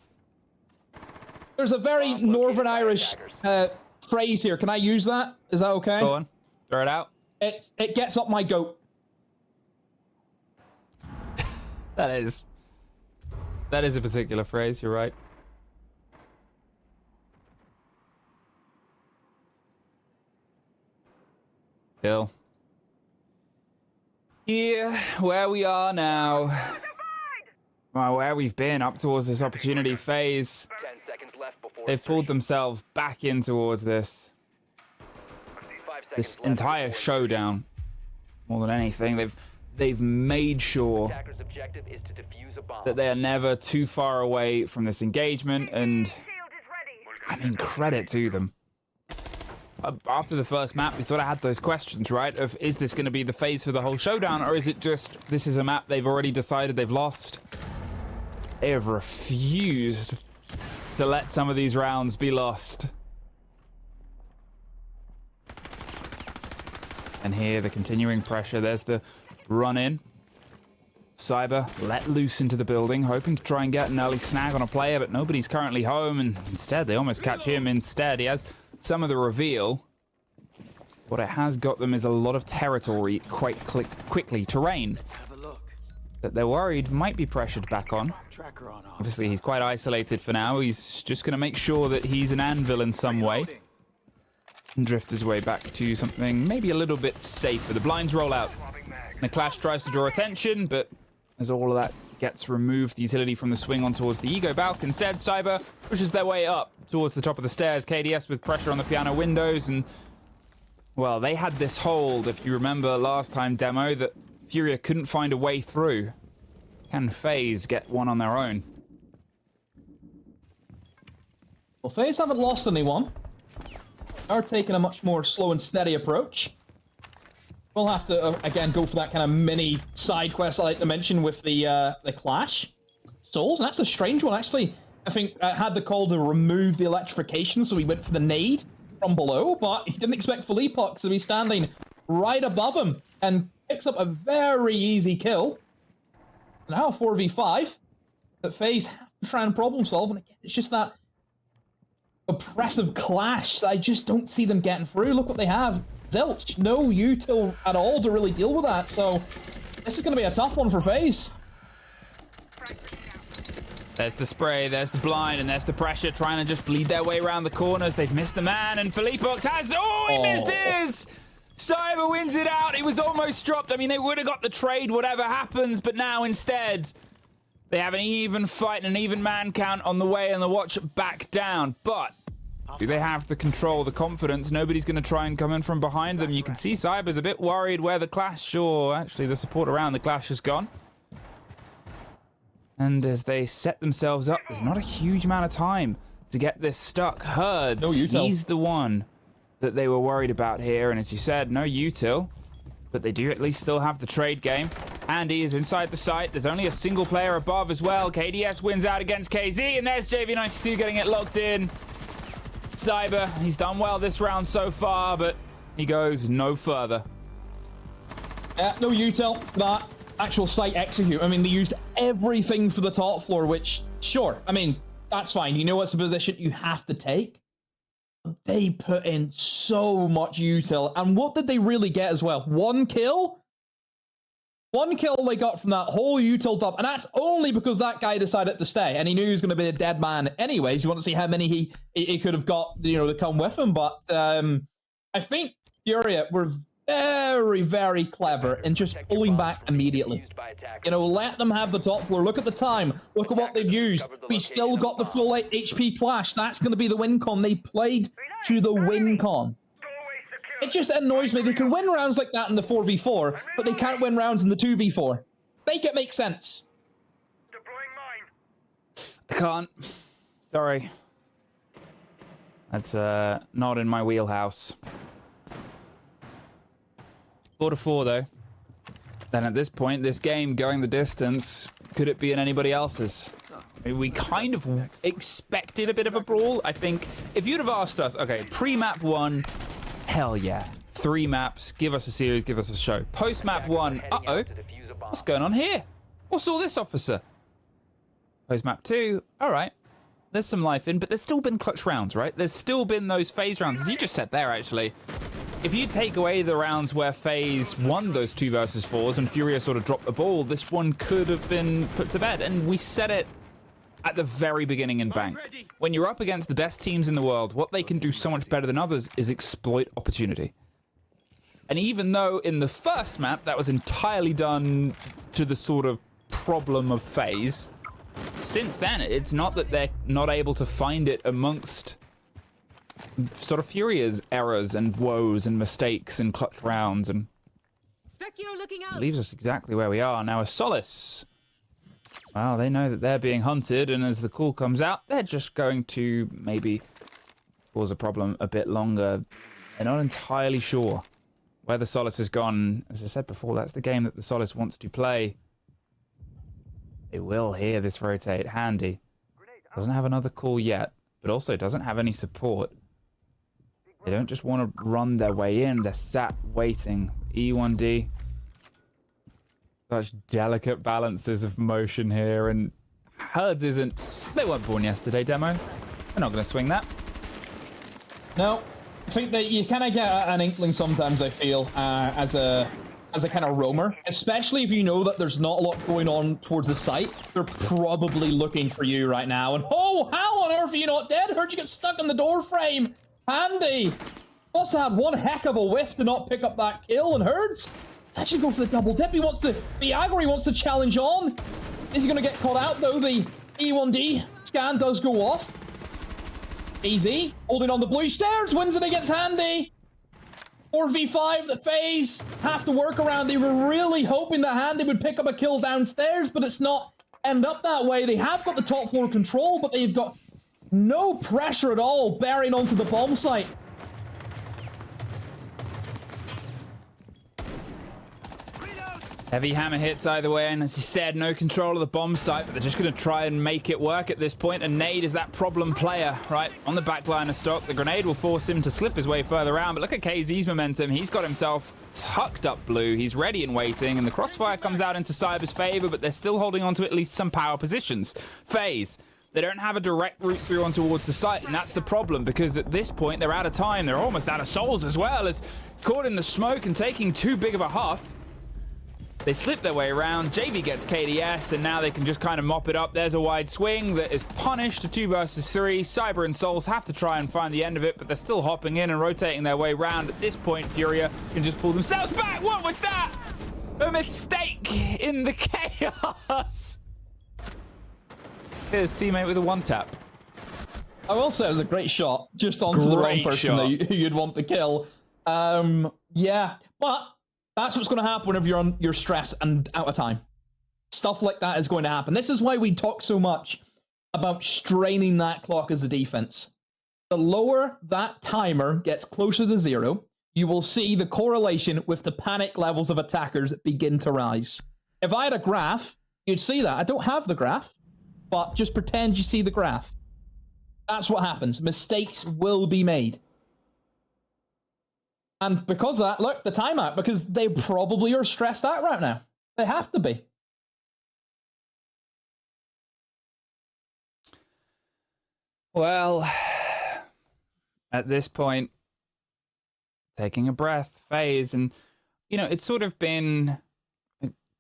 There's a very Northern Irish phrase here. Can I use that? Is that okay? Go on. Throw it out. It gets up my goat. That is a particular phrase. You're right. Hill. Here, where we are now. Well, where we've been up towards this opportunity phase. 10 seconds left before They've pulled themselves back in towards this entire showdown. more than anything. They've made sure Attacker's objective is to defuse a bomb. that they are never too far away from this engagement, and I mean, credit to them. After the first map, we sort of had those questions, right? Of, is this going to be the phase for the whole showdown, or is it just, this is a map they've already decided they've lost? They have refused to let some of these rounds be lost. And here, the continuing pressure. There's the run in. Cyber let loose into the building, hoping to try and get an early snag on a player, but nobody's currently home, and instead they almost catch him instead. He has some of the reveal. What it has got them is a lot of territory quite quickly. Terrain that they're worried might be pressured back on. Obviously, he's quite isolated for now. He's just going to make sure that he's an anvil in some way and drift his way back to something maybe a little bit safer. The blinds roll out. And the Clash tries to draw attention, but as all of that gets removed, the utility from the swing on towards the Ego Balk. Instead, Cyber pushes their way up towards the top of the stairs. KDS with pressure on the piano windows, and, well, they had this hold, if you remember last time demo, that FURIA couldn't find a way through. Can FaZe get one on their own? Well, FaZe haven't lost anyone. Are taking a much more slow and steady approach. We'll have to, again, go for that kind of mini side quest I like to mention with the Clash Souls, and that's a strange one, actually. I think had the call to remove the electrification, so he went for the nade from below, but he didn't expect FaLeaPox to be standing right above him, and picks up a very easy kill. Now a 4v5 that FaZe have to try and problem solve, and again, it's just that oppressive clash that I just don't see them getting through. Look what they have. Zilch, no util at all to really deal with that, so this is going to be a tough one for FaZe. There's the spray, there's the blind, and there's the pressure trying to just bleed their way around the corners. They've missed the man, and FaLeaPox has... Oh, he missed his! Cyber wins it out. He was almost dropped. I mean, they would have got the trade, whatever happens, but now instead, they have an even fight and an even man count on the way, and the watch back down. But do they have the control, the confidence? Nobody's going to try and come in from behind them. You can see Cyber's a bit worried where the Clash, or actually the support around the Clash has gone. And as they set themselves up, there's not a huge amount of time to get this stuck. Herds, no util. He's the one that they were worried about here. And as you said, no util. But they do at least still have the trade game. Andy is inside the site. There's only a single player above as well. KDS wins out against KZ. And there's JV92 getting it locked in. Cyber, he's done well this round so far, but he goes no further. No util. That actual site execute. I mean, they used everything for the top floor, which, sure, I mean, that's fine. You know it's a position you have to take. They put in so much util. And what did they really get as well? One kill? One kill they got from that whole util dump. And that's only because that guy decided to stay. And he knew he was going to be a dead man anyways. You want to see how many he could have got, you know, to come with him. But I think FURIA were very, very clever in just pulling back immediately. You know, let them have the top floor. Look at the time. Look at what they've used. We still got the full HP Clash. That's going to be the win con. They played to the win con. It just annoys me. They can win rounds like that in the 4v4, but they can't win rounds in the 2v4. Make it make sense. I can't. Sorry. That's not in my wheelhouse. 4-4 though. Then at this point, this game going the distance, could it be in anybody else's? I mean, we kind of expected a bit of a brawl. I think if you'd have asked us, okay, pre-map 1, hell yeah. 3 maps, give us a series, give us a show. Post-map 1, uh-oh, what's going on here? What's all this, officer? Post-map 2, all right. There's some life in, but there's still been clutch rounds, right? There's still been those FaZe rounds, as you just said there, actually. If you take away the rounds where FaZe won those 2 versus 4s and FURIA sort of dropped the ball, this one could have been put to bed. And we said it at the very beginning in Bank. When you're up against the best teams in the world, what they can do so much better than others is exploit opportunity. And even though in the first map, that was entirely done to the sort of problem of FaZe, since then, it's not that they're not able to find it amongst sort of FURIA's errors and woes and mistakes and clutch rounds. And Specchio looking out. Leaves us exactly where we are. Now, a Solace. Well, they know that they're being hunted, and as the call comes out, they're just going to maybe cause a problem a bit longer. They're not entirely sure where the Solace has gone. As I said before, that's the game that the Solace wants to play. They will hear this rotate handy. Doesn't have another call yet, but also doesn't have any support. They don't just want to run their way in. They're sat waiting. E1D. Such delicate balances of motion here, and Herds isn't... They weren't born yesterday, Demo. They're not going to swing that. No, I think that you kind of get an inkling sometimes, I feel, as a kind of roamer, especially if you know that there's not a lot going on towards the site. They're probably looking for you right now, and oh, how on earth are you not dead? Heard you get stuck in the door frame. Handy. Must have had one heck of a whiff to not pick up that kill, and Herds actually go for the double dip. He wants to be aggro, he wants to challenge on. Is he going to get caught out, though? The E1D scan does go off. Easy, holding on the blue stairs, wins it against Handy. 4v5, the FaZe have to work around. They were really hoping that Handy would pick up a kill downstairs, but it's not end up that way. They have got the top floor control, but they've got no pressure at all bearing onto the bomb site. Heavy hammer hits either way, and as you said, no control of the bomb site, but they're just going to try and make it work at this point. And Nade is that problem player, right? On the back line of stock, the grenade will force him to slip his way further around, but look at KZ's momentum. He's got himself tucked up blue. He's ready and waiting, and the crossfire comes out into Cyber's favor, but they're still holding on to at least some power positions. FaZe, they don't have a direct route through on towards the site, and that's the problem, because at this point, they're out of time. They're almost out of souls as well, as caught in the smoke and taking too big of a huff. They slip their way around. JV gets KDS, and now they can just kind of mop it up. There's a wide swing that is punished to 2 versus 3. Cyber and Souls have to try and find the end of it, but they're still hopping in and rotating their way around. At this point, FURIA can just pull themselves back. What was that? A mistake in the chaos. His teammate with a one-tap. I will say it was a great shot, just onto the wrong person that you'd want to kill. Yeah, but that's what's going to happen whenever you're stressed and out of time. Stuff like that is going to happen. This is why we talk so much about straining that clock as a defense. The lower that timer gets closer to 0, you will see the correlation with the panic levels of attackers begin to rise. If I had a graph, you'd see that. I don't have the graph, but just pretend you see the graph. That's what happens. Mistakes will be made. And because of that, look, the timeout, because they probably are stressed out right now. They have to be. Well, at this point, taking a breath, FaZe, and, you know, it's sort of been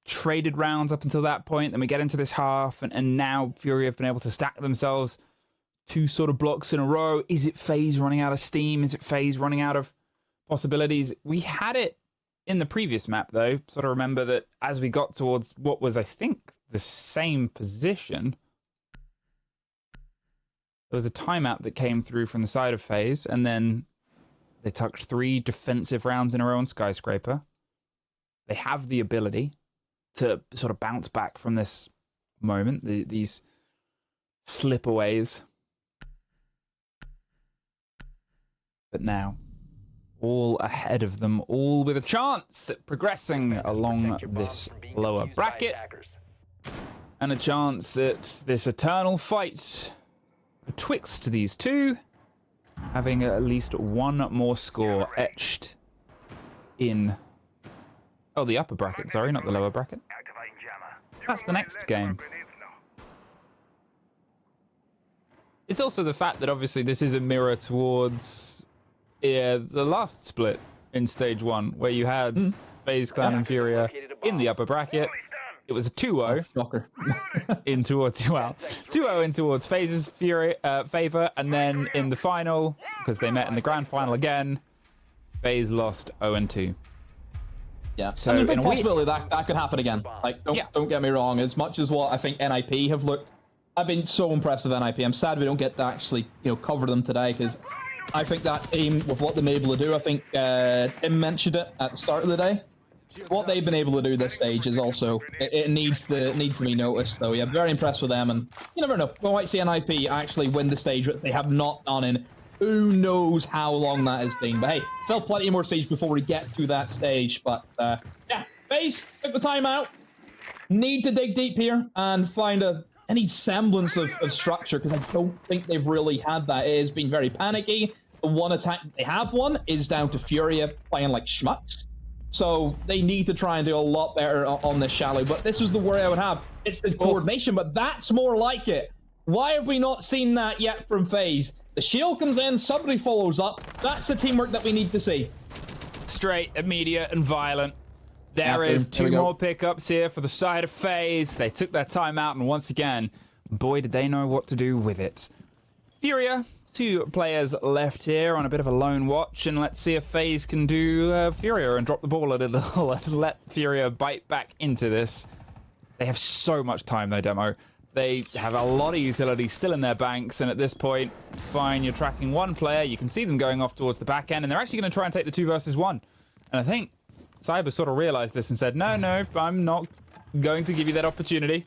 traded rounds up until that point. Then we get into this half, and now FURIA have been able to stack themselves 2 sort of blocks in a row. Is it FaZe running out of steam? Is it FaZe running out of possibilities? We had it in the previous map, though. Sort of remember that as we got towards what was, I think, the same position, there was a timeout that came through from the side of FaZe, and then they tucked 3 defensive rounds in a row on Skyscraper. They have the ability to sort of bounce back from this moment, these slip-aways. But now, all ahead of them, all with a chance at progressing along this lower bracket, and a chance at this eternal fight betwixt these two, having at least one more score etched in, oh, the upper bracket, sorry, not the lower bracket. That's the next game. It's also the fact that obviously this is a mirror towards the last split in stage 1, where you had FaZe Clan and FURIA in the upper bracket. It was a 2-0 in towards 2-0 in towards FaZe's favor, and then in the final, because they met in the grand final again, FaZe lost 0-2. Yeah, so I mean, big possibility that could happen again. Like, don't get me wrong. As much as what I think NIP have looked, I've been so impressed with NIP. I'm sad we don't get to actually, cover them today, because I think that team, with what they're able to do, I think Tim mentioned it at the start of the day. what they've been able to do this stage is also it needs to be noticed. So yeah, very impressed with them, and you never know, we might see an IP actually win the stage, which they have not done in who knows how long that has been. But hey, still plenty more stage before we get to that stage. But yeah, FaZe took the time out. Need to dig deep here and find any semblance of structure, because I don't think they've really had that. It has been very panicky. The one attack they have won is down to FURIA playing like schmucks. So they need to try and do a lot better on this Chalet. But this was the worry I would have. It's the coordination, but that's more like it. Why have we not seen that yet from FaZe? The shield comes in, somebody follows up. That's the teamwork that we need to see. Straight, immediate, and violent. There is two more pickups here for the side of FaZe. They took their time out, and once again, boy, did they know what to do with it. FURIA, 2 players left here on a bit of a lone watch, and let's see if FaZe can do FURIA and drop the ball a little and let FURIA bite back into this. They have so much time, though, Demo. They have a lot of utility still in their banks, and at this point, fine, you're tracking one player. You can see them going off towards the back end, and they're actually going to try and take the 2 versus 1. And I think Cyber sort of realized this and said, no, I'm not going to give you that opportunity.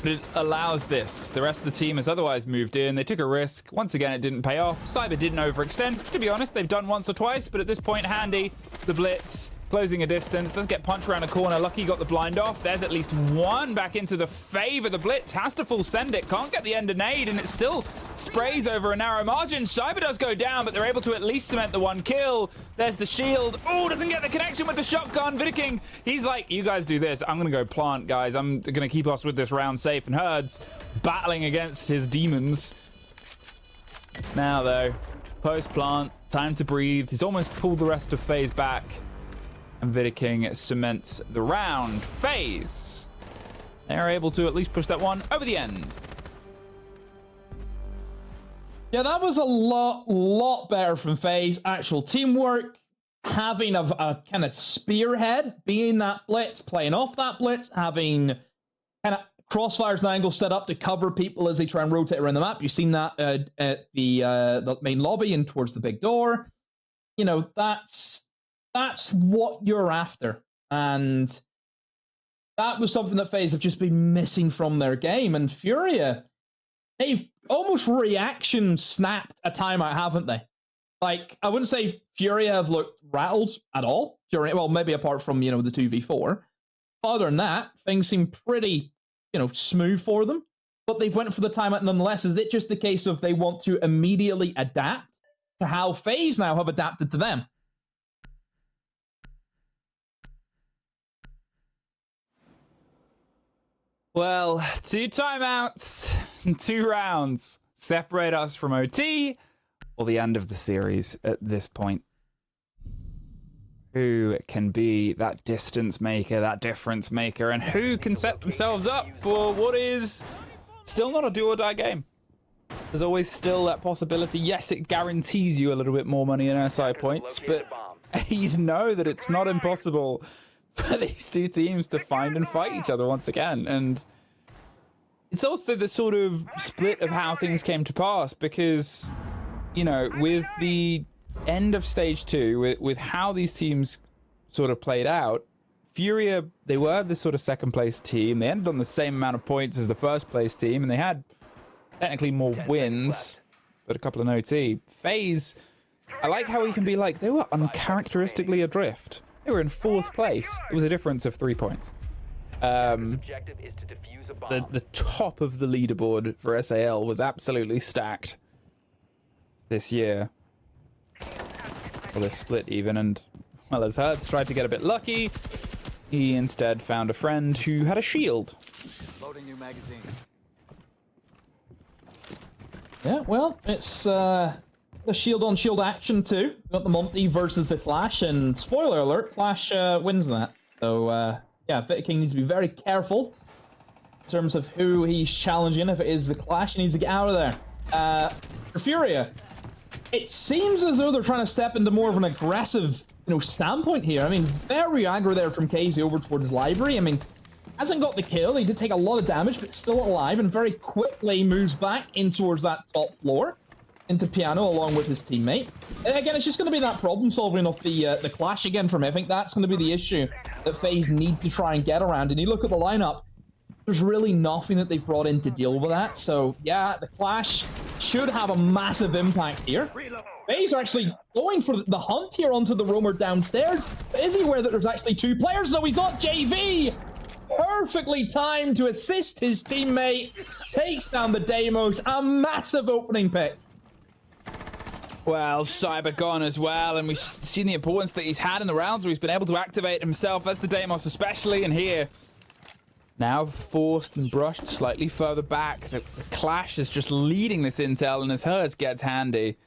But it allows this. The rest of the team has otherwise moved in. They took a risk. Once again, it didn't pay off. Cyber didn't overextend. To be honest, they've done once or twice, but at this point, Handy, the blitz, closing a distance, does get punched around a corner. Lucky got the blind off. There's at least one back into the favor. The blitz has to full send it. Can't get the end of nade, and it still sprays over a narrow margin. Cyber does go down, but they're able to at least cement the 1 kill. There's the shield. Oh, doesn't get the connection with the shotgun. Vidiking, he's like, you guys do this. I'm going to go plant, guys. I'm going to keep us with this round safe. And Herds battling against his demons. Now, though, post-plant, time to breathe. He's almost pulled the rest of FaZe back. And Vidiking cements the round. FaZe, they're able to at least push that one over the end. Yeah, that was a lot better from FaZe. Actual teamwork, having a kind of spearhead, being that blitz, playing off that blitz, having kind of crossfires and angles set up to cover people as they try and rotate around the map. You've seen that at the main lobby and towards the big door. You know, that's what you're after. And that was something that FaZe have just been missing from their game. And FURIA, they've almost reaction snapped a timeout, haven't they? Like, I wouldn't say FURIA have looked rattled at all during, well, maybe apart from, you know, the 2v4. Other than that, things seem pretty, you know, smooth for them. But they've went for the timeout nonetheless. Is it just the case of they want to immediately adapt to how FaZe now have adapted to them? Well, 2 timeouts, 2 rounds separate us from OT or the end of the series at this point. Who can be that distance maker, that difference maker, and who can set themselves up for what is still not a do or die game? There's always still that possibility. Yes, it guarantees you a little bit more money in SI points, but you know that it's not impossible for these 2 teams to find and fight each other once again. And it's also the sort of split of how things came to pass, because, you know, with the end of stage 2, with how these teams sort of played out, FURIA, they were this sort of second place team. They ended on the same amount of points as the first place team, and they had technically more wins, but a couple of OT. FaZe, I like how he can be like, they were uncharacteristically adrift. They were in 4th place. It was a difference of 3 points. The top of the leaderboard for SAL was absolutely stacked this year. Well, this split even, and well, as Hertz tried to get a bit lucky, he instead found a friend who had a shield. Loading new magazine. Yeah, well, it's the shield on shield action too. Got the Monty versus the Clash, and spoiler alert, Clash wins that. So yeah, Vidiking needs to be very careful in terms of who he's challenging. If it is the Clash, he needs to get out of there. For FURIA, it seems as though they're trying to step into more of an aggressive, you know, standpoint here. I mean, very aggro there from Casey over towards Library. I mean, hasn't got the kill. He did take a lot of damage, but still alive, and very quickly moves back in towards that top floor. into Piano along with his teammate. And again, it's just going to be that problem solving of the clash again for me. I think that's going to be the issue that FaZe need to try and get around. And you look at the lineup, there's really nothing that they've brought in to deal with that. So yeah, the clash should have a massive impact here. FaZe are actually going for the hunt here onto the roamer downstairs. But is he aware that there's actually two players? No, he's not. JV! Perfectly timed to assist his teammate. Takes down the Deimos. A massive opening pick. Well, Cyber gone as well, and we've seen the importance that he's had in the rounds where he's been able to activate himself, as the Deimos especially, and here, now forced and brushed slightly further back. The clash is just leading this intel, and as hers gets handy.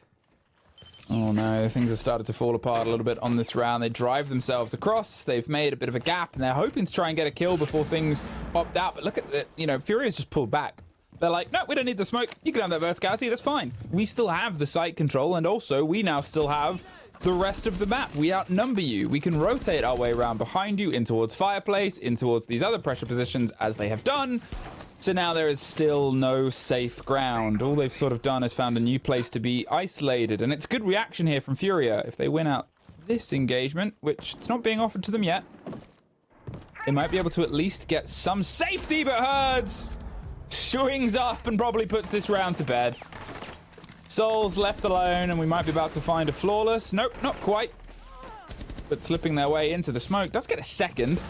Oh no, things have started to fall apart a little bit on this round. They drive themselves across, they've made a bit of a gap, and they're hoping to try and get a kill before things opt out, but look at the, FURIA's just pulled back. They're like, no, we don't need the smoke. You can have that verticality. That's fine. We still have the site control, and also we now still have the rest of the map. We outnumber you. We can rotate our way around behind you in towards Fireplace, in towards these other pressure positions, as they have done. So now there is still no safe ground. All they've sort of done is found a new place to be isolated, and it's good reaction here from FURIA. If they win out this engagement, which it's not being offered to them yet, they might be able to at least get some safety, but Herds swings up and probably puts this round to bed. Soul's left alone, and we might be about to find a flawless. Nope, not quite. But slipping their way into the smoke. Does get a second.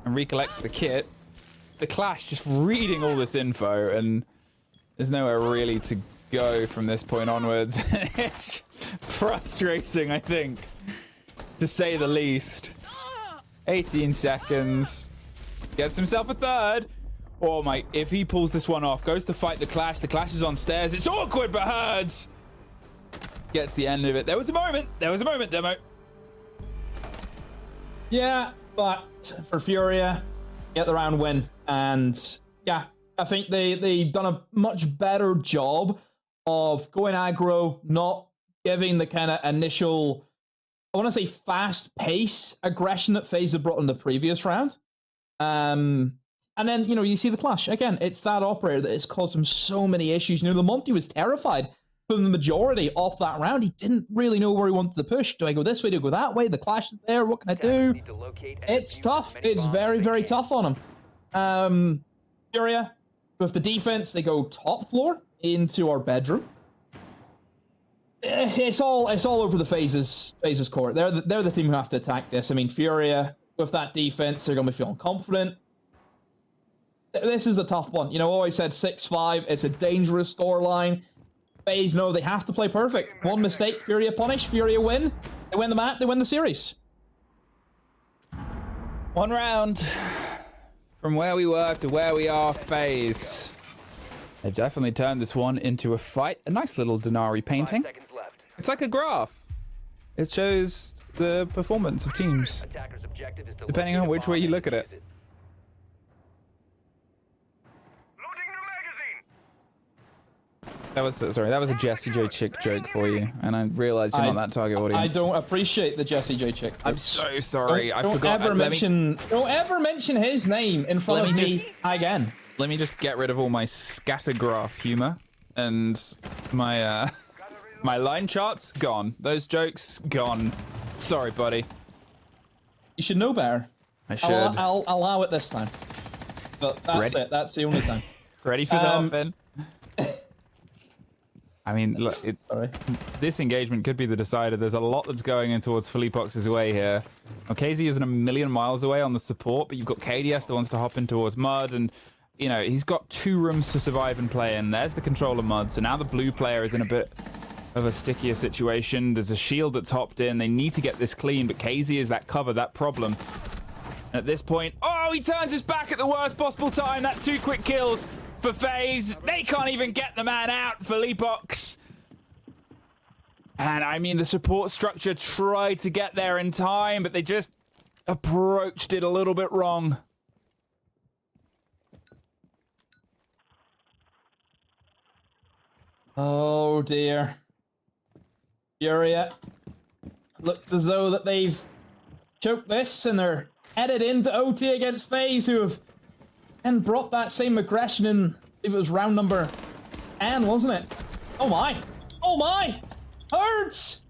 And recollects the kit. The clash just reading all this info, and there's nowhere really to go from this point onwards. It's frustrating, I think, to say the least. 18 seconds. Gets himself a third. Oh my, if he pulls this one off, goes to fight the clash is on stairs. It's awkward, but Herds gets the end of it. There was a moment, Demo. Yeah, but for FURIA, get the round win. And yeah, I think they've done a much better job of going aggro, not giving the kind of initial, I want to say fast-paced aggression that FaZe had brought in the previous round. And then, you see the clash. Again, it's that operator that has caused him so many issues. The Monty was terrified from the majority of that round. He didn't really know where he wanted to push. Do I go this way? Do I go that way? The clash is there. What can I do? It's tough. It's very, very tough on him. FURIA, with the defense, they go top floor into our bedroom. It's all over the FaZe's court. They're the team who have to attack this. I mean, FURIA, with that defense, they're going to be feeling confident. This is a tough one. Always said 6-5. It's a dangerous scoreline. FaZe know they have to play perfect. One mistake, FURIA punish, FURIA win. They win the map, they win the series. One round from where we were to where we are, FaZe. They've definitely turned this one into a fight. A nice little Denari painting. It's like a graph. It shows the performance of teams, depending on which way you look at it. That was a Jessie J Chick joke for you, and I realized you're not that target audience. I don't appreciate the Jessie J Chick. I'm so sorry. I don't forgot. Don't ever mention his name in front of me again. Let me just get rid of all my scattergraph humor and my my line charts gone. Those jokes gone. Sorry, buddy. You should know better. I should. I'll allow it this time. But that's it. That's the only time. Ready for that, then? I mean, look, this engagement could be the decider. There's a lot that's going in towards Philippox's way here. Now, KZ isn't a million miles away on the support, but you've got KDS that wants to hop in towards Mud, and, he's got 2 rooms to survive and play in. There's the control of Mud, so now the blue player is in a bit of a stickier situation. There's a shield that's hopped in. They need to get this clean, but KZ is that cover, that problem. And at this point, he turns his back at the worst possible time. That's 2 quick kills for FaZe. They can't even get the man out, Philippox. And I mean, the support structure tried to get there in time, but they just approached it a little bit wrong. Oh dear. FURIA. Looks as though that they've choked this and they're headed into OT against FaZe, who have and brought that same aggression in. It was round number 10, wasn't it? Oh my! Oh my! Hurts!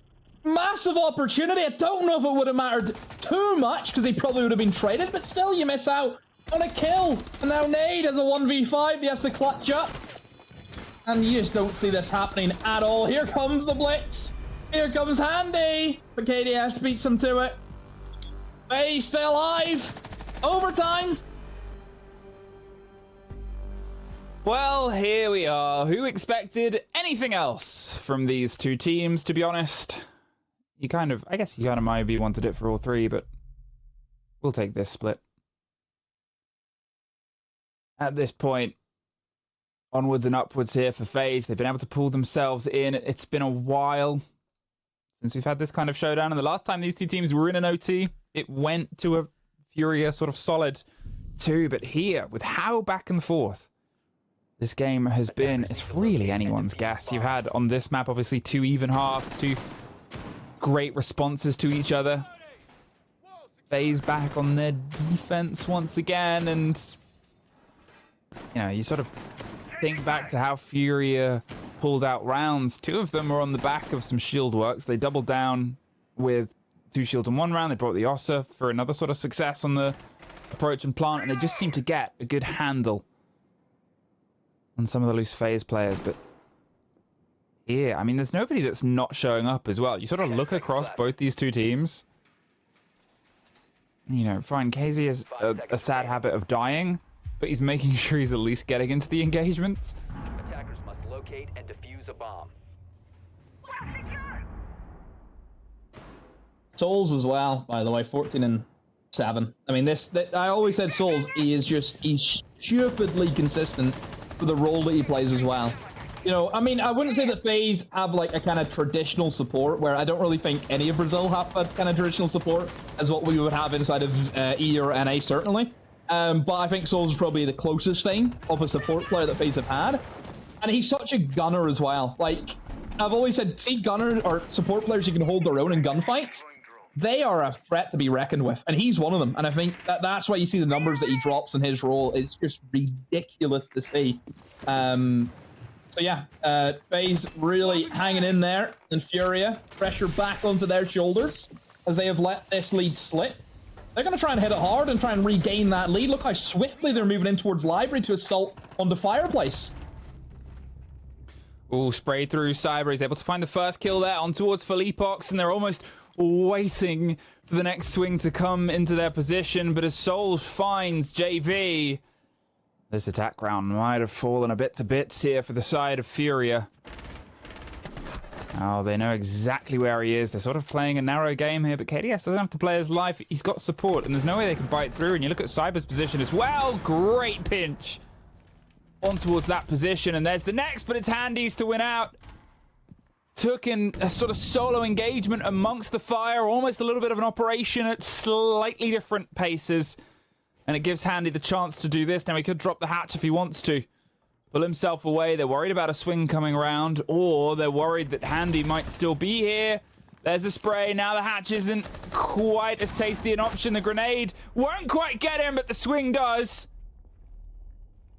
Massive opportunity. I don't know if it would have mattered too much because he probably would have been traded, but still you miss out on a kill. And now Nade has a 1v5. He has to clutch up. And you just don't see this happening at all. Here comes the blitz. Here comes Handy. But KDS beats him to it. FaZe still alive. Overtime. Well, here we are. Who expected anything else from these two teams, to be honest? I guess you kind of maybe wanted it for all three, but we'll take this split. At this point, onwards and upwards here for FaZe. They've been able to pull themselves in. It's been a while since we've had this kind of showdown, and the last time these two teams were in an OT, it went to a FURIA sort of solid 2, but here, with how back and forth this game has been, it's really anyone's guess. You've had on this map, obviously, 2 even halves, 2 great responses to each other. FaZe back on their defense once again, and you know, you sort of think back to how FURIA pulled out rounds. 2 of them were on the back of some shield works. They doubled down with 2 shields in 1 round. They brought the Ossa for another sort of success on the approach and plant, and they just seem to get a good handle on some of the loose FaZe players. But yeah, I mean, there's nobody that's not showing up as well. You sort of look across both these two teams. You know, fine, KZ has a sad habit of dying, but he's making sure he's at least getting into the engagements. Attackers must locate and defuse a bomb. Souls as well, by the way, 14 and 7. I mean, I always said Souls, he's stupidly consistent for the role that he plays as well. You know, I mean, I wouldn't say that FaZe have like a kind of traditional support, where I don't really think any of Brazil have a kind of traditional support as what we would have inside of E or NA, certainly. But I think Souls is probably the closest thing of a support player that FaZe have had. And he's such a gunner as well. Like, I've always said, see gunner or support players who can hold their own in gunfights, they are a threat to be reckoned with. And he's one of them. And I think that's why you see the numbers that he drops in his role. It's just ridiculous to see. So yeah, FaZe really hanging in there, and FURIA pressure back onto their shoulders as they have let this lead slip. They're going to try and hit it hard and try and regain that lead. Look how swiftly they're moving in towards Library to assault onto Fireplace. Oh, sprayed through Cyber. He's able to find the first kill there on towards Felipox, and they're almost waiting for the next swing to come into their position. But as Souls finds JV, this attack round might have fallen a bit to bits here for the side of FURIA. Oh, they know exactly where he is. They're sort of playing a narrow game here, but KDS doesn't have to play his life. He's got support, and there's no way they can bite through. And you look at Cyber's position as well. Great pinch on towards that position, and there's the next, but it's Handy's to win out. Took in a sort of solo engagement amongst the fire, almost a little bit of an operation at slightly different paces. And it gives Handy the chance to do this. Now, he could drop the hatch if he wants to. Pull himself away. They're worried about a swing coming around, or they're worried that Handy might still be here. There's a spray. Now the hatch isn't quite as tasty an option. The grenade won't quite get him, but the swing does.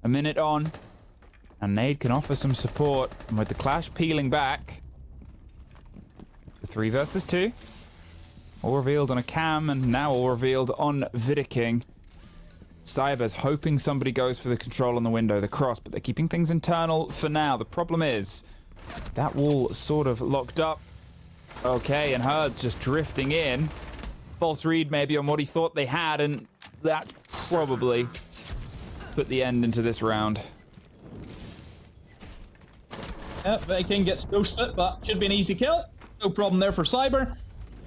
A minute on. And Nade can offer some support. And with the clash peeling back, the 3 versus 2. All revealed on a cam, and now all revealed on Vidiking. Cyber's hoping somebody goes for the control on the window, the cross, but they're keeping things internal for now. The problem is that wall sort of locked up. Okay, and Herd's just drifting in. False read maybe on what he thought they had, and that's probably put the end into this round. Yep, Viking gets ghosted, but should be an easy kill. No problem there for Cyber.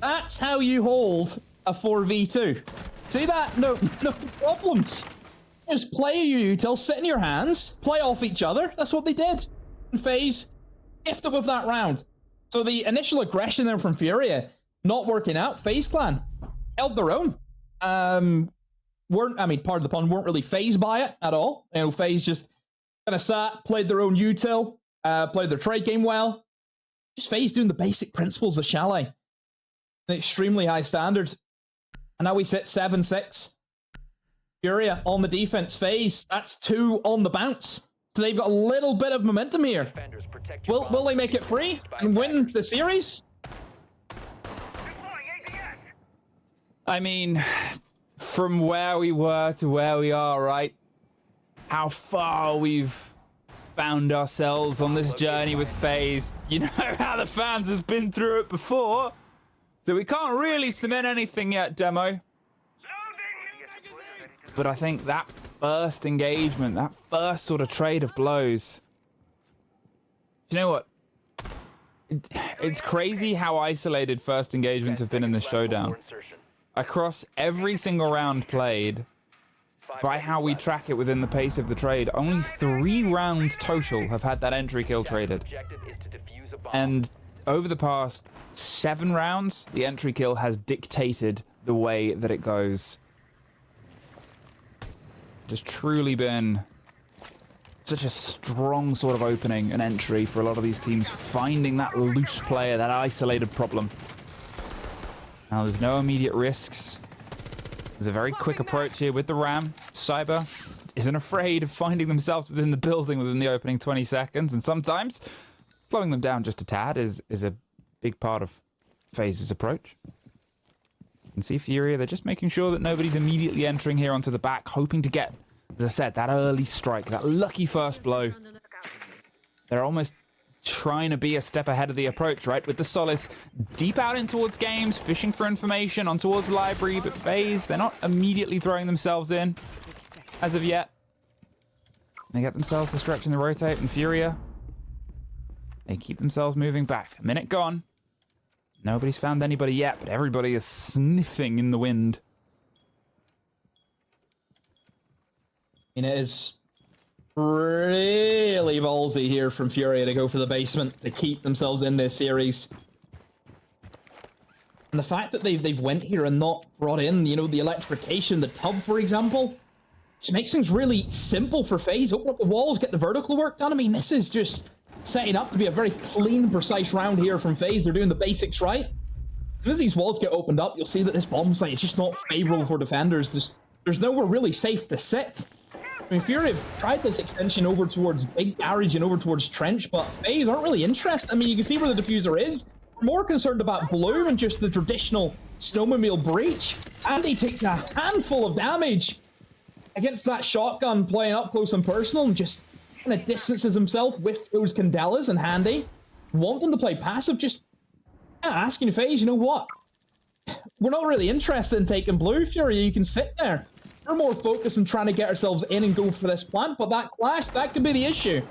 That's how you hold a 4v2. See that? No problems. Just play your util, sit in your hands, play off each other. That's what they did. And FaZe gifted with that round. So the initial aggression there from FURIA not working out. FaZe clan held their own. Pardon the pun, weren't really fazed by it at all. You know, FaZe just kind of sat, played their own util, played their trade game well. Just FaZe doing the basic principles of Chalet. An extremely high standard. And now we sit 7-6. FURIA on the defense. FaZe, that's 2 on the bounce. So they've got a little bit of momentum here. Defenders protect Protect your Will bombs they make it from being free used by and win attackers. the series? I mean, from where we were to where we are, right? How far we've found ourselves on this journey with FaZe. You know how the fans has been through it before. So we can't really cement anything yet, Demo. But I think that first engagement, that first sort of trade of blows. Do you know what? It's crazy how isolated first engagements have been in this showdown. Across every single round played, by how we track it within the pace of the trade, only 3 rounds total have had that entry kill traded. Objective is to defuse a bomb. And over the past 7 rounds, the entry kill has dictated the way that it goes. It has truly been such a strong sort of opening and entry for a lot of these teams, finding that loose player, that isolated problem. Now, there's no immediate risks. There's a very quick approach here with the Ram. Cyber isn't afraid of finding themselves within the building within the opening 20 seconds, and sometimes slowing them down just a tad is a big part of FaZe's approach. You can see FURIA, they're just making sure that nobody's immediately entering here onto the back, hoping to get, as I said, that early strike, that lucky first blow. They're almost trying to be a step ahead of the approach, right? With the Solace deep out in towards games, fishing for information on towards library, but FaZe, they're not immediately throwing themselves in as of yet. They get themselves the stretch and the rotate, and FURIA, they keep themselves moving back. A minute gone. Nobody's found anybody yet, but everybody is sniffing in the wind. And it is really ballsy here from FURIA to go for the basement to keep themselves in this series. And the fact that they've went here and not brought in, you know, the electrification, the tub, for example, just makes things really simple for FaZe. Open up the walls, get the vertical work done. I mean, this is just setting up to be a very clean, precise round here from FaZe. They're doing the basics right. As soon as these walls get opened up, you'll see that this bomb site is just not favorable for defenders. There's nowhere really safe to sit. I mean, FURIA tried this extension over towards Big Garage and over towards Trench, but FaZe aren't really interested. I mean, you can see where the diffuser is. We're more concerned about Blue and just the traditional snowmobile breach. Andy takes a handful of damage against that shotgun playing up close and personal and just kind of distances himself with those Candelas and Handy. Want them to play passive, just asking FaZe, you know what? We're not really interested in taking Blue, FURIA. You can sit there. We're more focused on trying to get ourselves in and go for this plant, but that clash, that could be the issue.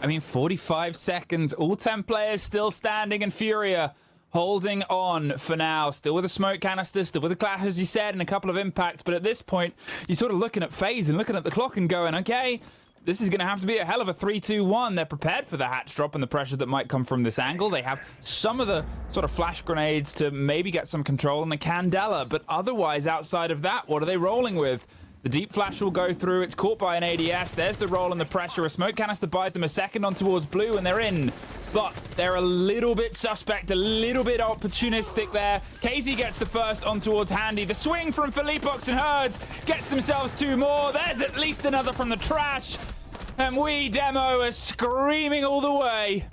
I mean, 45 seconds, all 10 players still standing, and FURIA holding on for now. Still with a smoke canister, still with a clash, as you said, and a couple of impacts. But at this point, you're sort of looking at FaZe and looking at the clock and going, okay, this is going to have to be a hell of a 3-2-1. They're prepared for the hatch drop and the pressure that might come from this angle. They have some of the sort of flash grenades to maybe get some control on the Candela. But otherwise, outside of that, what are they rolling with? The deep flash will go through. It's caught by an ADS. There's the roll and the pressure. A smoke canister buys them a second on towards Blue, and they're in. But they're a little bit suspect, a little bit opportunistic there. KZ gets the first on towards Handy. The swing from Philippox and Herds gets themselves 2 more. There's at least another from the trash. And we, Demo, are screaming all the way.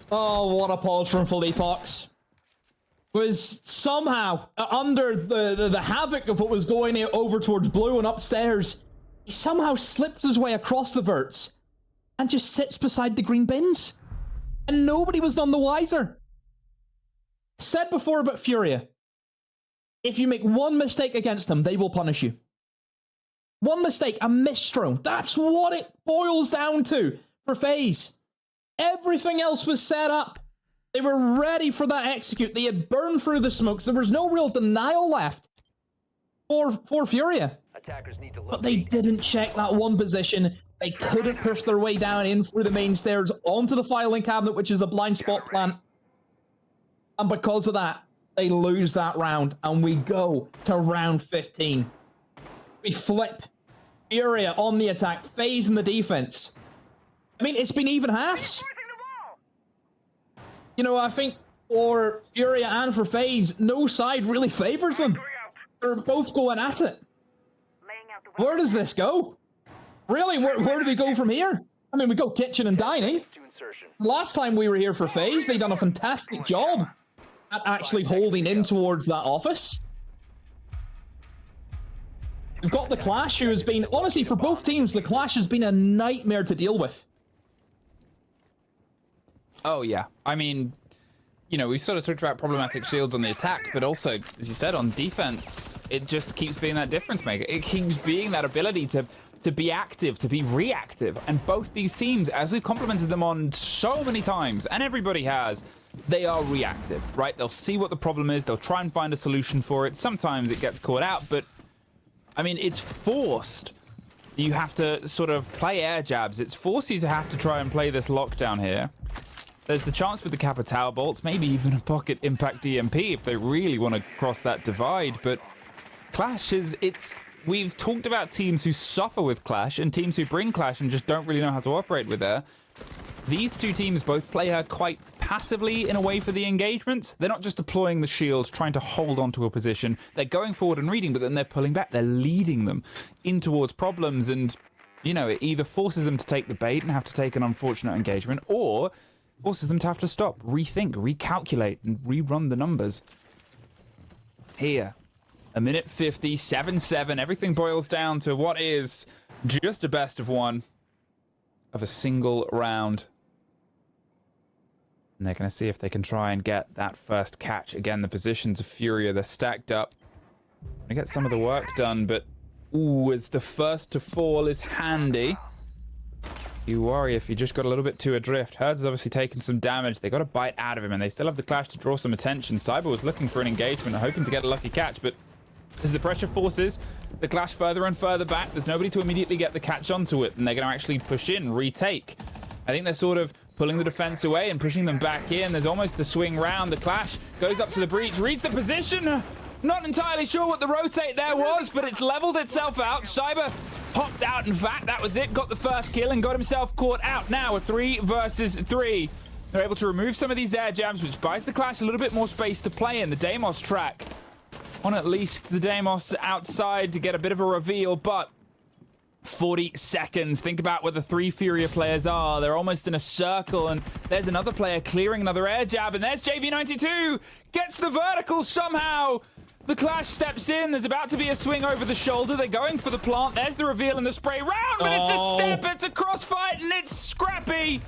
Oh, what a pause from Philippox. Was somehow under the havoc of what was going over towards Blue and upstairs. He somehow slips his way across the verts and just sits beside the green bins. And nobody was none the wiser. Said before about FURIA, if you make one mistake against them, they will punish you. One mistake, a misthrow. That's what it boils down to for FaZe. Everything else was set up. They were ready for that execute. They had burned through the smokes. There was no real denial left for FURIA. Attackers need to But they didn't check that one position. They couldn't push their way down in through the main stairs onto the filing cabinet, which is a blind spot plant. And because of that, they lose that round. And we go to round 15. We flip FURIA on the attack, FaZe in the defense. I mean, it's been even halves. You know, I think for FURIA and for FaZe, no side really favors them. They're both going at it. Where does this go? Really, where do we go from here? I mean, we go kitchen and dining. To insertion. Last time we were here for FaZe, they done a fantastic job at actually holding in towards that office. We've got the Clash, who has been, honestly, for both teams, the Clash has been a nightmare to deal with. Oh, yeah. I mean, you know, we sort of talked about problematic shields on the attack, but also, as you said, on defense, it just keeps being that difference maker. It keeps being that ability to be active, to be reactive. And both these teams, as we've complimented them on so many times, and everybody has, they are reactive, right? They'll see what the problem is. They'll try and find a solution for it. Sometimes it gets caught out, but I mean, it's forced. You have to sort of play air jabs. It's forced you to have to try and play this lockdown here. There's the chance with the Capital bolts, maybe even a pocket impact EMP if they really want to cross that divide. But Clash we've talked about teams who suffer with Clash and teams who bring Clash and just don't really know how to operate with her. These two teams both play her quite passively in a way for the engagements. They're not just deploying the shields, trying to hold onto a position. They're going forward and reading, but then they're pulling back. They're leading them in towards problems. And, you know, it either forces them to take the bait and have to take an unfortunate engagement, or forces them to have to stop, rethink, recalculate, and rerun the numbers. Here, a minute 50, 7-7. Everything boils down to what is just a best of one of a single round. And they're going to see if they can try and get that first catch. Again, the positions of FURIA, they're stacked up. Gonna get some of the work done, but ooh, as the first to fall is handy. You worry if you just got a little bit too adrift. Herds has obviously taken some damage. They got a bite out of him, and they still have the Clash to draw some attention. Cyber was looking for an engagement, hoping to get a lucky catch, but as the pressure forces the Clash further and further back, there's nobody to immediately get the catch onto it, and they're going to actually push in, retake. I think they're sort of pulling the defense away and pushing them back in. There's almost the swing round. The Clash goes up to the breach, reads the position. Not entirely sure what the rotate there was, but it's leveled itself out. Cyber hopped out. In fact, that was it. Got the first kill and got himself caught out. Now a 3 versus 3. They're able to remove some of these air jabs, which buys the Clash a little bit more space to play in. The Deimos track on at least the Deimos outside to get a bit of a reveal, but 40 seconds. Think about where the 3 FURIA players are. They're almost in a circle, and there's another player clearing another air jab, and there's JV92. Gets the vertical somehow. The Clash steps in. There's about to be a swing over the shoulder. They're going for the plant. There's the reveal and the spray round, but it's a step. It's a crossfight, and it's scrappy.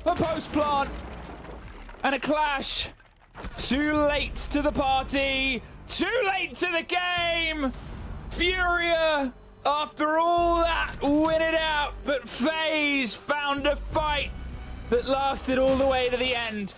A post plant and a Clash. Too late to the party. Too late to the game. FURIA, after all that, win it out. But FaZe found a fight that lasted all the way to the end.